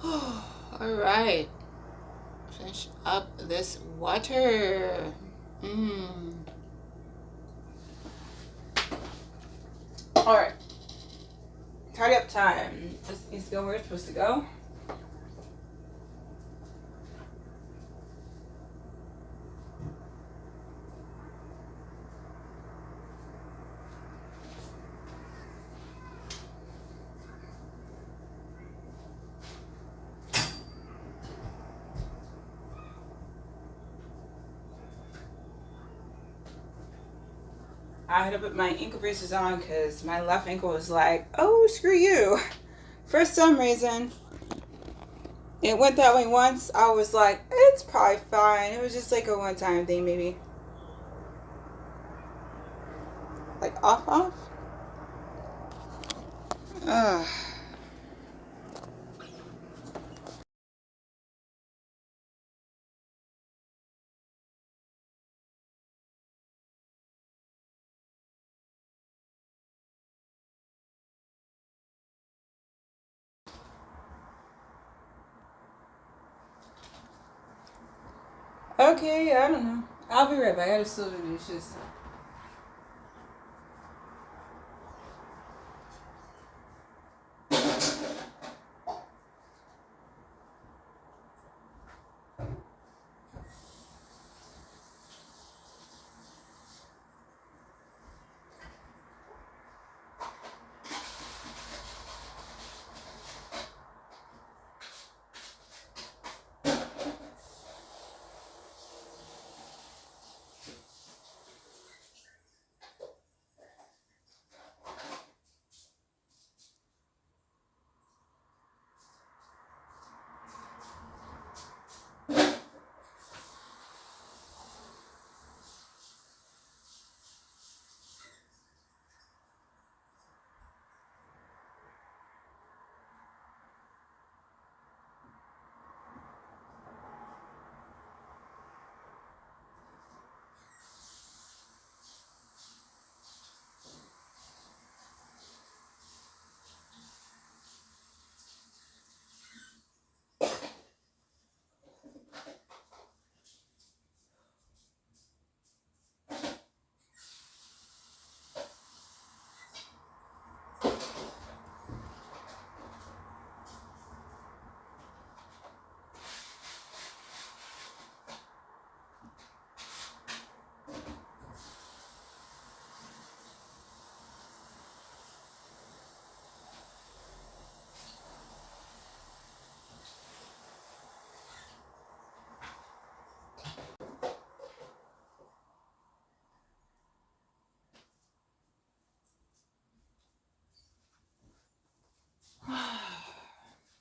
Alright. Finish up this water. Alright. Tidy up time. This needs to go where it's supposed to go. I had to put my ankle braces on because my left ankle was like, oh, screw you. For some reason, it went that way once. I was like, it's probably fine. It was just like a one-time thing, maybe. Like off. Ugh. Okay, I don't know. I'll be right back. I gotta still do the dishes.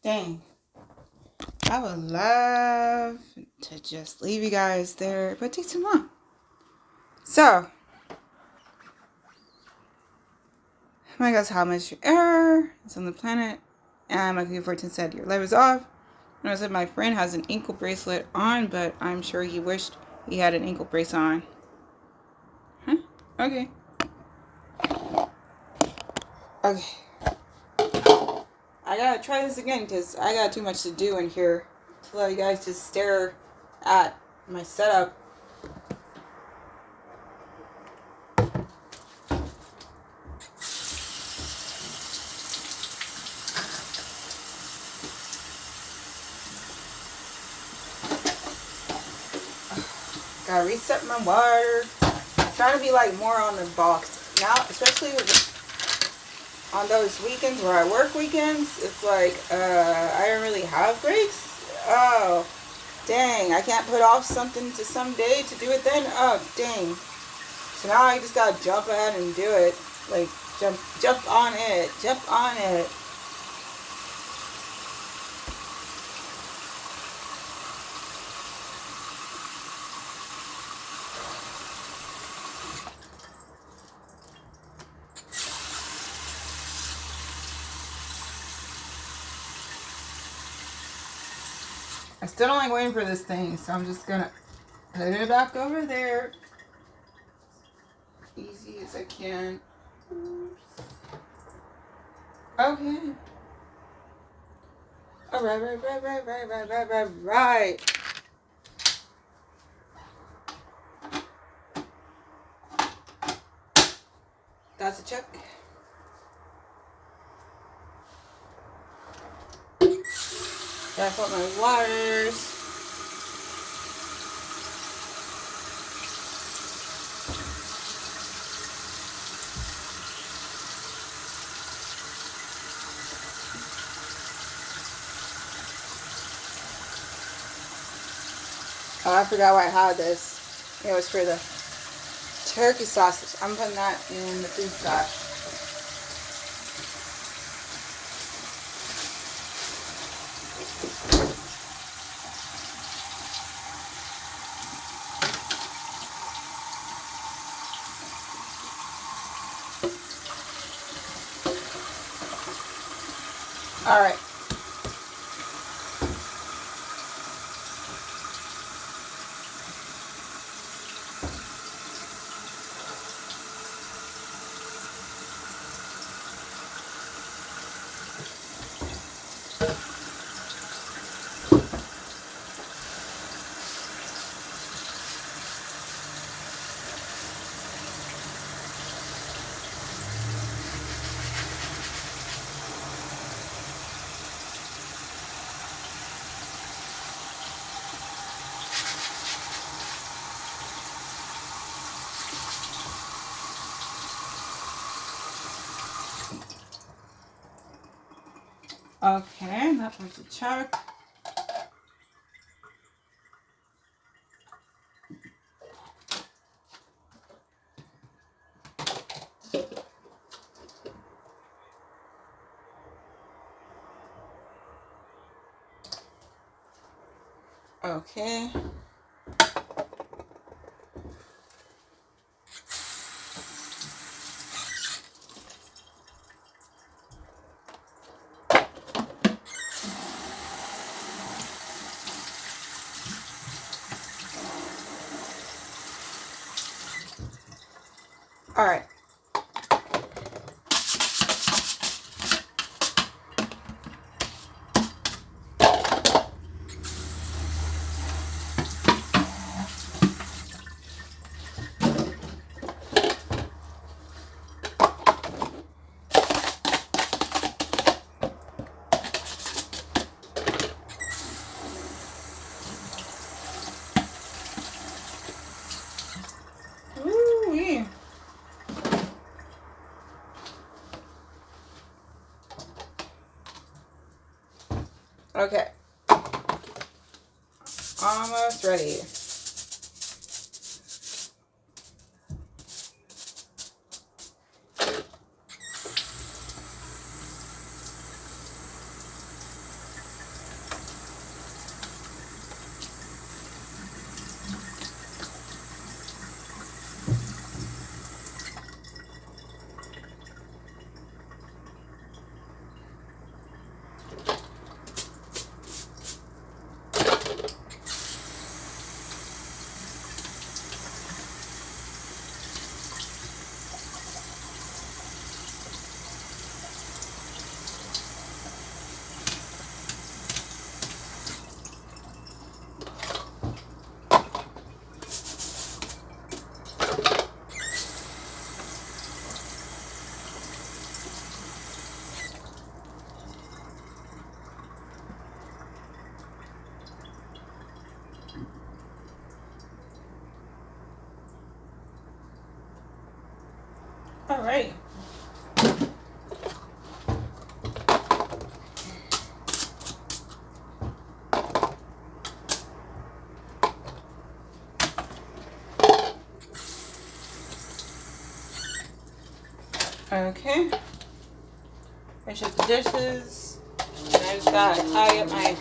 Dang. I would love to just leave you guys there, but it takes too long. So, my guess how much air is on the planet. And my computer said your light is off. And I said my friend has an ankle bracelet on, but I'm sure he wished he had an ankle brace on. Huh? Okay. Okay. I gotta try this again because I got too much to do in here to let you guys just stare at my setup. Gotta reset my water. I'm trying to be like more on the box now, especially on those weekends where I work weekends. It's like I don't really have breaks. Oh, dang! I can't put off something to some day to do it then. Oh, dang! So now I just gotta jump ahead and do it. Like jump on it, jump on it. I still don't like waiting for this thing, so I'm just gonna put it back over there. Easy as I can. Oops. Okay. Alright. That's a check. Gotta put my waters. Oh, I forgot why I had this. It was for the turkey sausage. I'm putting that in the food scotch. Alright. Okay, that was a check. Okay. Alright. Ooh-wee. Okay. Almost ready. All right. Okay. Finish up the dishes. And I just gotta tie up my.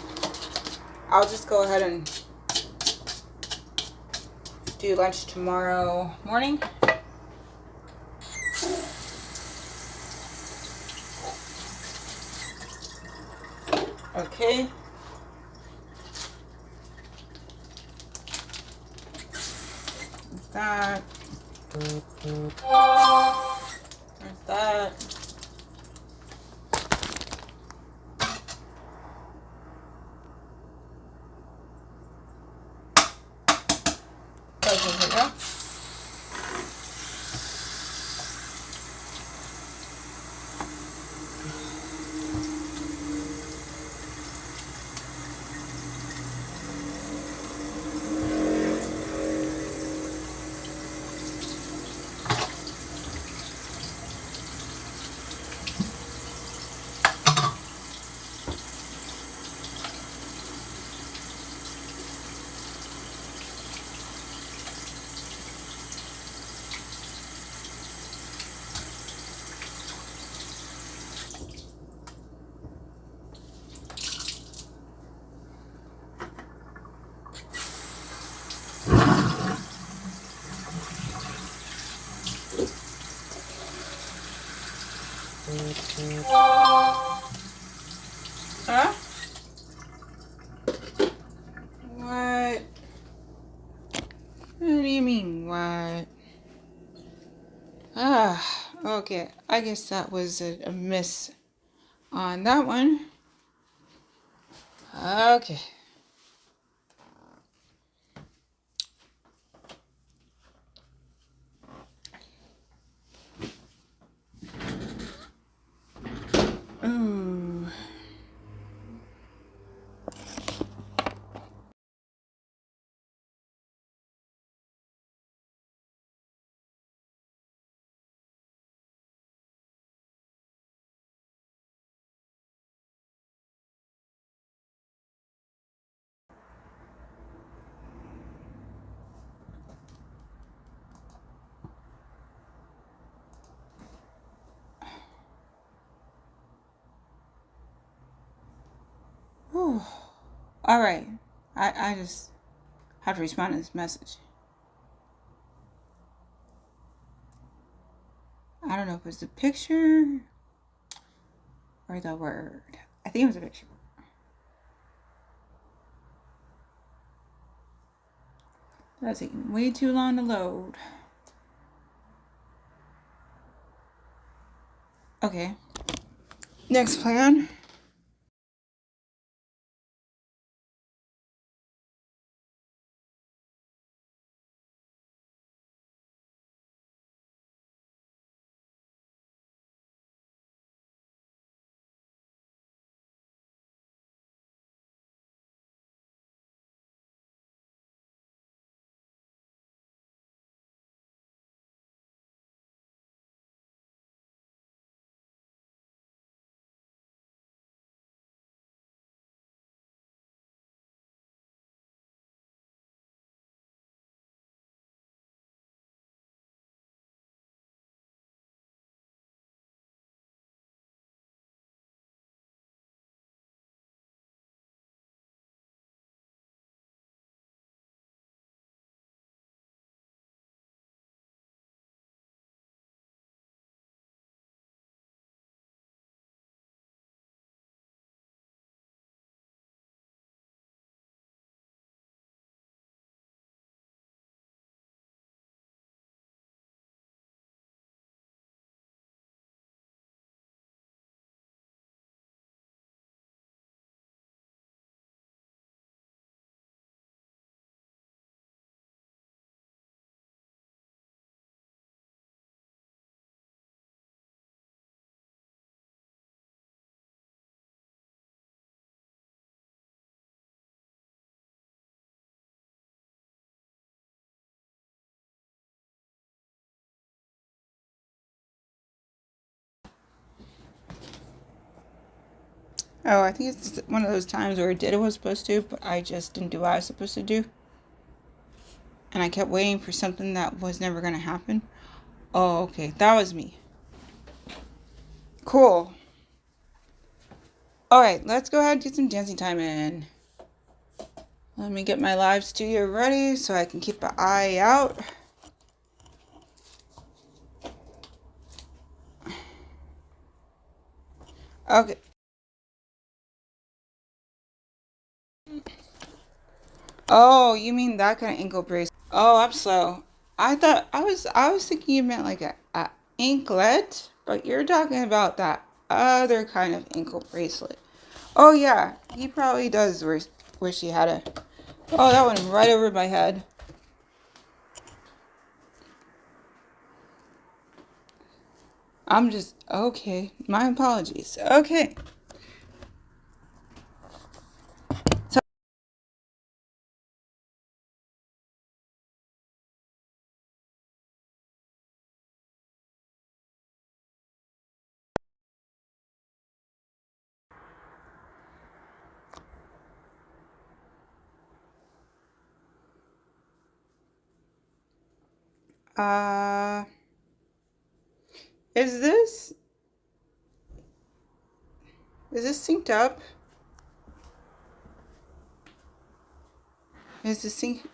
I'll just go ahead and do lunch tomorrow morning. Okay. There's that. There's that. Okay, here we go. Huh? What? What do you mean, what? Okay. I guess that was a miss on that one. Okay. Ooh. Whew. All right. I just have to respond to this message. I don't know if it's the picture or the word. I think it was a picture. That's taking way too long to load. Okay. Next plan. Oh, I think it's one of those times where it did what it was supposed to, but I just didn't do what I was supposed to do. And I kept waiting for something that was never going to happen. Oh, okay. That was me. Cool. Alright, let's go ahead and get some dancing time in. Let me get my live studio ready so I can keep an eye out. Okay. Oh, you mean that kind of ankle brace? Oh, I'm slow. I was thinking you meant like a anklet, but you're talking about that other kind of ankle bracelet. Oh yeah, he probably does wish he had a. Oh, that went right over my head. I'm just okay. My apologies. Okay. So, uh, is this synced up? Is the sync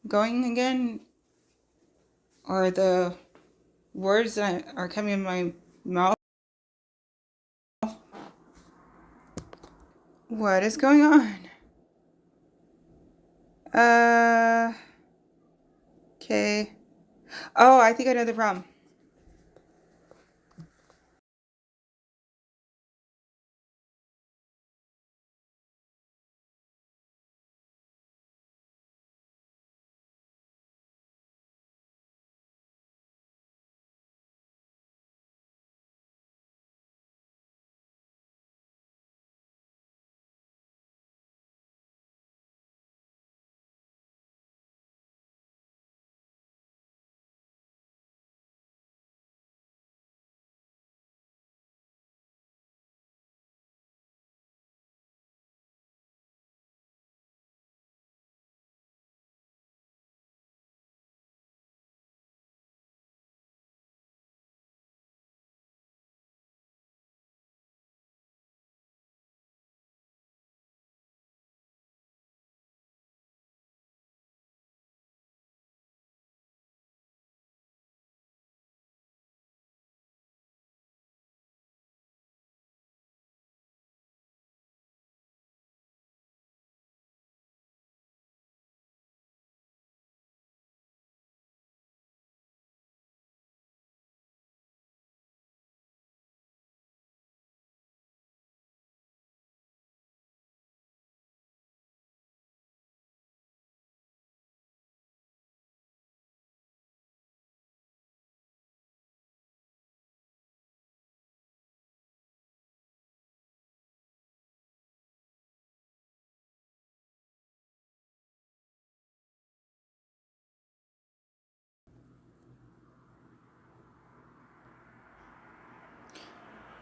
going again, or the words that are coming in my mouth? What is going on? Okay. Oh, I think I know the problem.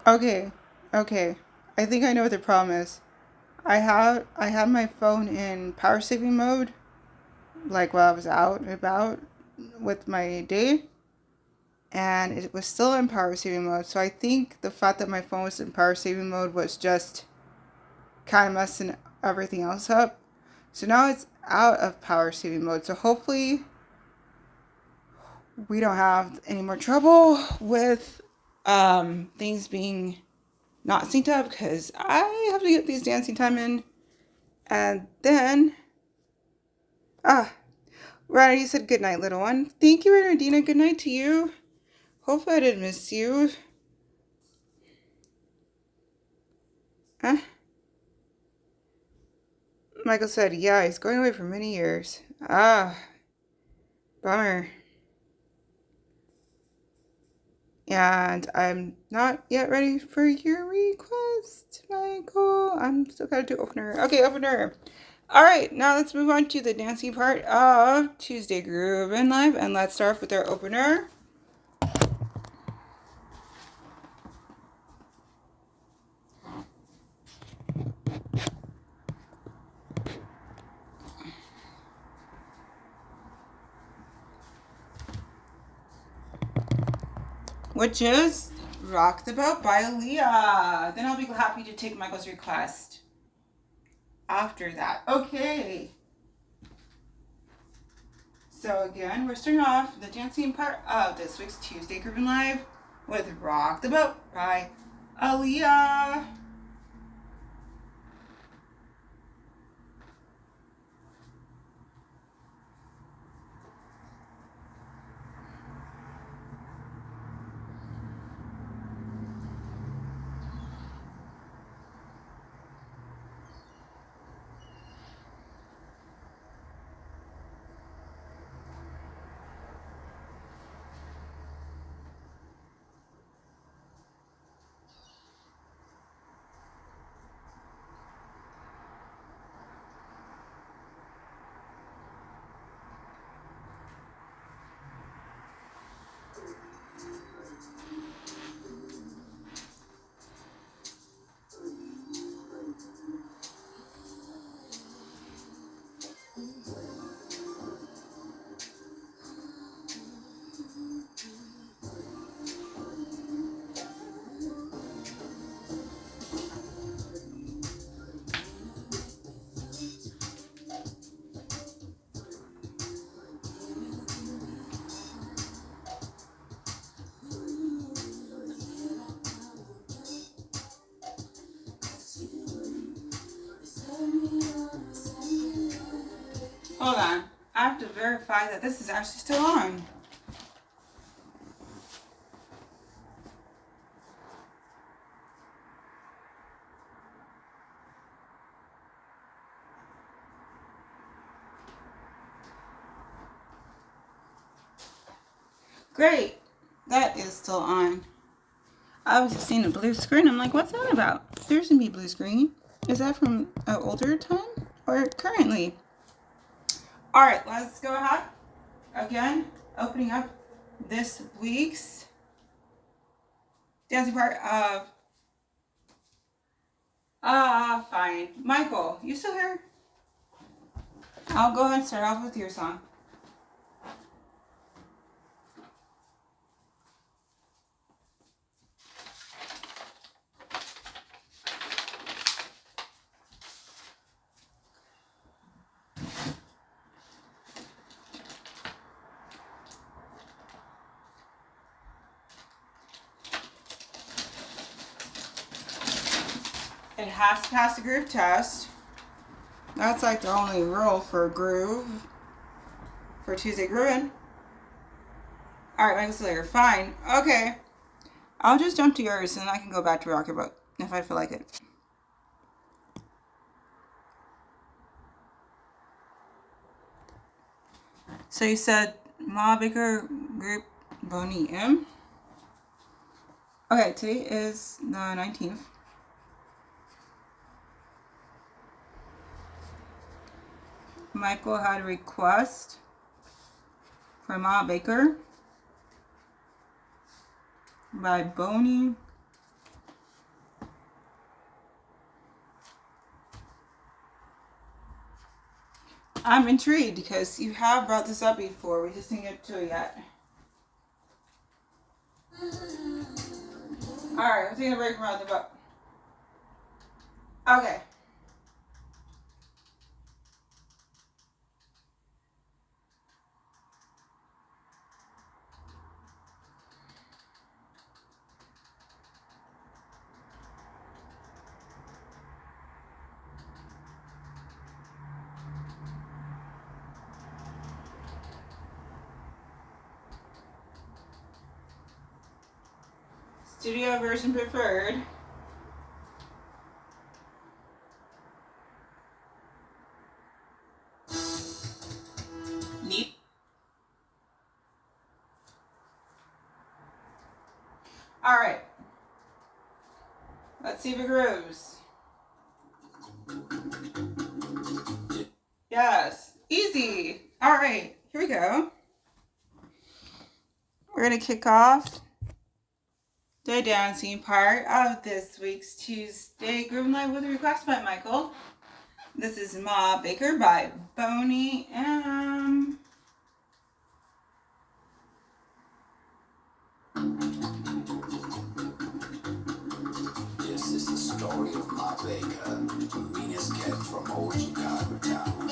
Okay. Okay. I think I know what the problem is. I had my phone in power saving mode, like while I was out and about with my day, and it was still in power saving mode. So I think the fact that my phone was in power saving mode was just kind of messing everything else up. So now it's out of power saving mode. So hopefully we don't have any more trouble with things being not synced up, because I have to get these dancing time in. And then Rana, you said good night, little one. Thank you, Renardina. Good night to you. Hopefully I didn't miss you. Huh? Michael said, yeah, he's going away for many years. Bummer. And I'm not yet ready for your request, Michael. I'm still gotta do opener. Okay, opener. Alright, now let's move on to the dancing part of Tuesday Groovin Live. And let's start off with our opener. which is Rock the Boat by Aaliyah. Then I'll be happy to take Michael's request after that. Okay. So again, we're starting off the dancing part of this week's Tuesday Groovin Live with Rock the Boat by Aaliyah. Hold on. I have to verify that this is actually still on. Great. That is still on. I was just seeing a blue screen. I'm like, what's that about? There shouldn't be blue screen. Is that from an older time or currently? All right, let's go ahead. Again, opening up this week's dancing part of fine. Michael, you still here? I'll go ahead and start off with your song. It has to pass the groove test. That's like the only rule for groove for Tuesday Groovin. Alright, Michael Slayer, fine. Okay. I'll just jump to yours and I can go back to Rock Your Boat if I feel like it. So you said Ma Baker Group Boney M. Okay, today is the 19th. Michael had a request for Ma Baker by Boney. I'm intrigued because you have brought this up before. We just didn't get to it yet. Alright, we're taking a break from Rock the Boat. Okay. Studio version preferred. Neat. Alright. Let's see if it grooves. Yes. Easy. Alright. Here we go. We're going to kick off the dancing part of this week's Tuesday Groovin Live with a request by Michael. This is Ma Baker by Boney M. story of my baker, the meanest cat from old Chicago town.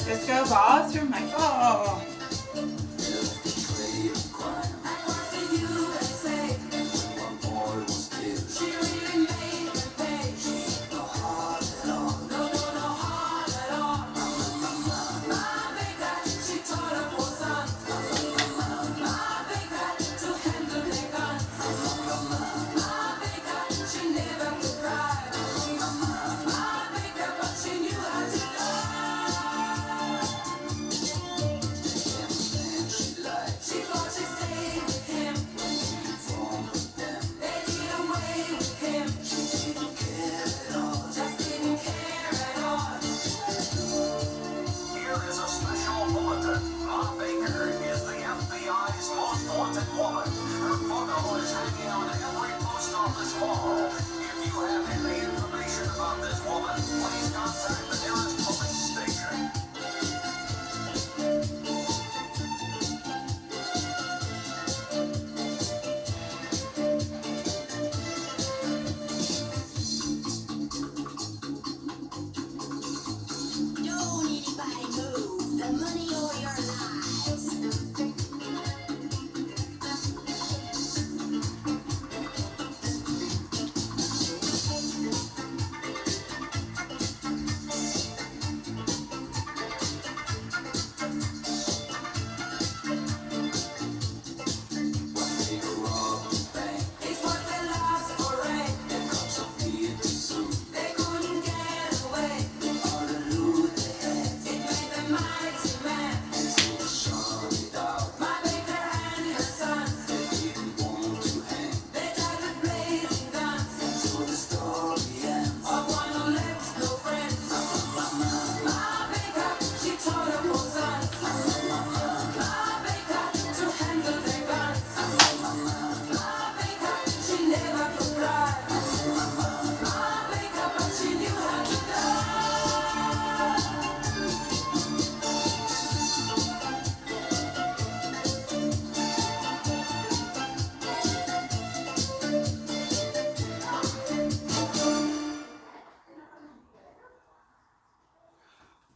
Disco balls from Michael.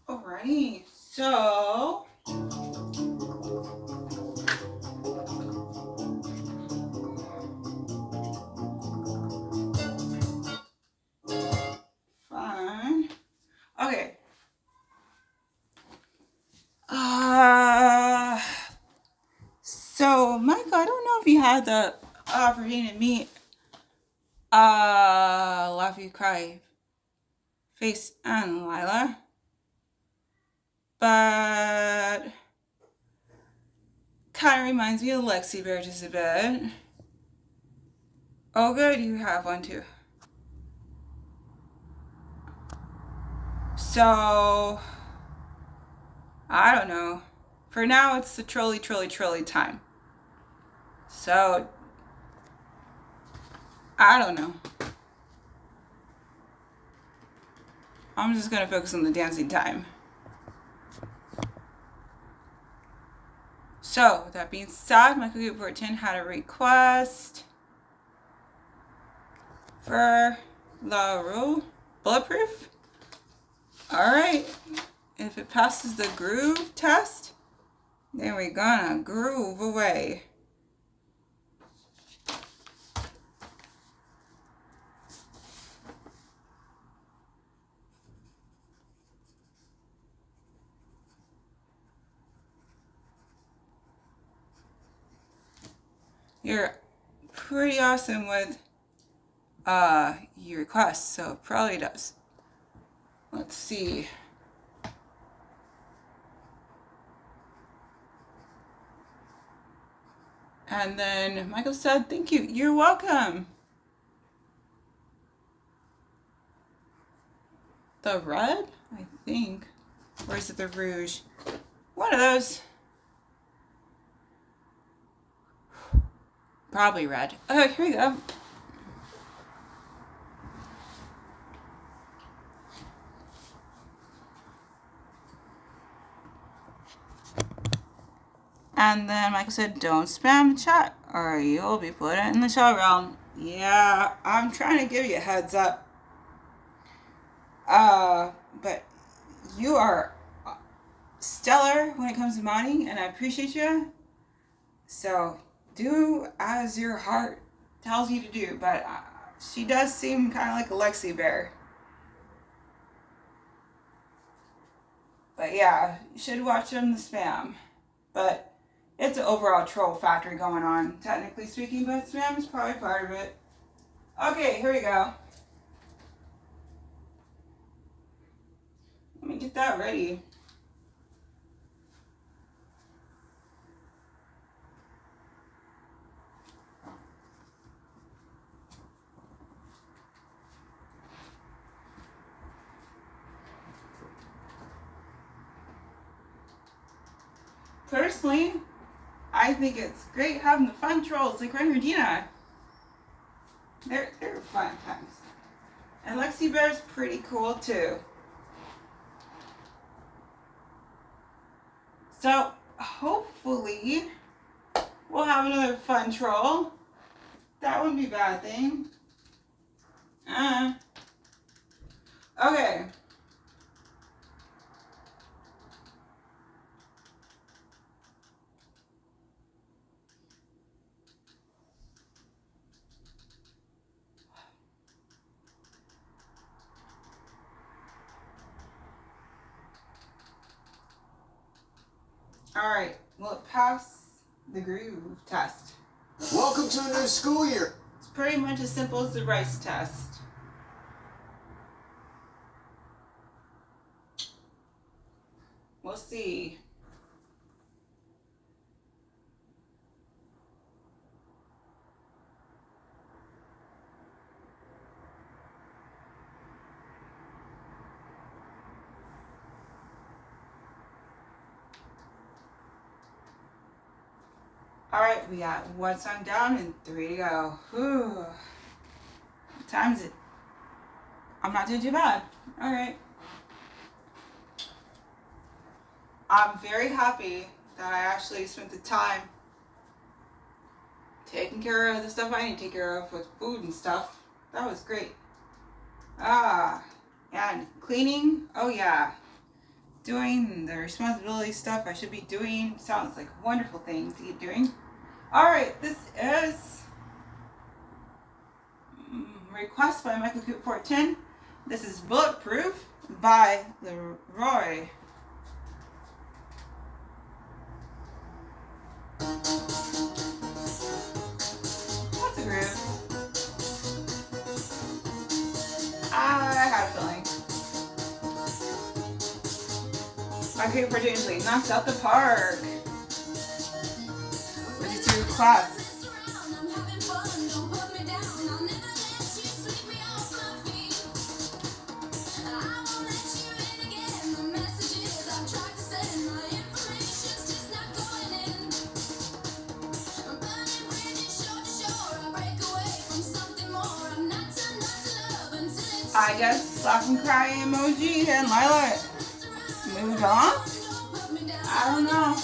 Alrighty, so fine. Okay. So Michael, I don't know if you had the opportunity to meet Laugh You Cry Face and Lila, but kind of reminds me of Lexi Bear just a bit. Oh good, you have one too. So I don't know. For now it's the trolley time. So I don't know. I'm just gonna focus on the dancing time. So, with that being said, my Cookie 410 had a request for La Rue Bulletproof. Alright, if it passes the groove test, then we're gonna groove away. You're pretty awesome with your requests, so it probably does. Let's see. And then Michael said, thank you. You're welcome. The red, I think. Or is it the rouge? One of those. Probably red. Oh, here we go. And then Michael said, don't spam the chat or you'll be put in the showground. Yeah, I'm trying to give you a heads up. But you are stellar when it comes to modding, and I appreciate you. So do as your heart tells you to do. But she does seem kind of like a Lexi Bear. But yeah, you should watch them the spam. But it's an overall troll factory going on, technically speaking, but spam is probably part of it. Okay, here we go. Let me get that ready. Personally, I think it's great having the fun trolls like Ren Regina. They're fun times. And Lexi Bear's pretty cool too. So hopefully we'll have another fun troll. That wouldn't be a bad thing. Okay. Alright, will it pass the groove test? Welcome to a new school year. It's pretty much as simple as the rice test. We'll see. Alright, we got one song down and 3 to go. Whew. What time is it? I'm not doing too bad. Alright. I'm very happy that I actually spent the time taking care of the stuff I need to take care of with food and stuff. That was great. And cleaning. Oh yeah. Doing the responsibility stuff I should be doing. Sounds like a wonderful thing to keep doing. Alright, this is request by Michael Coop 410. This is Bulletproof by Leroy. That's a groove. I had a feeling. Michael Coop 410 knocks out the park. With its request. I guess laugh and cry emoji and Lila moved on. I don't know.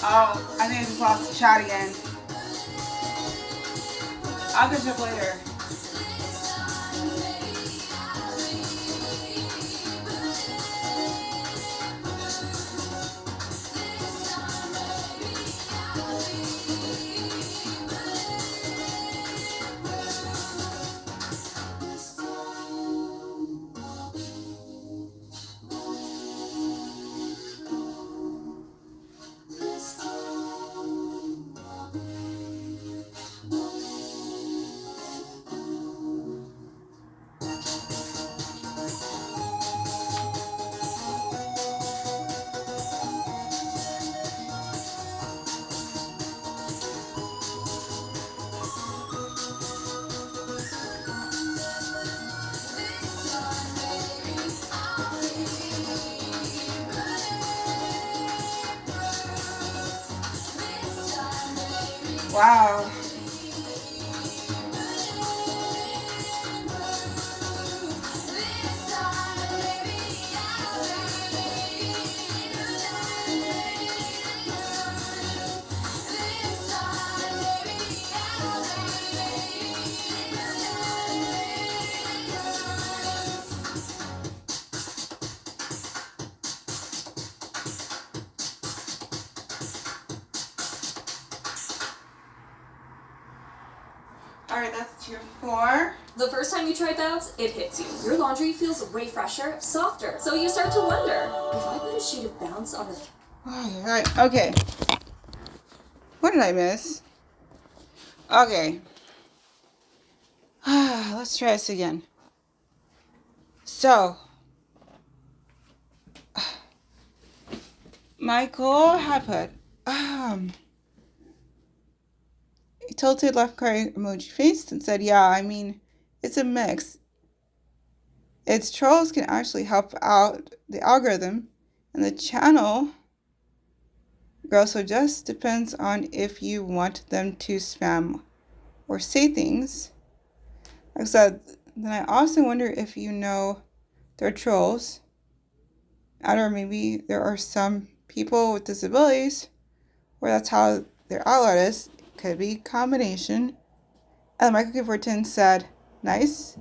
Oh, I think I just lost the chat again. I'll catch up later. Wow. All right, that's tier 4. The first time you try bounce, it hits you. Your laundry feels way fresher, softer. So you start to wonder, if I put a shade of bounce on the... All right, okay. What did I miss? Okay. Let's try this again. So, Michael had put, he tilted left cry emoji face and said, yeah, I mean, it's a mix. Its trolls can actually help out the algorithm and the channel grow, so just depends on if you want them to spam or say things. Like I said, then I also wonder if you know they're trolls. Or maybe there are some people with disabilities where that's how their outlet is. Could be a combination. And Michael K14 said, nice,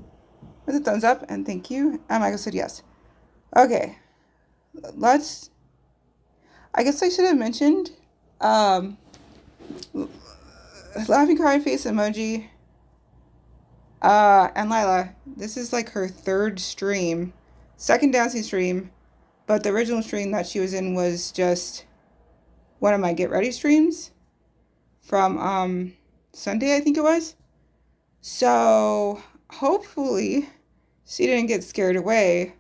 with a thumbs up, and thank you. And Michael said yes. Okay, I guess I should have mentioned, laughing cry face emoji, and Lila, this is like her third stream, second dancing stream, but the original stream that she was in was just one of my get ready streams from Sunday, I think it was. So hopefully she didn't get scared away,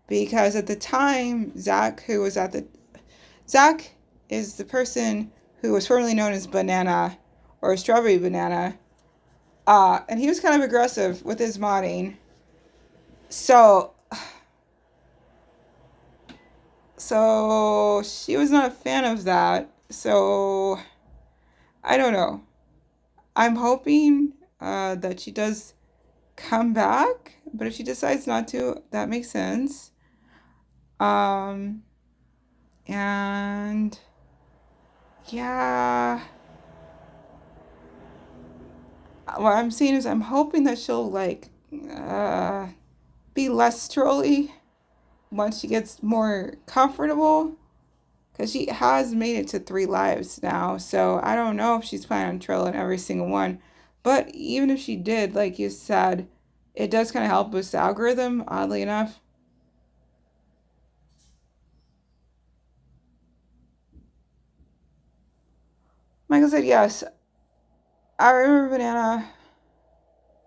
because at the time, Zach is the person who was formerly known as Banana or Strawberry Banana, and he was kind of aggressive with his modding. So she was not a fan of that. So I don't know. I'm hoping that she does come back, but if she decides not to, that makes sense. And yeah. What I'm seeing is I'm hoping that she'll like be less trolly once she gets more comfortable. Because she has made it to 3 lives now. So I don't know if she's planning on trolling every single one. But even if she did, like you said, it does kind of help boost the algorithm, oddly enough. Michael said, yes. I remember Banana.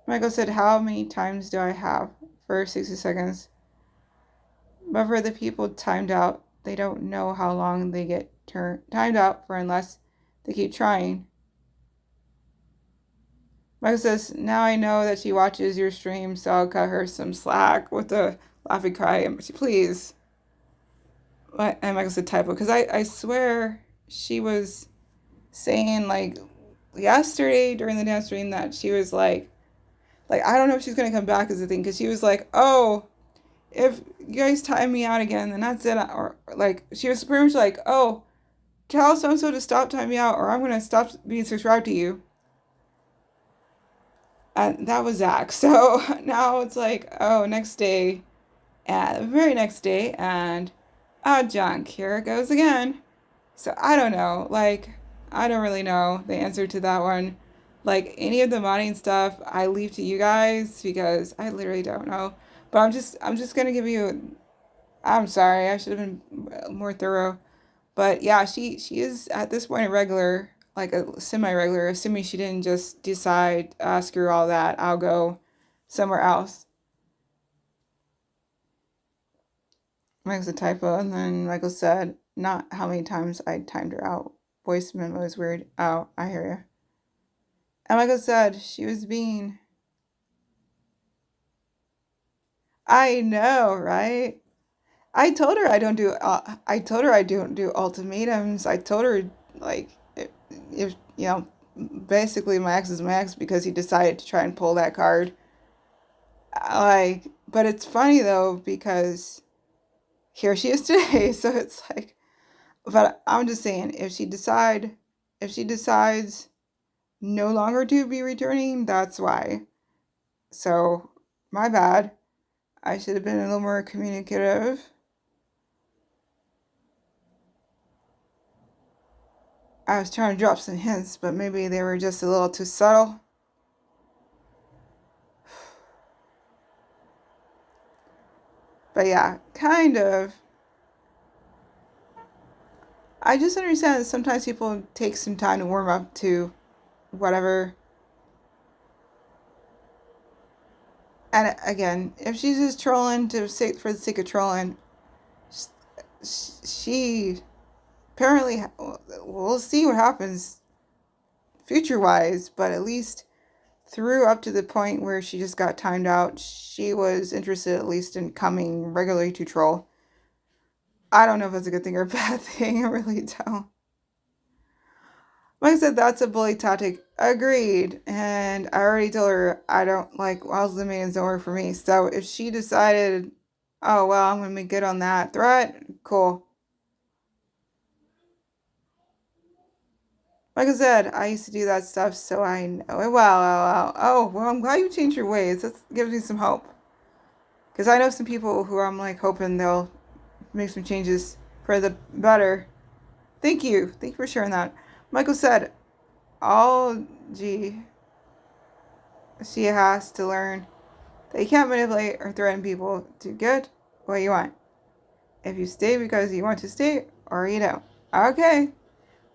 Michael said, how many times do I have for 60 seconds? But for the people timed out, they don't know how long they get timed out for unless they keep trying. Michael says, now I know that she watches your stream, so I'll cut her some slack with a laughing cry. Please. And Michael said typo, because I swear she was saying, like, yesterday during the dance stream that she was like, I don't know if she's going to come back as a thing, because she was like, oh, if you guys time me out again, then that's it. Or, like, she was pretty much like, oh, tell so-and-so to stop timing me out, or I'm going to stop being subscribed to you. And that was Zach. So now it's like, oh, next day, and the very next day, and junk, here it goes again. So I don't know. Like, I don't really know the answer to that one. Like, any of the modding stuff, I leave to you guys because I literally don't know. But I'm just gonna give you. I'm sorry, I should have been more thorough. But yeah, she is at this point a regular, like a semi-regular, assuming she didn't just decide, screw all that, I'll go somewhere else. Michael's a typo, and then Michael said, not how many times I timed her out. Voice memo is weird. Oh, I hear you. And Michael said she was being. I know, right? I told her I don't do. I told her I don't do ultimatums. I told her like if you know, basically my ex is my ex because he decided to try and pull that card. Like, but it's funny though because here she is today. So it's like, but I'm just saying if she decides no longer to be returning, that's why. So my bad. I should have been a little more communicative. I was trying to drop some hints, but maybe they were just a little too subtle. But yeah, kind of. I just understand that sometimes people take some time to warm up to whatever. And again, if she's just trolling for the sake of trolling, she apparently, we'll see what happens future-wise, but at least through up to the point where she just got timed out, she was interested at least in coming regularly to troll. I don't know if that's a good thing or a bad thing. I really don't. Like I said, that's a bully tactic. Agreed. And I already told her I don't like wild limits don't work for me. So if she decided, oh, well, I'm going to make good on that threat, cool. Like I said, I used to do that stuff, so I know it well. Oh, well, I'm glad you changed your ways. That gives me some hope. Because I know some people who I'm like hoping they'll make some changes for the better. Thank you. Thank you for sharing that. Michael said, all she has to learn that you can't manipulate or threaten people to get what you want. If you stay because you want to stay or you don't. Okay.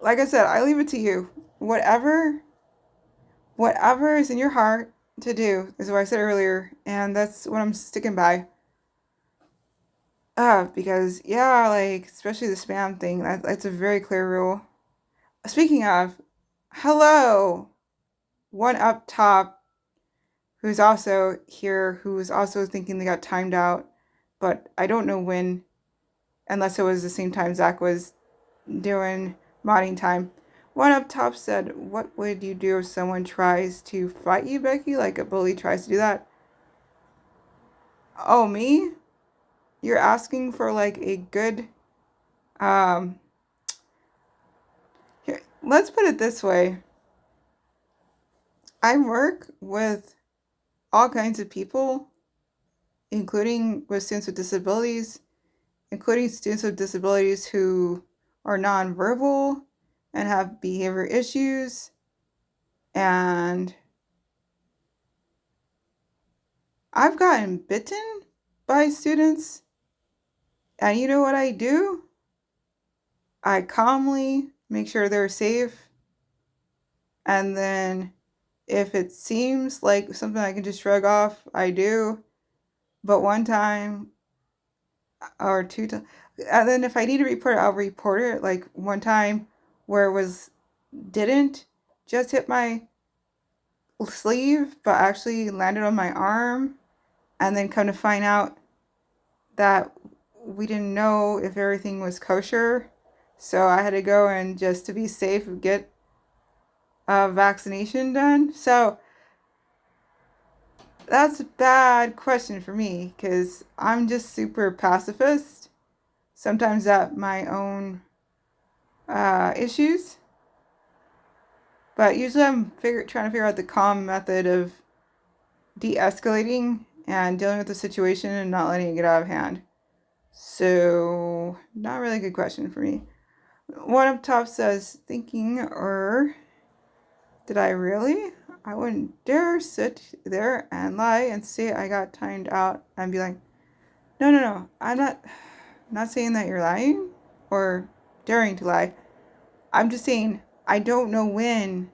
Like I said, I leave it to you. Whatever is in your heart to do is what I said earlier, and that's what I'm sticking by. Because yeah, like especially the spam thing, that's a very clear rule. Speaking of, hello, one up top who's also here, who's also thinking they got timed out, but I don't know when, unless it was the same time Zach was doing modding time. One up top said, what would you do if someone tries to fight you, Becky? Like a bully tries to do that? Oh, me? You're asking for like a good, let's put it this way. I work with all kinds of people, including with students with disabilities, including students with disabilities who are nonverbal and have behavior issues. And I've gotten bitten by students. And you know what I do? I calmly make sure they're safe. And then if it seems like something I can just shrug off, I do. But one time or two times, and then if I need to report it, I'll report it. Like one time where it was didn't just hit my sleeve, but actually landed on my arm. And then come to find out that we didn't know if everything was kosher. So I had to go and just to be safe, get a vaccination done. So that's a bad question for me because I'm just super pacifist. Sometimes at my own issues. But usually I'm trying to figure out the calm method of de-escalating and dealing with the situation and not letting it get out of hand. So, not really a good question for me. One up top says, thinking, or did I really? I wouldn't dare sit there and lie and say I got timed out and be like, no, I'm not saying that you're lying or daring to lie. I'm just saying I don't know when.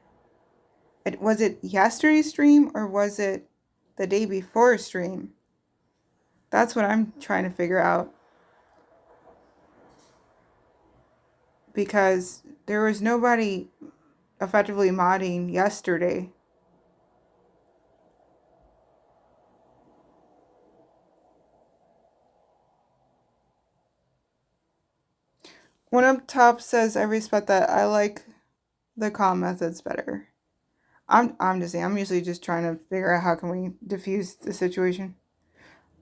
Was it yesterday's stream or was it the day before stream? That's what I'm trying to figure out. Because there was nobody effectively modding yesterday. One up top says, I respect that. I like the calm methods better. I'm just saying, I'm usually just trying to figure out how can we diffuse the situation.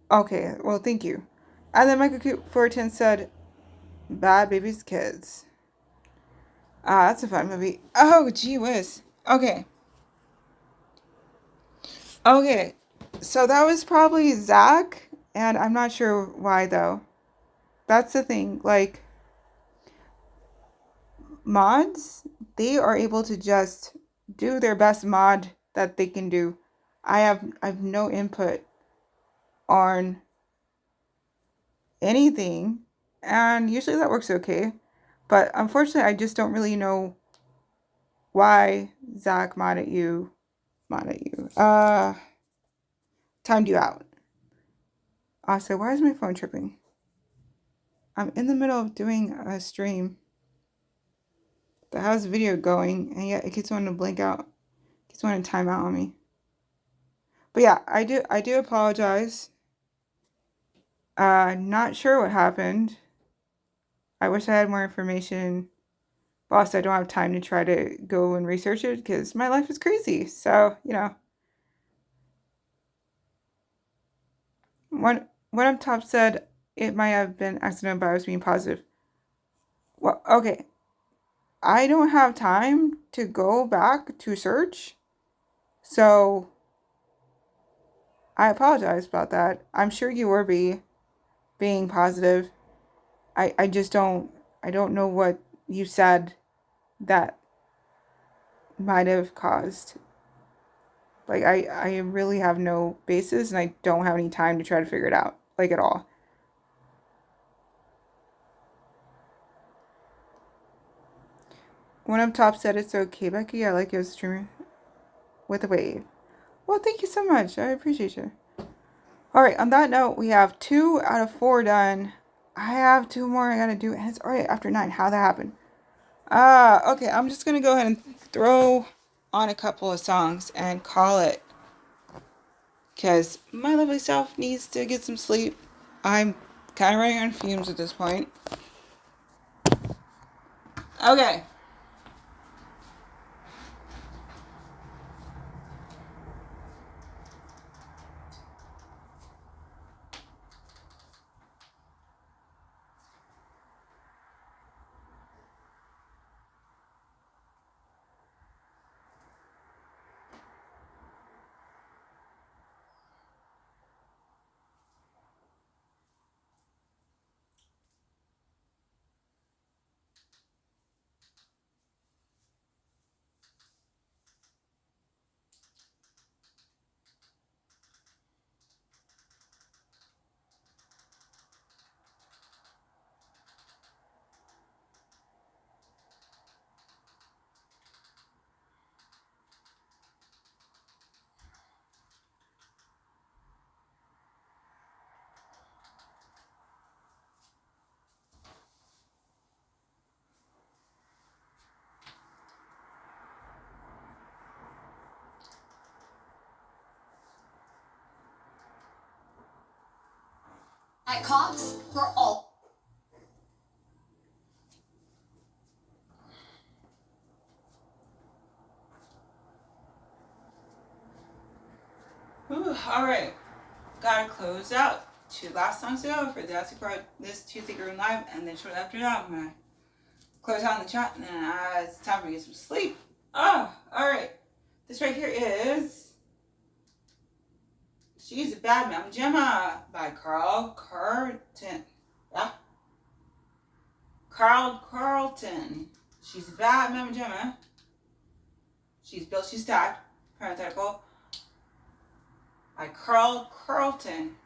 Okay, well, thank you. And then Michael Coop 410 said, Bad Baby's Kids. Ah, that's a fun movie. Oh, gee whiz. Okay. So that was probably Zach, and I'm not sure why though. That's the thing. Like, mods, they are able to just do their best mod that they can do. I have no input on anything, and usually that works okay. But unfortunately, I just don't really know why Zach modded you. Timed you out. Also, why is my phone tripping? I'm in the middle of doing a stream that has video going, and yet it keeps wanting to blink out. It keeps wanting to time out on me. But yeah, I do apologize. Not sure what happened. I wish I had more information. But also, I don't have time to try to go and research it because my life is crazy. So, One up top said it might have been accidental, but I was being positive. Well, okay. I don't have time to go back to search. So I apologize about that. I'm sure you were being positive. I just don't know what you said that might have caused. Like I really have no basis and I don't have any time to try to figure it out, like at all. One up top said it's okay, Becky. I like you as a streamer with a wave. Well, thank you so much. I appreciate you. All right, on that note, we have 2 out of 4 done. I have 2 more I gotta do, and it's already after 9. How'd that happen? Okay, I'm just gonna go ahead and throw on a couple of songs and call it. Because my lovely self needs to get some sleep. I'm kind of running on fumes at this point. Okay. At Cox, we're all. Ooh, all right, gotta close out. 2 last songs to go for the EDSA part this Tuesday Groovin Live, and then shortly after that, I'm gonna close out in the chat, and then it's time to get some sleep. Oh, all right. This right here is She's a Bad Mama Gemma by Carl Carlton. Yeah. Carl Carlton. She's a Bad Mama Gemma. She's built, she's stacked. Parenthetical. By Carl Carlton.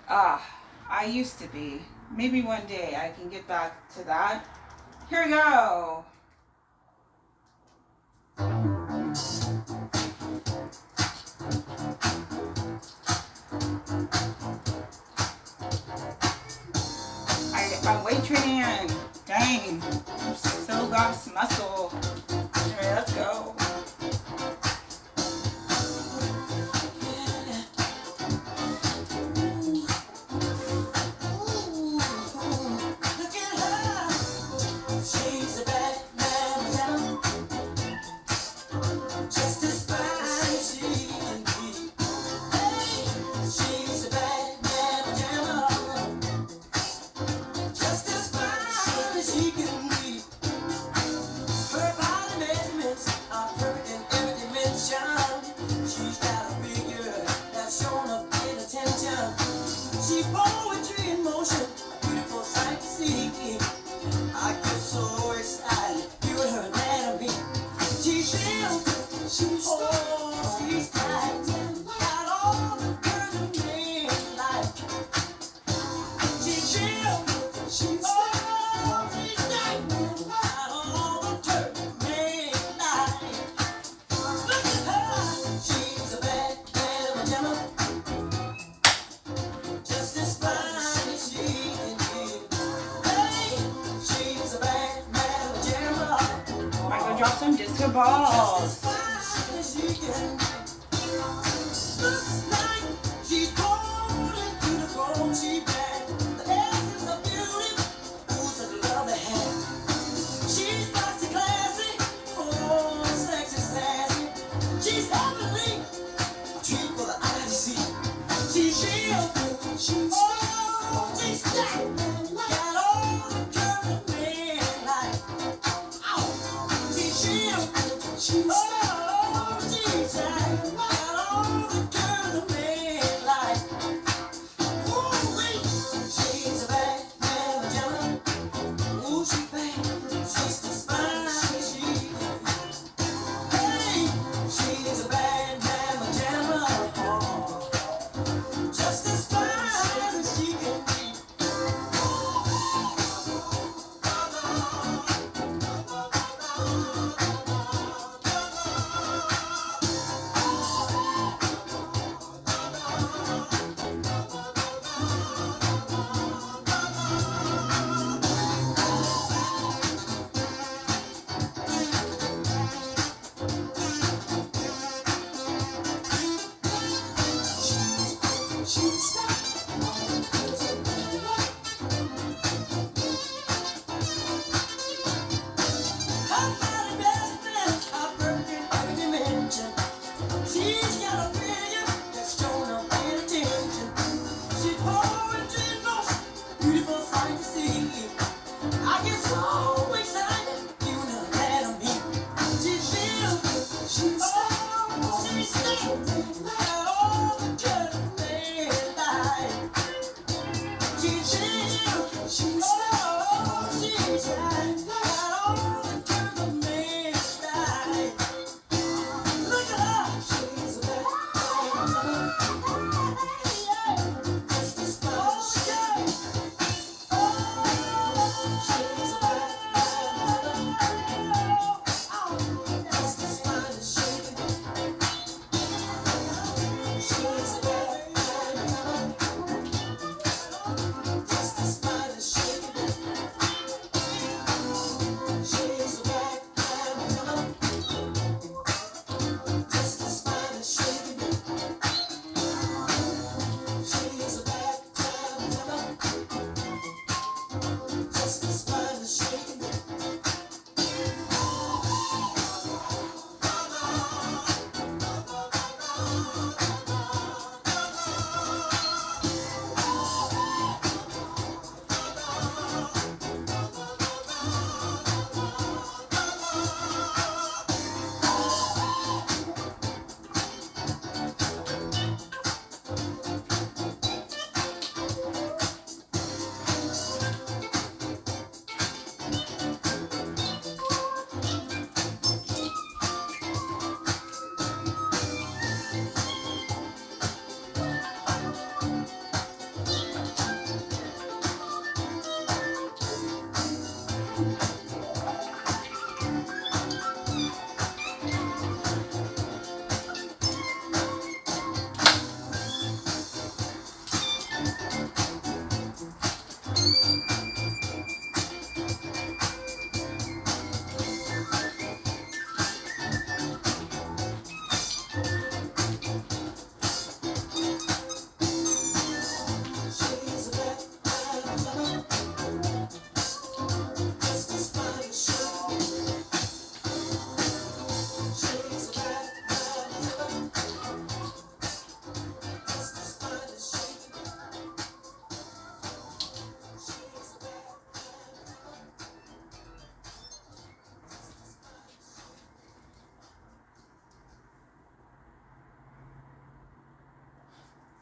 I used to be. Maybe one day I can get back to that. Here we go. I'm weight training. Dang. I'm so got some muscle. Alright, let's go. Drop some disco balls. just as fine as shaking.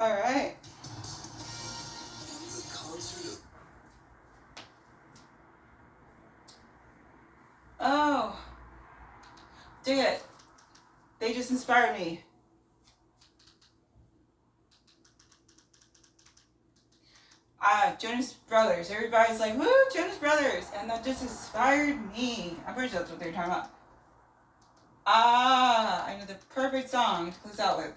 All right. Oh, dig it. They just inspired me. Jonas Brothers. Everybody's like, woo, Jonas Brothers. And that just inspired me. I'm pretty sure that's what they're talking about. I know the perfect song to close out with.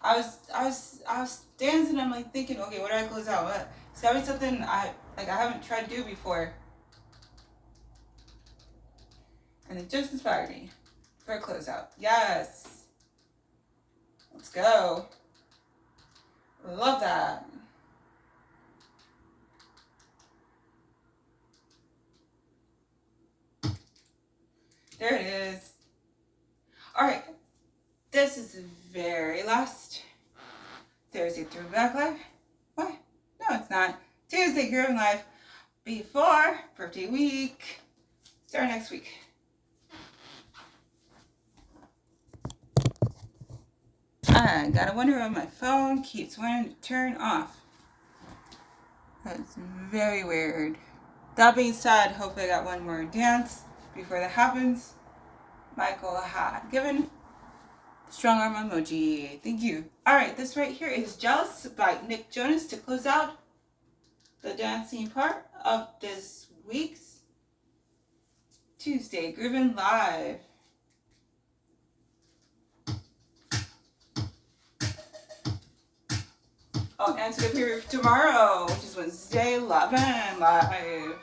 I was dancing. I'm like thinking, okay, what do I close out with? It's gotta be something I haven't tried to do before. And it just inspired me for a closeout. Yes. Let's go. Love that. There it is. All right. This is the very last Thursday Throwback Live. What? No, it's not. Tuesday Groovin Live before birthday week. Start next week. I gotta wonder why my phone keeps wanting to turn off. That's very weird. That being said, hopefully I got one more dance before that happens. Michael had given strong arm emoji. Thank you. Alright, this right here is Jealous by Nick Jonas to close out the dancing part of this week's Tuesday Groovin Live. Oh, and it's gonna be tomorrow, which is Wednesday 11 live.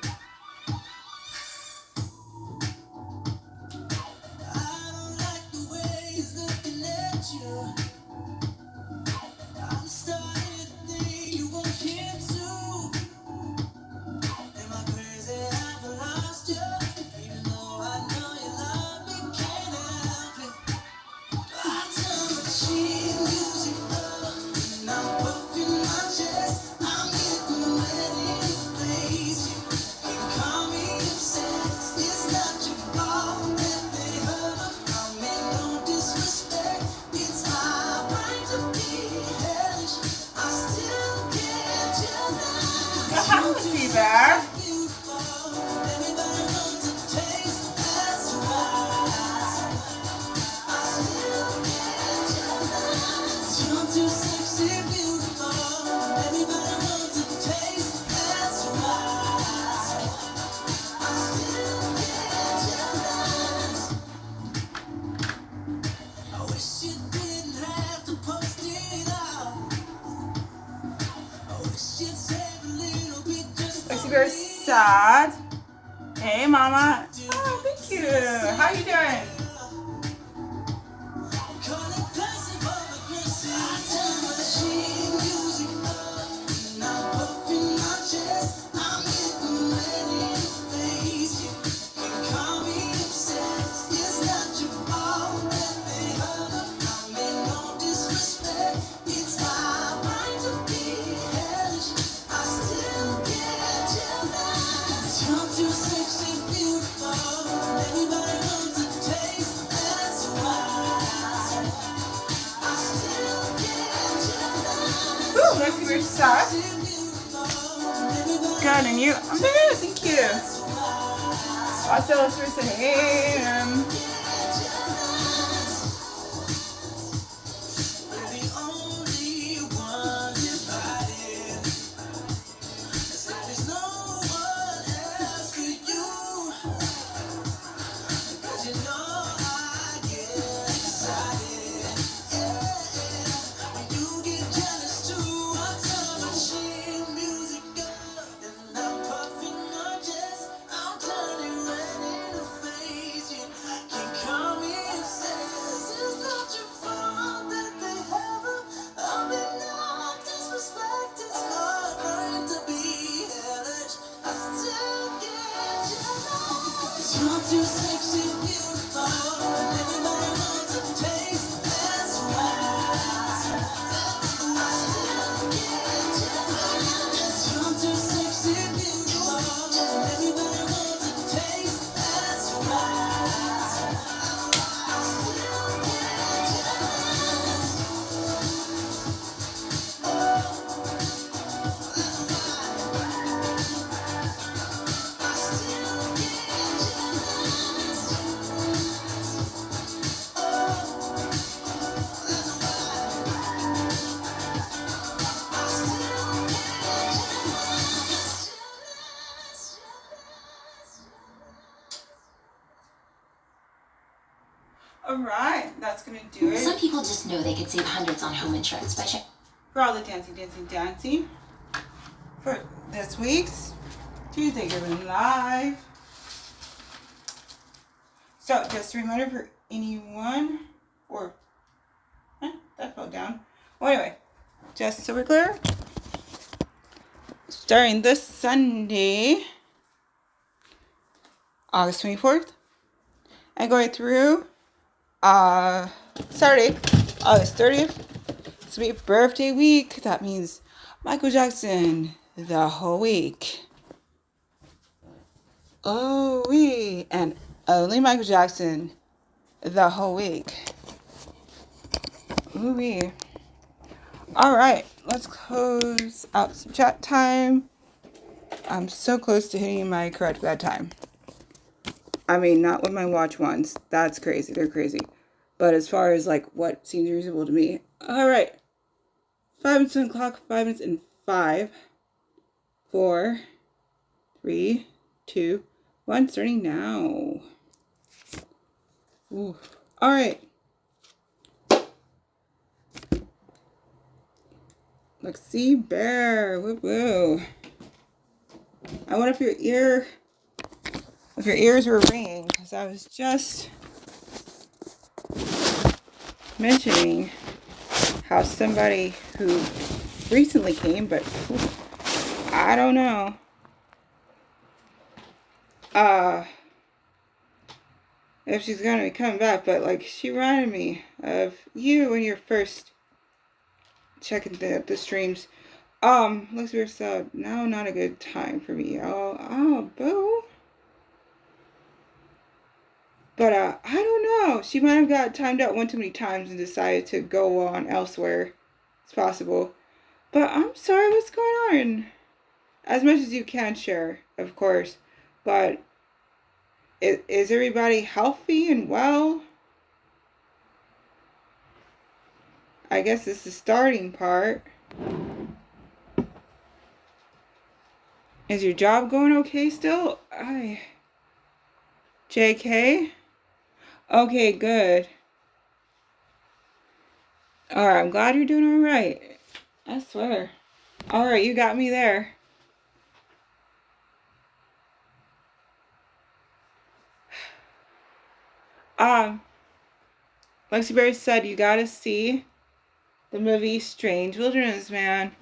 Back. Very sad. Hey, Mama. Oh, thank you. How you doing? Ooh, let's see your stuff. Good, and you? I'm good, thank you. Also, let's see him. Alright, that's gonna do it. Some people just know they could save hundreds on home insurance by checking. For all the dancing for this week's Tuesday Groovin Live. So, just a reminder for anyone, or, that fell down. Well, anyway, just so we're clear, starting this Sunday, August 24th, and going through Saturday, August 30th, it's my birthday week. That means Michael Jackson the whole week. Oh, and only Michael Jackson the whole week. Ooh. Alright, let's close out some chat time. I'm so close to hitting my correct bed time. I mean, not what my watch wants. That's crazy. They're crazy. But as far as like what seems reasonable to me. Alright. 5 minutes on the clock. 5 minutes and 5. 4. 3. 2. 1. Starting now. Ooh. Alright. Lexi Bear. Woo woo. I wonder if your ears were ringing, because I was just mentioning how somebody who recently came, but I don't know, if she's gonna be coming back, but like she reminded me of you when you're first checking the streams. Looks weird, so now not a good time for me. Oh, boo. But, I don't know. She might have got timed out one too many times and decided to go on elsewhere. It's possible. But I'm sorry, what's going on? As much as you can share, of course. But, is everybody healthy and well? I guess this is the starting part. Is your job going okay still? JK? Okay, good. Alright, I'm glad you're doing alright. I swear. Alright, you got me there. Lexi Berry said you gotta see the movie Strange Wilderness, man.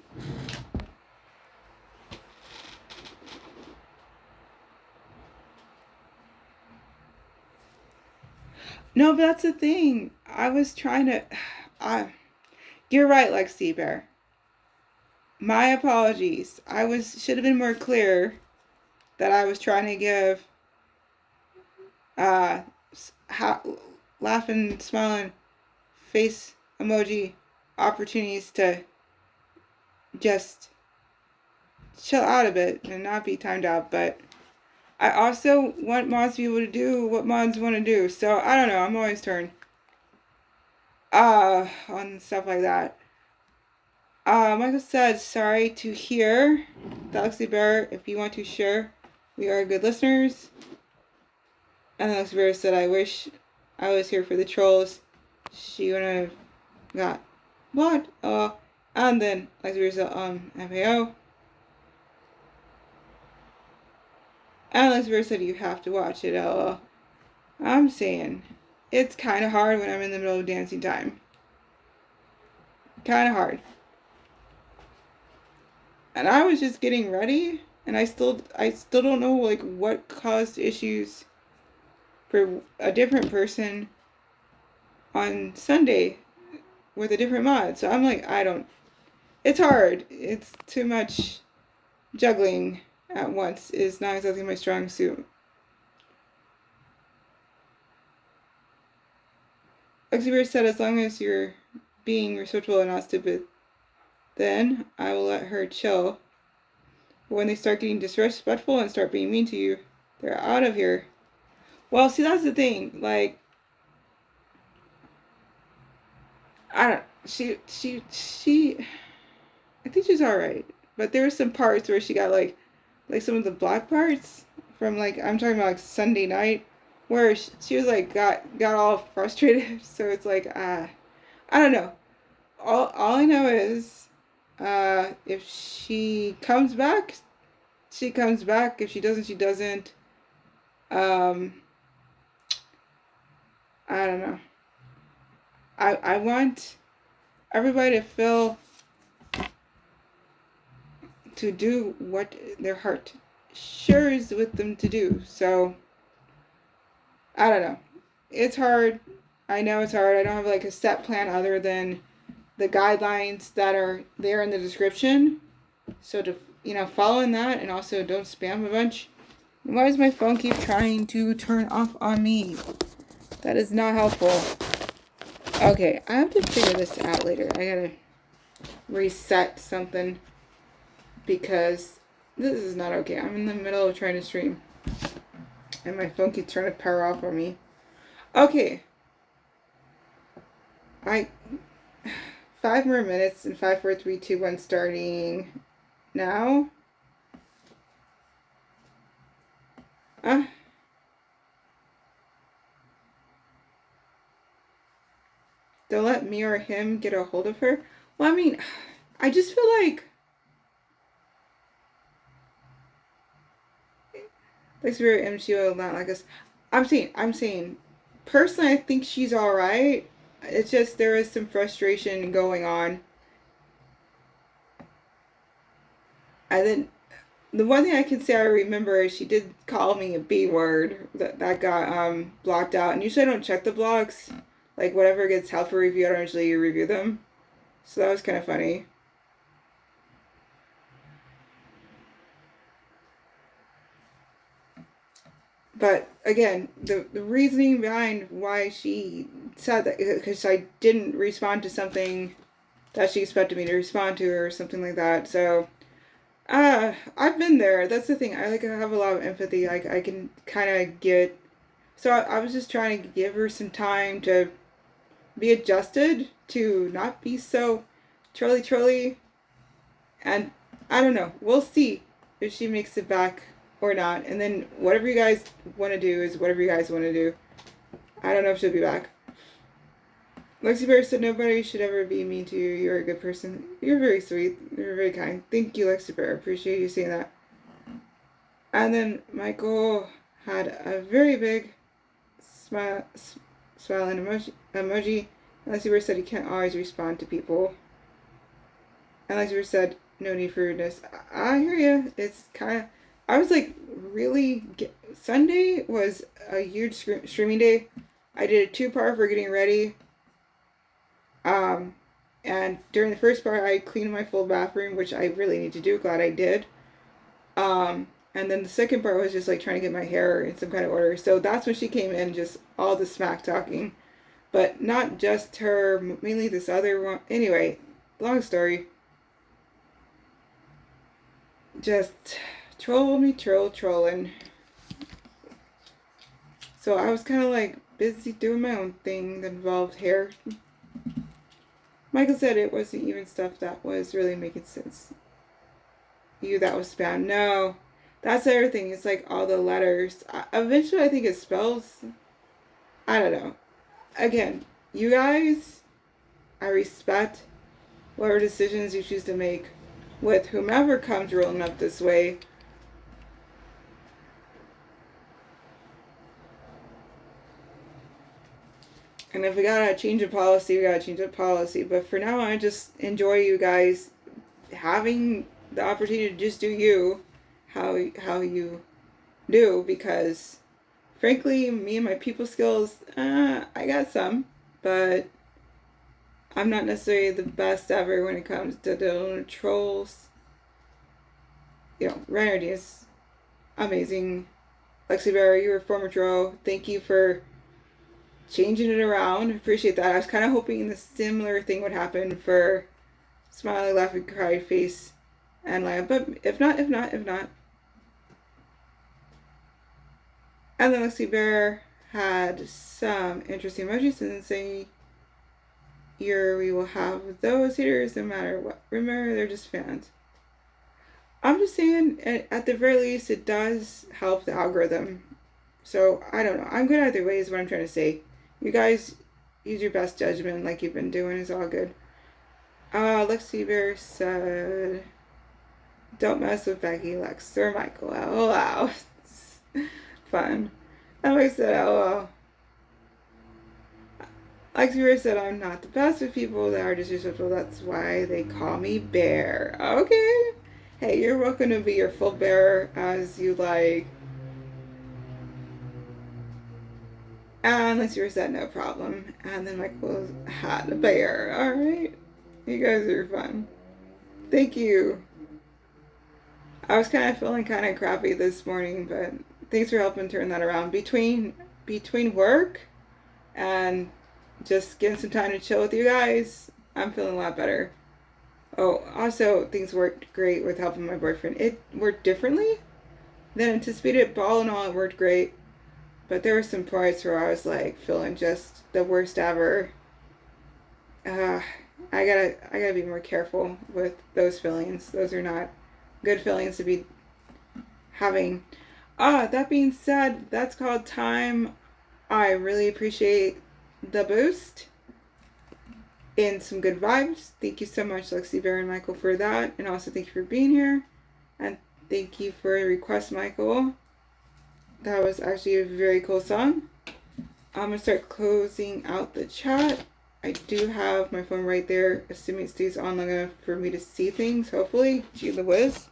No, but that's the thing. I was trying to... you're right, Lexi Bear. My apologies. I should have been more clear that I was trying to give laughing, smiling face emoji opportunities to just chill out a bit and not be timed out. But I also want mods to be able to do what mods want to do. So I don't know. I'm always torn on stuff like that. Michael said, sorry to hear. Galaxy Bear, if you want to share, we are good listeners. And Galaxy Bear said, I wish I was here for the trolls. She would have got blocked. And then Galaxy Bear said, FAO. And Galaxy Bear said, you have to watch it, LOL. I'm saying, it's kind of hard when I'm in the middle of dancing time. Kind of hard. And I was just getting ready, and I still don't know like what caused issues for a different person on Sunday with a different mod. So I'm like, it's hard. It's too much juggling at once is not exactly my strong suit. Xavier said, as long as you're being respectful and not stupid, then I will let her chill. But when they start getting disrespectful and start being mean to you, they're out of here. Well, see, that's the thing. Like, I don't. She. I think she's all right, but there were some parts where she got like some of the block parts from like I'm talking about like Sunday night, where she was like got all frustrated. So it's like I don't know. All I know is if she comes back, she comes back. If she doesn't, she doesn't. I don't know. I want everybody to feel to do what their heart shares with them to do. So I don't know. It's hard. I know it's hard. I don't have like a set plan other than the guidelines that are there in the description. So to following that, and also don't spam a bunch. Why does my phone keep trying to turn off on me? That is not helpful. Okay, I have to figure this out later. I gotta reset something because this is not okay. I'm in the middle of trying to stream and my phone keeps trying to power off on me. Okay. 5 more minutes and 5, 4, 3, 2, 1 starting now. Don't let me or him get a hold of her. Well, I mean, I just feel like very MCO not like us. I'm saying, personally, I think she's all right. It's just there is some frustration going on. And then the one thing I can say I remember is she did call me a B word that got blocked out. And usually I don't check the blocks. Like whatever gets helpful review, I don't usually review them. So that was kind of funny. But again, the reasoning behind why she said that, because I didn't respond to something that she expected me to respond to or something like that. So, I've been there. That's the thing. I have a lot of empathy. I can kind of get. So I was just trying to give her some time to be adjusted to not be so trolly. And I don't know. We'll see if she makes it back or not. And then whatever you guys want to do is whatever you guys want to do. I don't know if she'll be back. Lexi Bear said nobody should ever be mean to you. You're a good person. You're very sweet. You're very kind. Thank you, Lexi Bear. Appreciate you saying that. And then Michael had a very big smiling emoji. And Lexi Bear said he can't always respond to people. And Lexi Bear said no need for rudeness. I hear you. It's kind of. I was like really. Sunday was a huge streaming day. I did a 2-part for getting ready. And during the first part, I cleaned my full bathroom, which I really need to do. Glad I did. And And then the second part was just like trying to get my hair in some kind of order. So that's when she came in, just all the smack talking. But not just her, mainly this other one. Anyway, long story. Just trolling. So I was kind of like busy doing my own thing that involved hair. Michael said it wasn't even stuff that was really making sense. That was spam. No, that's everything. It's like all the letters. Eventually, I think it spells. I don't know. Again, you guys, I respect whatever decisions you choose to make with whomever comes rolling up this way. And if we gotta change a policy, we gotta change a policy. But for now, I just enjoy you guys having the opportunity to just do you how you do, because frankly, me and my people skills, I got some, but I'm not necessarily the best ever when it comes to dealing with trolls. You know, Renardy is amazing. Lexi Barry, you're a former troll. Thank you for changing it around. Appreciate that. I was kind of hoping the similar thing would happen for Smiley, Laughing, Cry Face, and Lion. But if not. And then Lexi Bear had some interesting emojis and saying, we will have those haters no matter what. Remember, they're just fans. I'm just saying, at the very least, it does help the algorithm. So, I don't know. I'm good either way is what I'm trying to say. You guys use your best judgment like you've been doing. It's all good. Lexi Bear said, don't mess with Becky, Lex, or Michael. Oh, wow. Fun. Emily said, oh, Lexi Bear said, I'm not the best with people that are disrespectful. That's why they call me Bear. Okay. Hey, you're welcome to be your full bear as you like. And Lexi said, no problem. And then Michael had a bear. Alright. You guys are fun. Thank you. I was kind of feeling kind of crappy this morning, but thanks for helping turn that around. Between work and just getting some time to chill with you guys, I'm feeling a lot better. Oh, also, things worked great with helping my boyfriend. It worked differently than anticipated, but all in all, it worked great. But there were some parts where I was like feeling just the worst ever. I gotta be more careful with those feelings. Those are not good feelings to be having. That being said, that's called time. I really appreciate the boost and some good vibes. Thank you so much, Lexi Bear and Michael, for that. And also thank you for being here. And thank you for your request, Michael. That was actually a very cool song. I'm going to start closing out the chat. I do have my phone right there, assuming it stays on long enough for me to see things, hopefully. Gee the whiz.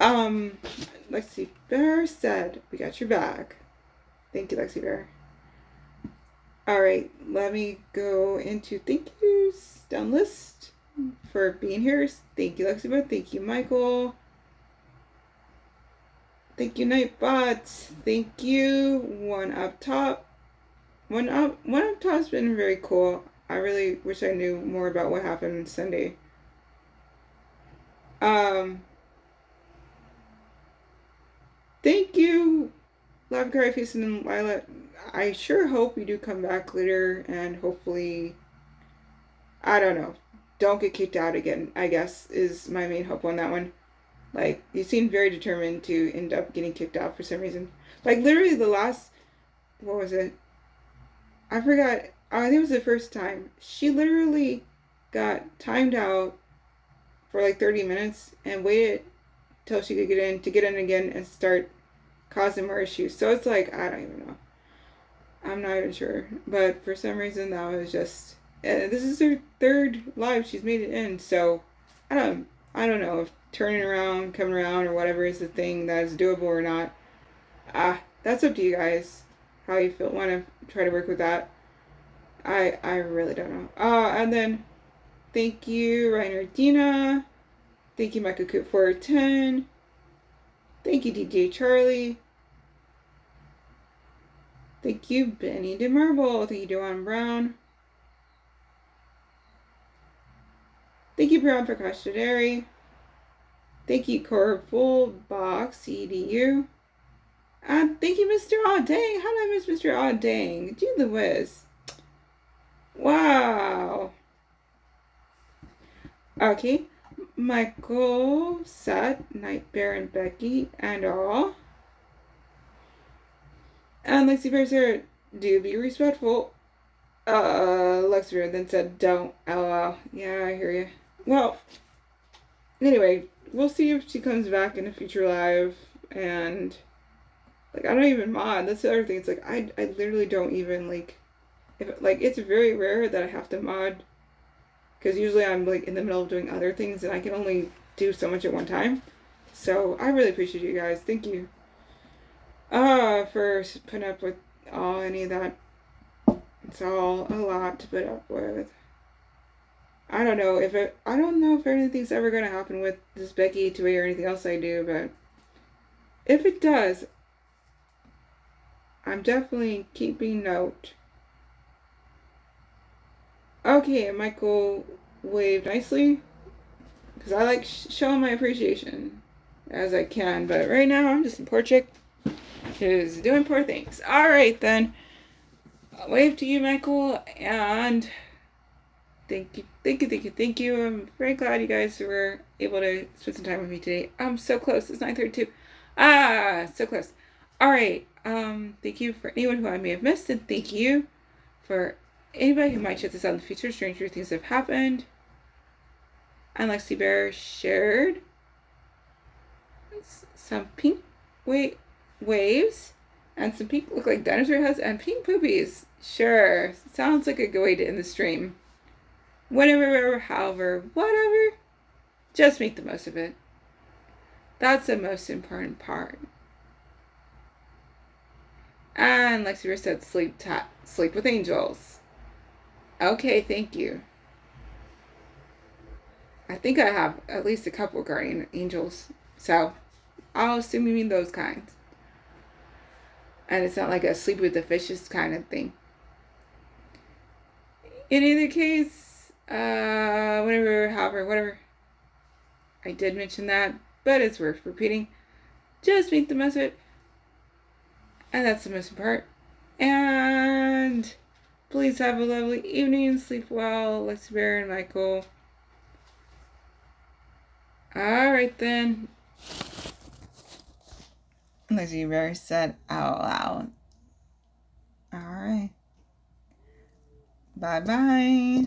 Lexi Bear said, we got your back. Thank you, Lexi Bear. Alright, let me go into thank yous down list for being here. Thank you, Lexi Bear. Thank you, Michael. Thank you, Nightbot. Thank you. One up top top's been very cool. I really wish I knew more about what happened Sunday. Thank you, Love Cry Facing and Lila. I sure hope you do come back later and hopefully, I don't know, don't get kicked out again, I guess, is my main hope on that one. Like, you seem very determined to end up getting kicked out for some reason. Like, literally the last, what was it? I forgot. I think it was the first time. She literally got timed out for like 30 minutes and waited till she could get in again and start causing more issues. So it's like, I don't even know. I'm not even sure. But for some reason that was just, this is her third live she's made it in. So I don't know if turning around, coming around, or whatever is the thing that is doable or not. That's up to you guys. How you feel, want to try to work with that. I really don't know. And then thank you, Rainer Dina. Thank you, Michael Coop 410. Thank you, DJ Charlie. Thank you, Benny DeMarble. Thank you, Joanne Brown. Thank you, Brown Prakash Dairy. Thank you, Corvul Box EDU. And thank you, Mr. Aw Dang. How did I miss Mr. Aw Dang? Gee Louise. Wow. Okay. Michael, Seth, Night Bear, and Becky, and all. And Lexi Bear said, do be respectful. Lexi Bear then said, don't. LOL. Yeah, I hear you. Well, anyway, we'll see if she comes back in a future live. And, like, I don't even mod. That's the other thing. It's like, I literally don't even, like, it's very rare that I have to mod. Because usually I'm, like, in the middle of doing other things. And I can only do so much at one time. So, I really appreciate you guys. Thank you. For putting up with any of that. It's all a lot to put up with. I don't know if anything's ever gonna happen with this Becky828 or anything else I do, but if it does, I'm definitely keeping note. Okay, Michael waved nicely because I like showing my appreciation as I can, but right now I'm just in poor chick who's doing poor things. All right then. I'll wave to you, Michael, and thank you. I'm very glad you guys were able to spend some time with me today. I'm so close. It's 9:32. So close. All right. Thank you for anyone who I may have missed, and thank you for anybody who might check this out in the future. Stranger things have happened. And Lexi Bear shared some pink waves and some pink look like dinosaur heads and pink poopies. Sure, sounds like a good way to end the stream. Whenever, however, whatever, just make the most of it. That's the most important part. And Lexi said, sleep with angels. Okay, thank you. I think I have at least a couple guardian angels, so I'll assume you mean those kinds. And it's not like a sleep with the fishes kind of thing. In either case, whatever. I did mention that, but it's worth repeating. Just make the most of it. And that's the most important part. And please have a lovely evening. Sleep well, Lexi Bear and Michael. Alright then. Lexi Bear said out loud. Alright. Bye-bye.